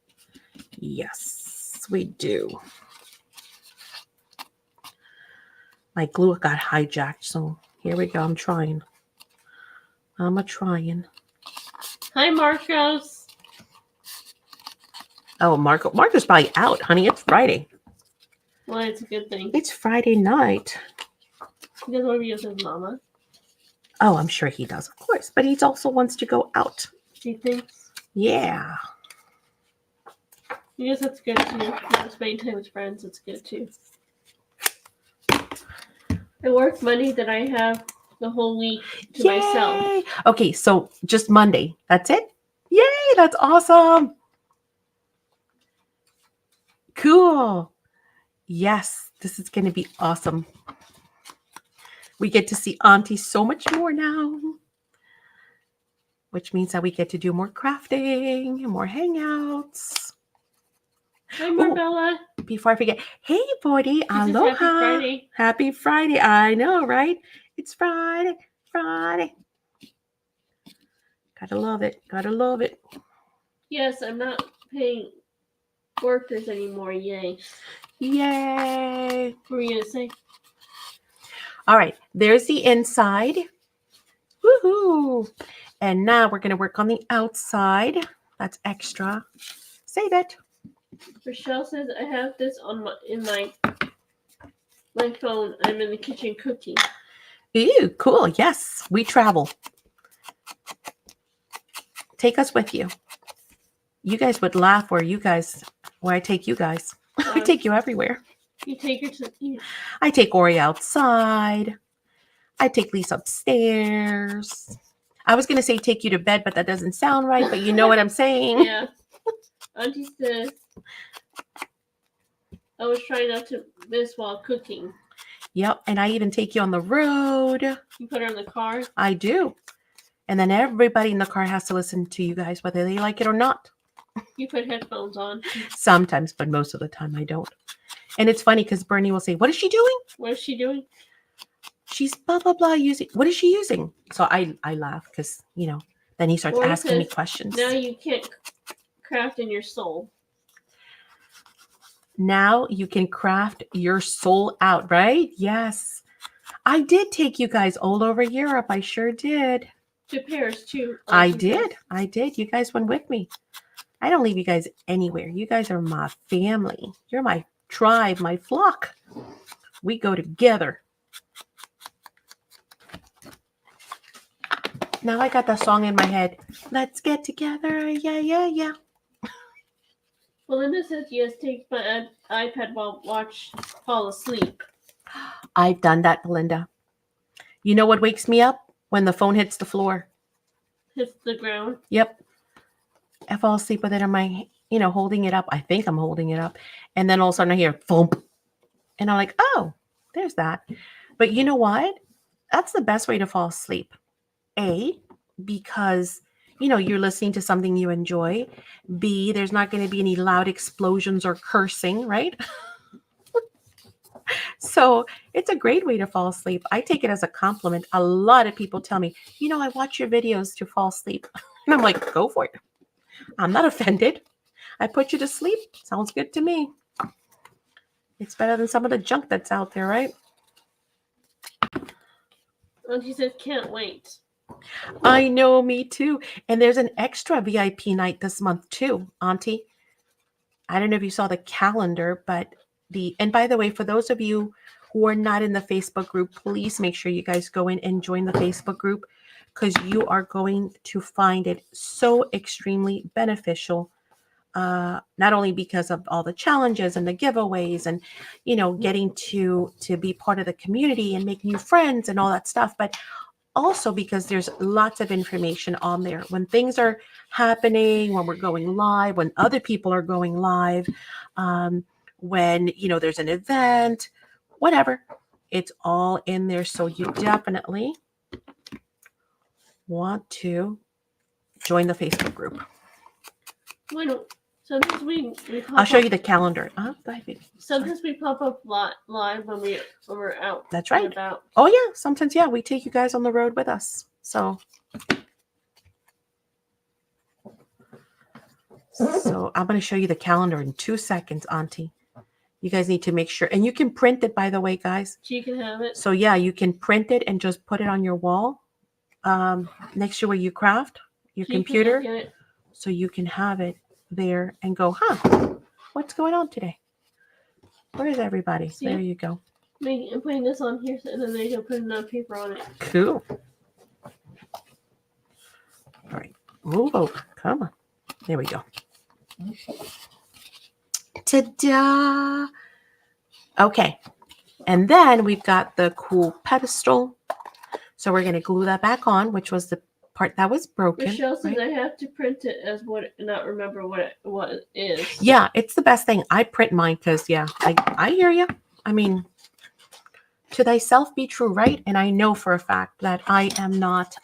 Yes, we do. My glue got hijacked, so here we go. I'm trying. Hi, Marcos. Oh, Marco's probably out, honey. It's Friday. Well, it's a good thing. It's Friday night. He doesn't want to be with his mama. Oh, I'm sure he does, of course. But he also wants to go out. Do you think? Yeah. Yes, that's good too. Spending time with friends, it's good too. I work Monday, then I have the whole week to myself. Yay! Okay, so just Monday. That's it? Yay, that's awesome. Cool. Yes, this is going to be awesome. We get to see Auntie so much more now, which means that we get to do more crafting and more hangouts. Hi, Marbella. Before I forget, hey, buddy, She says aloha. Happy Friday. Happy Friday. I know, right? It's Friday, Friday. Gotta love it. Gotta love it. Yes, I'm not paying workers anymore. Yay. Yay. What were you going to say? All right, there's the inside. Woohoo. And now we're going to work on the outside. That's extra. Save it. Rochelle says I have this on my phone. I'm in the kitchen cooking. Ooh, cool. Yes, we travel. Take us with you. You guys would laugh where I take you guys. I take you everywhere. You take her to. I take Ori outside. I take Lisa upstairs. I was going to say take you to bed, but that doesn't sound right. But you know what I'm saying. Yeah. Auntie says I was trying not to miss while cooking. Yep. And I even take you on the road. You put her in the car? I do. And then everybody in the car has to listen to you guys, whether they like it or not. You put headphones on. Sometimes, but most of the time I don't. And it's funny because Bernie will say, what is she doing? What is she doing? She's blah, blah, blah using. What is she using? So I laugh because, then he starts Ori asking me says, questions. Now you can't craft in your soul. Now you can craft your soul out, right? Yes. I did take you guys all over Europe. I sure did. To Paris, too. I did. You guys went with me. I don't leave you guys anywhere. You guys are my family. You're my tribe, my flock. We go together. Now I got that song in my head. Let's get together. Yeah, yeah, yeah. Belinda says yes, take my iPad while fall asleep. I've done that, Belinda. You know what wakes me up? When the phone hits the floor. Hits the ground. Yep. I fall asleep with it on my, holding it up. I think I'm holding it up. And then all of a sudden I hear thump. And I'm like, oh, there's that. But you know what? That's the best way to fall asleep. A, because, you're listening to something you enjoy. B, there's not going to be any loud explosions or cursing, right? So it's a great way to fall asleep. I take it as a compliment. A lot of people tell me, I watch your videos to fall asleep. And I'm like, go for it. I'm not offended. I put you to sleep. Sounds good to me. It's better than some of the junk that's out there, right? And she says, can't wait. I know, me too. And there's an extra VIP night this month too, Auntie. I don't know if you saw the calendar, but and by the way, for those of you who are not in the Facebook group, please make sure you guys go in and join the Facebook group because you are going to find it so extremely beneficial. Not only because of all the challenges and the giveaways and, getting to be part of the community and make new friends and all that stuff, but also because there's lots of information on there when things are happening, when we're going live, when other people are going live, when, there's an event, whatever, it's all in there. So you definitely want to join the Facebook group. Sometimes I'll show you the calendar. Sometimes we pop up live when we're out. That's right. About. Oh yeah, sometimes we take you guys on the road with us. So I'm going to show you the calendar in 2 seconds, Auntie. You guys need to make sure, and you can print it, by the way, guys. So you can have it. So you can print it and just put it on your wall, next to where you craft your computer, so you can have it there and go, what's going on today? Where is everybody? See? There you go. I'm putting this on here, and then they can put another paper on it. Cool. All right, move over. Come on. There we go. Ta-da! Okay. And then we've got the cool pedestal. So we're going to glue that back on, which was the part that was broken. Michelle says right? I have to print it as what, not remember what it is. Yeah, it's the best thing. I print mine because, yeah, I hear you. I mean, to thyself be true, right? And I know for a fact that I am not,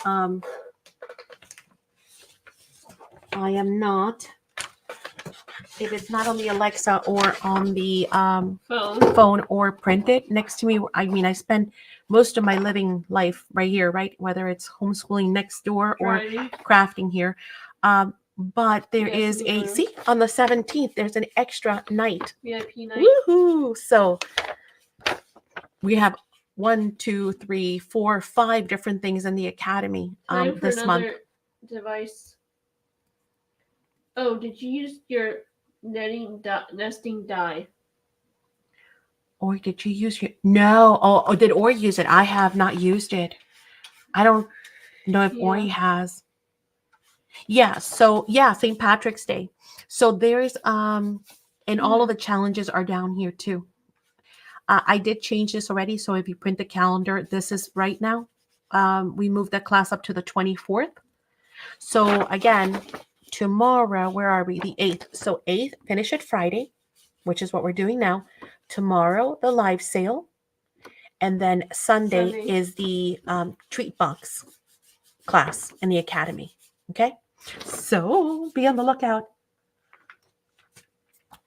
if it's not on the Alexa or on the phone or printed next to me. I mean, I spend most of my living life right here, right? Whether it's homeschooling next door or Driving. crafting here. But there Yes, is in the a, room. see, on the 17th, there's an extra night. VIP night. Woohoo! So we have 1, 2, 3, 4, 5 different things in the academy Time for this another month. device. Oh, did you use your nesting die? Or did you use your, no. Oh, did Ori use it? I have not used it. I don't know if Ori has. Yeah, so yeah, St. Patrick's Day. So there's and all of the challenges are down here too. I did change this already. So if you print the calendar, this is right now. We moved that class up to the 24th. So again, tomorrow, where are we? The 8th. So 8th, finish it Friday, which is what we're doing now. Tomorrow, the live sale. And then Sunday is the treat box class in the academy. Okay. So be on the lookout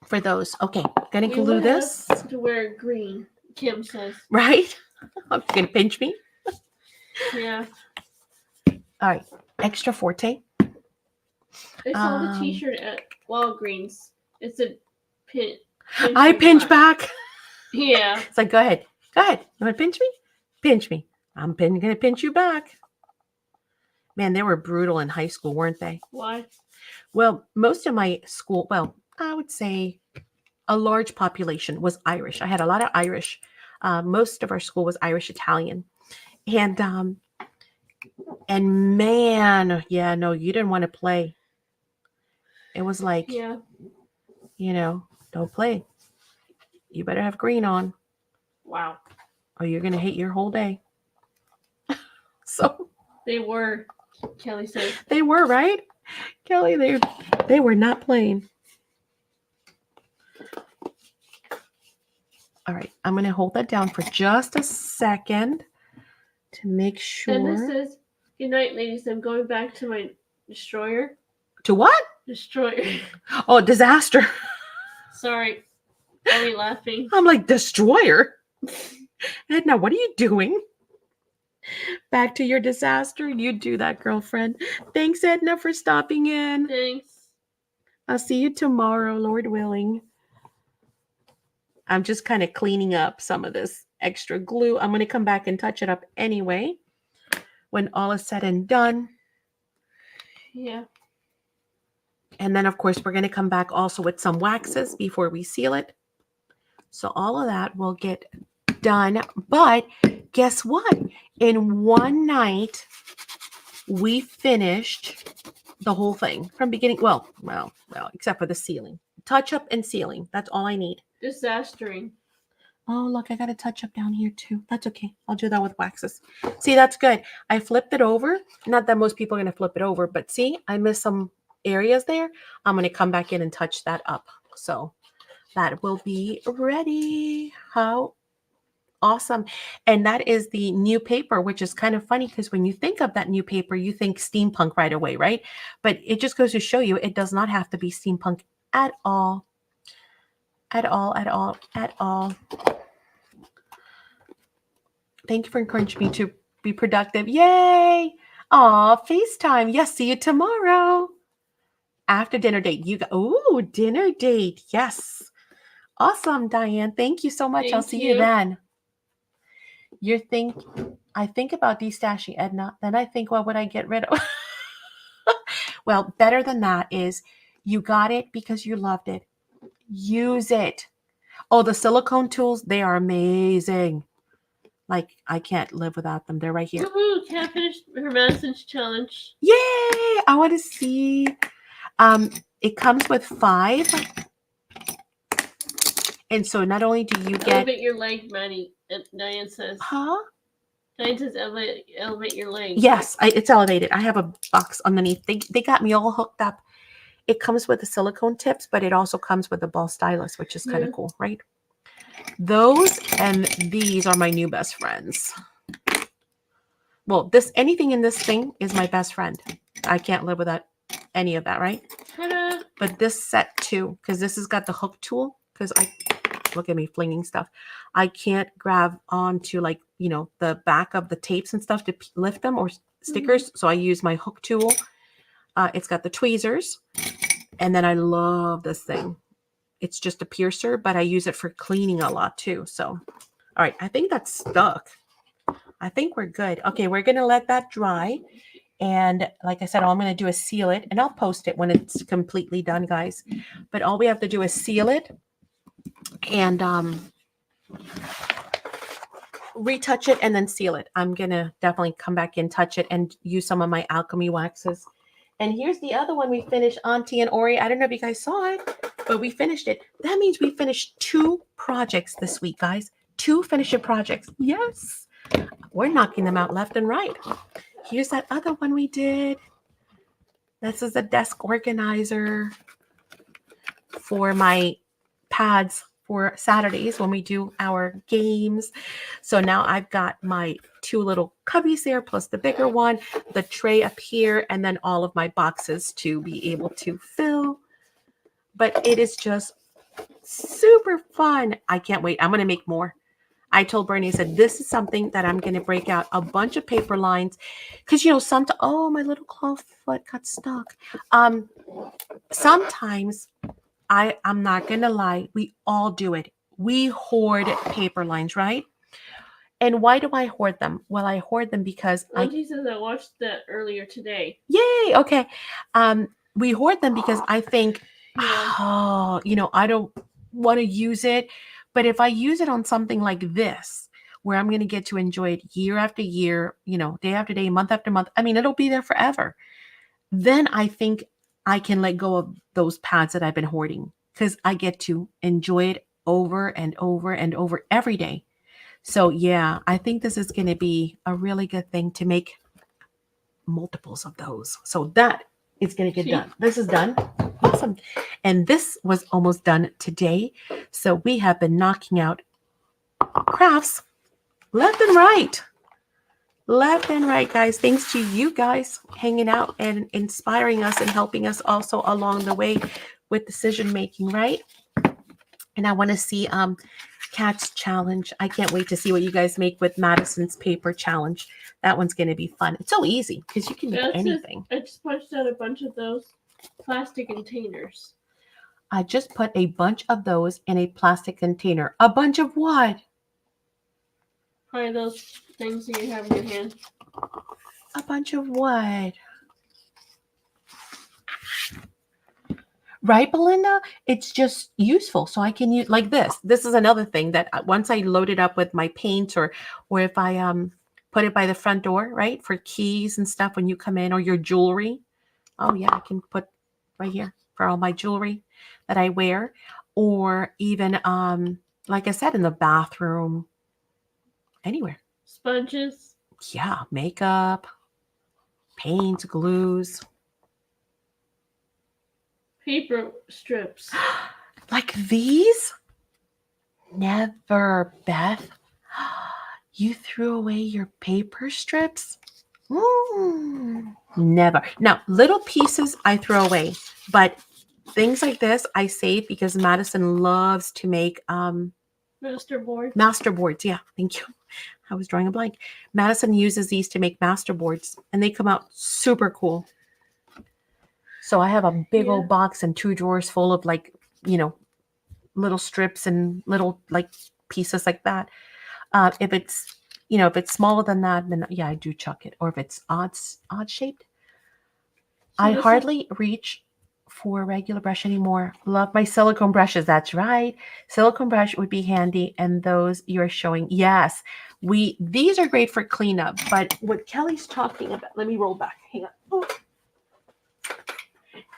for those. Okay. Gonna glue this. To wear green, Kim says. Right? I'm gonna pinch me. Yeah. All right. Extra forte. I saw the t-shirt at Walgreens. It's a pin. I pinch back. Yeah. It's like, go ahead. Go ahead. You want to pinch me? Pinch me. I'm going to pinch you back. Man, they were brutal in high school, weren't they? Why? Well, most of my school, well, I would say a large population was Irish. I had a lot of Irish. Most of our school was Irish Italian. And man, yeah, no, you didn't want to play. It was like, yeah, you know, don't play. You better have green on. Wow. Or you're going to hate your whole day. So they were, Kelly said. They were, right? Kelly, they were not playing. All right, I'm going to hold that down for just a second to make sure. And this says, good night, ladies. I'm going back to my destroyer. To what? Destroyer. Oh, disaster. Sorry. Are we laughing? I'm like, destroyer? Edna, what are you doing? Back to your disaster. You do that, girlfriend. Thanks, Edna, for stopping in. Thanks. I'll see you tomorrow, Lord willing. I'm just kind of cleaning up some of this extra glue. I'm going to come back and touch it up anyway when all is said and done. Yeah. And then, of course, we're going to come back also with some waxes before we seal it. So all of that will get done. But guess what? In one night, we finished the whole thing from beginning. Well, except for the sealing. Touch up and sealing. That's all I need. Disastering. Oh, look, I got a touch up down here too. That's okay. I'll do that with waxes. See, that's good. I flipped it over. Not that most people are going to flip it over, but see, I missed some areas there. I'm going to come back in and touch that up. So that will be ready. How awesome. And that is the new paper, which is kind of funny because when you think of that new paper, you think steampunk right away, right? But it just goes to show you it does not have to be steampunk at all. At all. Thank you for encouraging me to be productive. Yay! Aw, FaceTime. Yes, see you tomorrow. After dinner date. Dinner date. Yes. Awesome, Diane. Thank you so much. I'll see you then. I think about destashing, Edna. Then I think, what would I get rid of? Well, better than that is you got it because you loved it. Use it. Oh, the silicone tools, they are amazing. Like, I can't live without them. They're right here. Woohoo! Cat finished her Madison's challenge. Yay! I want to see. It comes with 5 And so not only do you get, Elevate your leg, Maddie. Diane says. huh? Diane says elevate your leg. Yes, it's elevated. I have a box underneath. They got me all hooked up. It comes with the silicone tips, but it also comes with the ball stylus, which is kind of cool, right? Those and these are my new best friends. Well, anything in this thing is my best friend. I can't live without any of that, right? Ta-da. But this set too, because this has got the hook tool, because look at me flinging stuff. I can't grab onto like, the back of the tapes and stuff to lift them or stickers. So I use my hook tool. It's got the tweezers. And then I love this thing. It's just a piercer, but I use it for cleaning a lot too. So, all right, I think that's stuck. I think we're good. Okay, we're going to let that dry. And like I said, all I'm going to do is seal it. And I'll post it when it's completely done, guys. But all we have to do is seal it and retouch it and then seal it. I'm going to definitely come back and touch it and use some of my alchemy waxes. And here's the other one we finished, Auntie and Ori. I don't know if you guys saw it, but we finished it. That means we finished 2 projects this week, guys. 2 finishing projects. Yes. We're knocking them out left and right. Here's that other one we did. This is a desk organizer for my pads for Saturdays when we do our games. So now I've got my 2 little cubbies there, plus the bigger one, the tray up here, and then all of my boxes to be able to fill. But it is just super fun. I can't wait. I'm going to make more. I told Bernie, I said, this is something that I'm going to break out a bunch of paper lines. Because, oh, my little claw foot got stuck. Sometimes, I'm not going to lie, we all do it. We hoard paper lines, right? And why do I hoard them? Well, I hoard them because Auntie says I watched that earlier today. Yay! Okay. We hoard them because I think, I don't want to use it. But if I use it on something like this, where I'm going to get to enjoy it year after year, day after day, month after month, it'll be there forever. Then I think I can let go of those pads that I've been hoarding because I get to enjoy it over and over and over every day. So yeah, I think this is going to be a really good thing to make multiples of those. So that is going to get done. This is done. Awesome. And this was almost done today. So we have been knocking out crafts left and right. Left and right, guys. Thanks to you guys hanging out and inspiring us and helping us also along the way with decision making, right? And I want to see Kat's challenge. I can't wait to see what you guys make with Madison's paper challenge. That one's going to be fun. It's so easy because you can make anything. I just punched out a bunch of those plastic containers. I just put a bunch of those in a plastic container. A bunch of what? Probably those things that you have in your hand. A bunch of what? Right, Belinda? It's just useful. So I can use like this. This is another thing that once I load it up with my paint or if I put it by the front door, right? For keys and stuff when you come in or your jewelry. Oh yeah, I can put right here for all my jewelry that I wear. Or even, like I said, in the bathroom, anywhere. Sponges. Yeah, makeup, paints, glues. Paper strips. Like these? Never, Beth. You threw away your paper strips? Never. Now, little pieces I throw away, but things like this I save because Madison loves to make masterboards. Yeah, thank you. I was drawing a blank. Madison uses these to make masterboards, and they come out super cool. So I have a big old box and 2 drawers full of little strips and little pieces like that. If it's smaller than that, then yeah, I do chuck it. Or if it's odd shaped, so I hardly reach for a regular brush anymore. Love my silicone brushes. That's right. Silicone brush would be handy. And those you're showing. Yes, these are great for cleanup. But what Kelly's talking about, let me roll back. Hang on. Oh.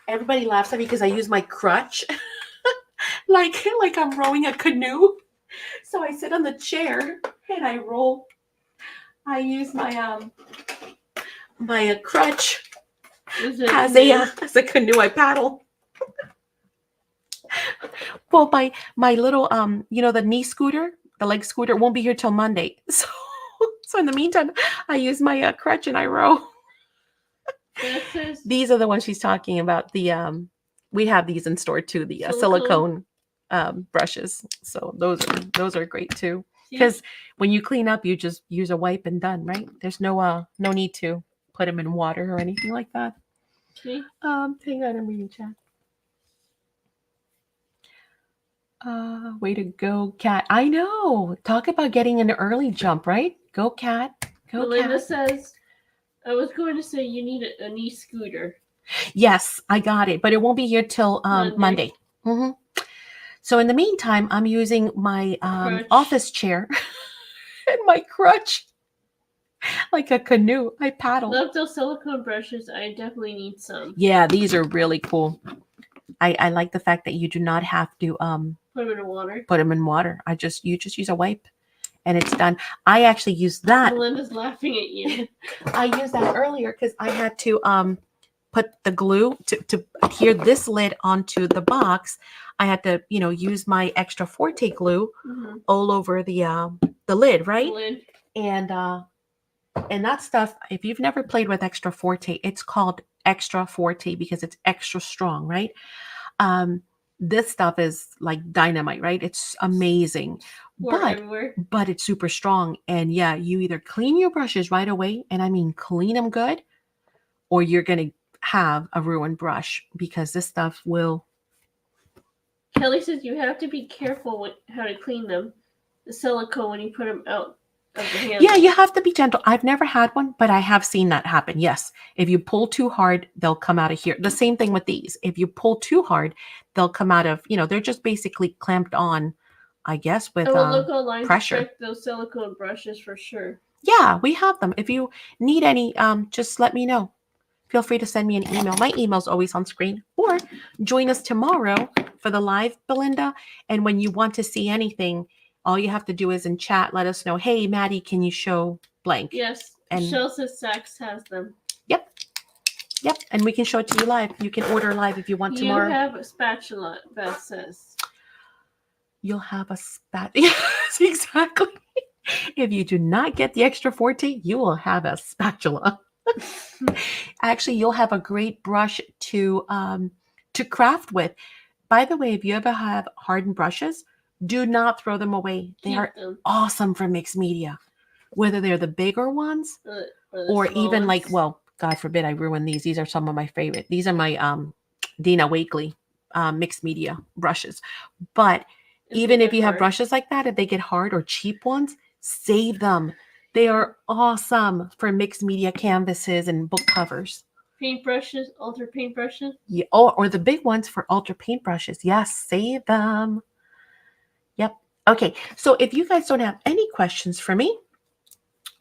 Everybody laughs at me because I use my crutch. like I'm rowing a canoe. So I sit on the chair and I roll. I use my crutch Is it as new? as a canoe. I paddle. Well, my little the knee scooter, the leg scooter won't be here till Monday. So in the meantime, I use my crutch and I row. That says These are the ones she's talking about. We have these in store too. The silicone brushes. So those are great too. see? Because when you clean up, you just use a wipe and done, right? There's no need to put them in water or anything like that. See? Hang on, I'm reading chat. Way to go, Cat. I know. Talk about getting an early jump, right? Go, Cat. Go, Melinda Cat. says, I was going to say you need a knee scooter. Yes, I got it, but it won't be here till Monday. Mm-hmm. So in the meantime, I'm using my Crutch. office chair and my crutch like a canoe. I paddle. Love those silicone brushes. I definitely need some. Yeah, these are really cool. I like the fact that you do not have to Put them in water. put them in water. You just use a wipe and it's done. I actually used that. Melinda's laughing at you. I used that earlier because I had to put the glue to adhere this lid onto the box. I had to, use my extra forte glue all over the lid, right? The lid. And that stuff, if you've never played with extra forte, it's called extra forte because it's extra strong, right? This stuff is like dynamite, right? It's amazing. But it's super strong. And yeah, you either clean your brushes right away, and I mean clean them good, or you're going to have a ruined brush because this stuff will. Kelly says you have to be careful how to clean them. The silicone when you put them out of the handle. Yeah, you have to be gentle. I've never had one, but I have seen that happen. Yes. If you pull too hard, they'll come out of here. The same thing with these. If you pull too hard, they'll come out of, they're just basically clamped on, I guess, with look online pressure. to check those silicone brushes for sure. Yeah, we have them. If you need any, just let me know. Feel free to send me an email. My email's always on screen. Or join us tomorrow for the live, Belinda. And when you want to see anything, all you have to do is in chat, let us know, hey, Maddie, can you show blank? Yes. And Michelle says SACs has them. Yep. And we can show it to you live. You can order live if you want tomorrow. You have a spatula, Beth says. You'll have a spatula. Yes, exactly. If you do not get the extra forte, you will have a spatula. Actually, you'll have a great brush to craft with. By the way, if you ever have hardened brushes, do not throw them away. They are awesome for mixed media, whether they're the bigger ones or even like, well, God forbid I ruin these. These are some of my favorite. These are my Dina Wakely mixed media brushes. But even if you have brushes like that, if they get hard or cheap ones, save them. They are awesome for mixed media canvases and book covers. Paintbrushes, ultra paintbrushes? Yeah, or the big ones for ultra paintbrushes. Yes, save them. Yep. Okay, so if you guys don't have any questions for me,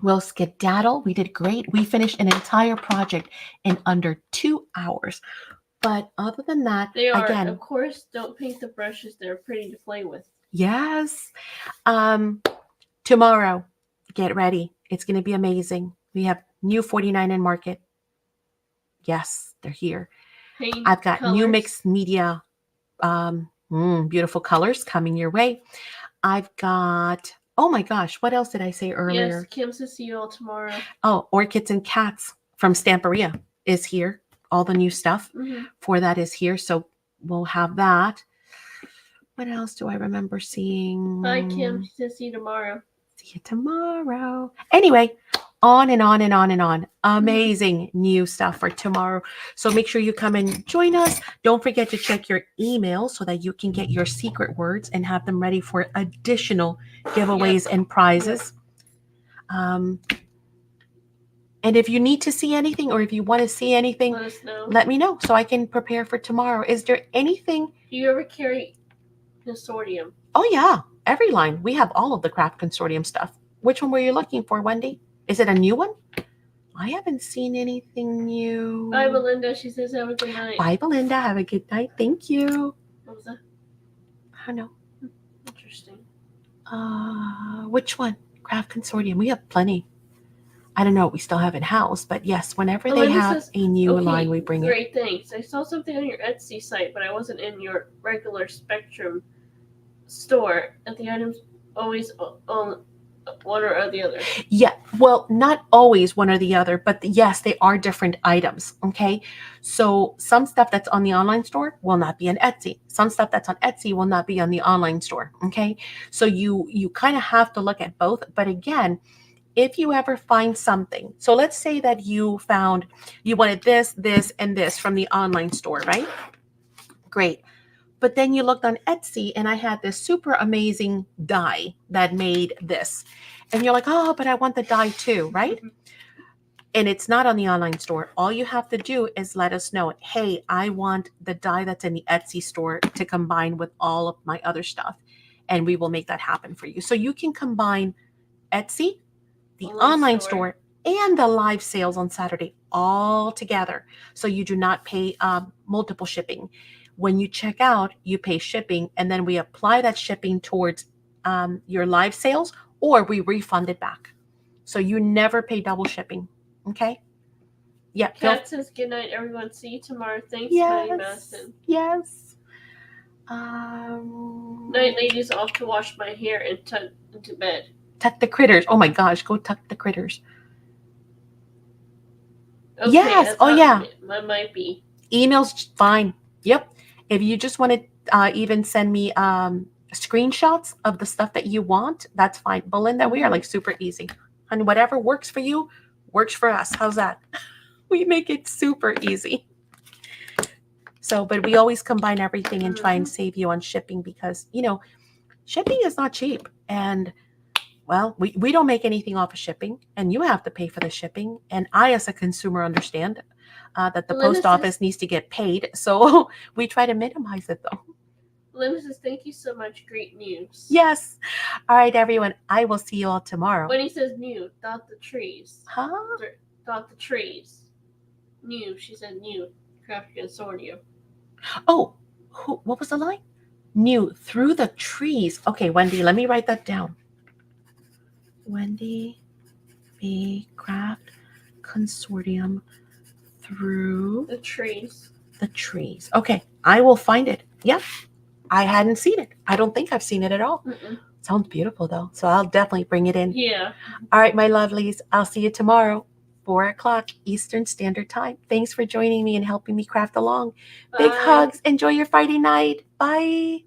we'll skedaddle. We did great. We finished an entire project in under 2 hours. But other than that, again, of course, don't paint the brushes. They're pretty to play with. Yes. Tomorrow, get ready. It's going to be amazing. We have new 49 in market. Yes, they're here. I've got new mixed media, beautiful colors coming your way. I've got, oh my gosh, what else did I say earlier? Yes, Kim says see you all tomorrow. Oh, Orchids and Cats from Stamperia is here. All the new stuff for that is here. So we'll have that. What else do I remember seeing? Bye, Kim. She says see you tomorrow. See you tomorrow. Anyway, on and on and on and on. Amazing new stuff for tomorrow. So make sure you come and join us. Don't forget to check your email so that you can get your secret words and have them ready for additional giveaways and prizes. And if you need to see anything or if you want to see anything, let us know. Let me know so I can prepare for tomorrow. Is there anything? Do you ever carry consortium? Oh, yeah. Every line. We have all of the craft consortium stuff. Which one were you looking for, Wendy? Is it a new one? I haven't seen anything new. Bye, Belinda. She says have a good night. Bye, Belinda. Have a good night. Thank you. What was that? don't know. Interesting. Which one? Craft Consortium. We have plenty. I don't know what we still have in house, but yes, whenever they Linda have says, a new okay, line, we bring it. great, thanks. I saw something on your Etsy site, but I wasn't in your regular Spectrum store, and the items always on one or the other. Yeah, well, not always one or the other, but yes, they are different items. Okay, so some stuff that's on the online store will not be on Etsy. Some stuff that's on Etsy will not be on the online store. Okay, so you kind of have to look at both. But again, if you ever find something, so let's say that you found you wanted this, this, and this from the online store, right? Great. But then you looked on Etsy and I had this super amazing die that made this. And you're like, oh, but I want the die too, right? And it's not on the online store. All you have to do is let us know, hey, I want the die that's in the Etsy store to combine with all of my other stuff. And we will make that happen for you. So you can combine Etsy, the online store, and the live sales on Saturday all together. So you do not pay multiple shipping. When you check out, you pay shipping, and then we apply that shipping towards your live sales, or we refund it back. So you never pay double shipping. Okay? Yeah. Kat says, good night, everyone. See you tomorrow. Thanks, yes. Maddie Madison. Yes. Night, ladies. Off to wash my hair and tuck into bed. Tuck the critters. Oh my gosh, go tuck the critters. Okay, yes. Oh yeah. That might be. Email's fine. Yep. If you just want to even send me screenshots of the stuff that you want, that's fine. Belinda, we are like super easy. And whatever works for you, works for us. How's that? We make it super easy. So, but we always combine everything and try and save you on shipping because, shipping is not cheap. And, well, we don't make anything off of shipping, and you have to pay for the shipping. And I, as a consumer, understand that the post office needs to get paid. So we try to minimize it, though. Linda says, thank you so much. Great news. Yes. All right, everyone. I will see you all tomorrow. When he says new, dot the trees. Huh? Dot the trees. New. She said new. Craft Consortium. Oh, what was the line? New through the trees. Okay, Wendy, let me write that down. Wendy B. Craft Consortium through the trees. The trees. Okay, I will find it. Yep. I hadn't seen it. I don't think I've seen it at all. Sounds beautiful, though. So I'll definitely bring it in. Yeah. All right, my lovelies. I'll see you tomorrow, 4 o'clock Eastern Standard Time. Thanks for joining me and helping me craft along. Big hugs. Enjoy your Friday night. Bye.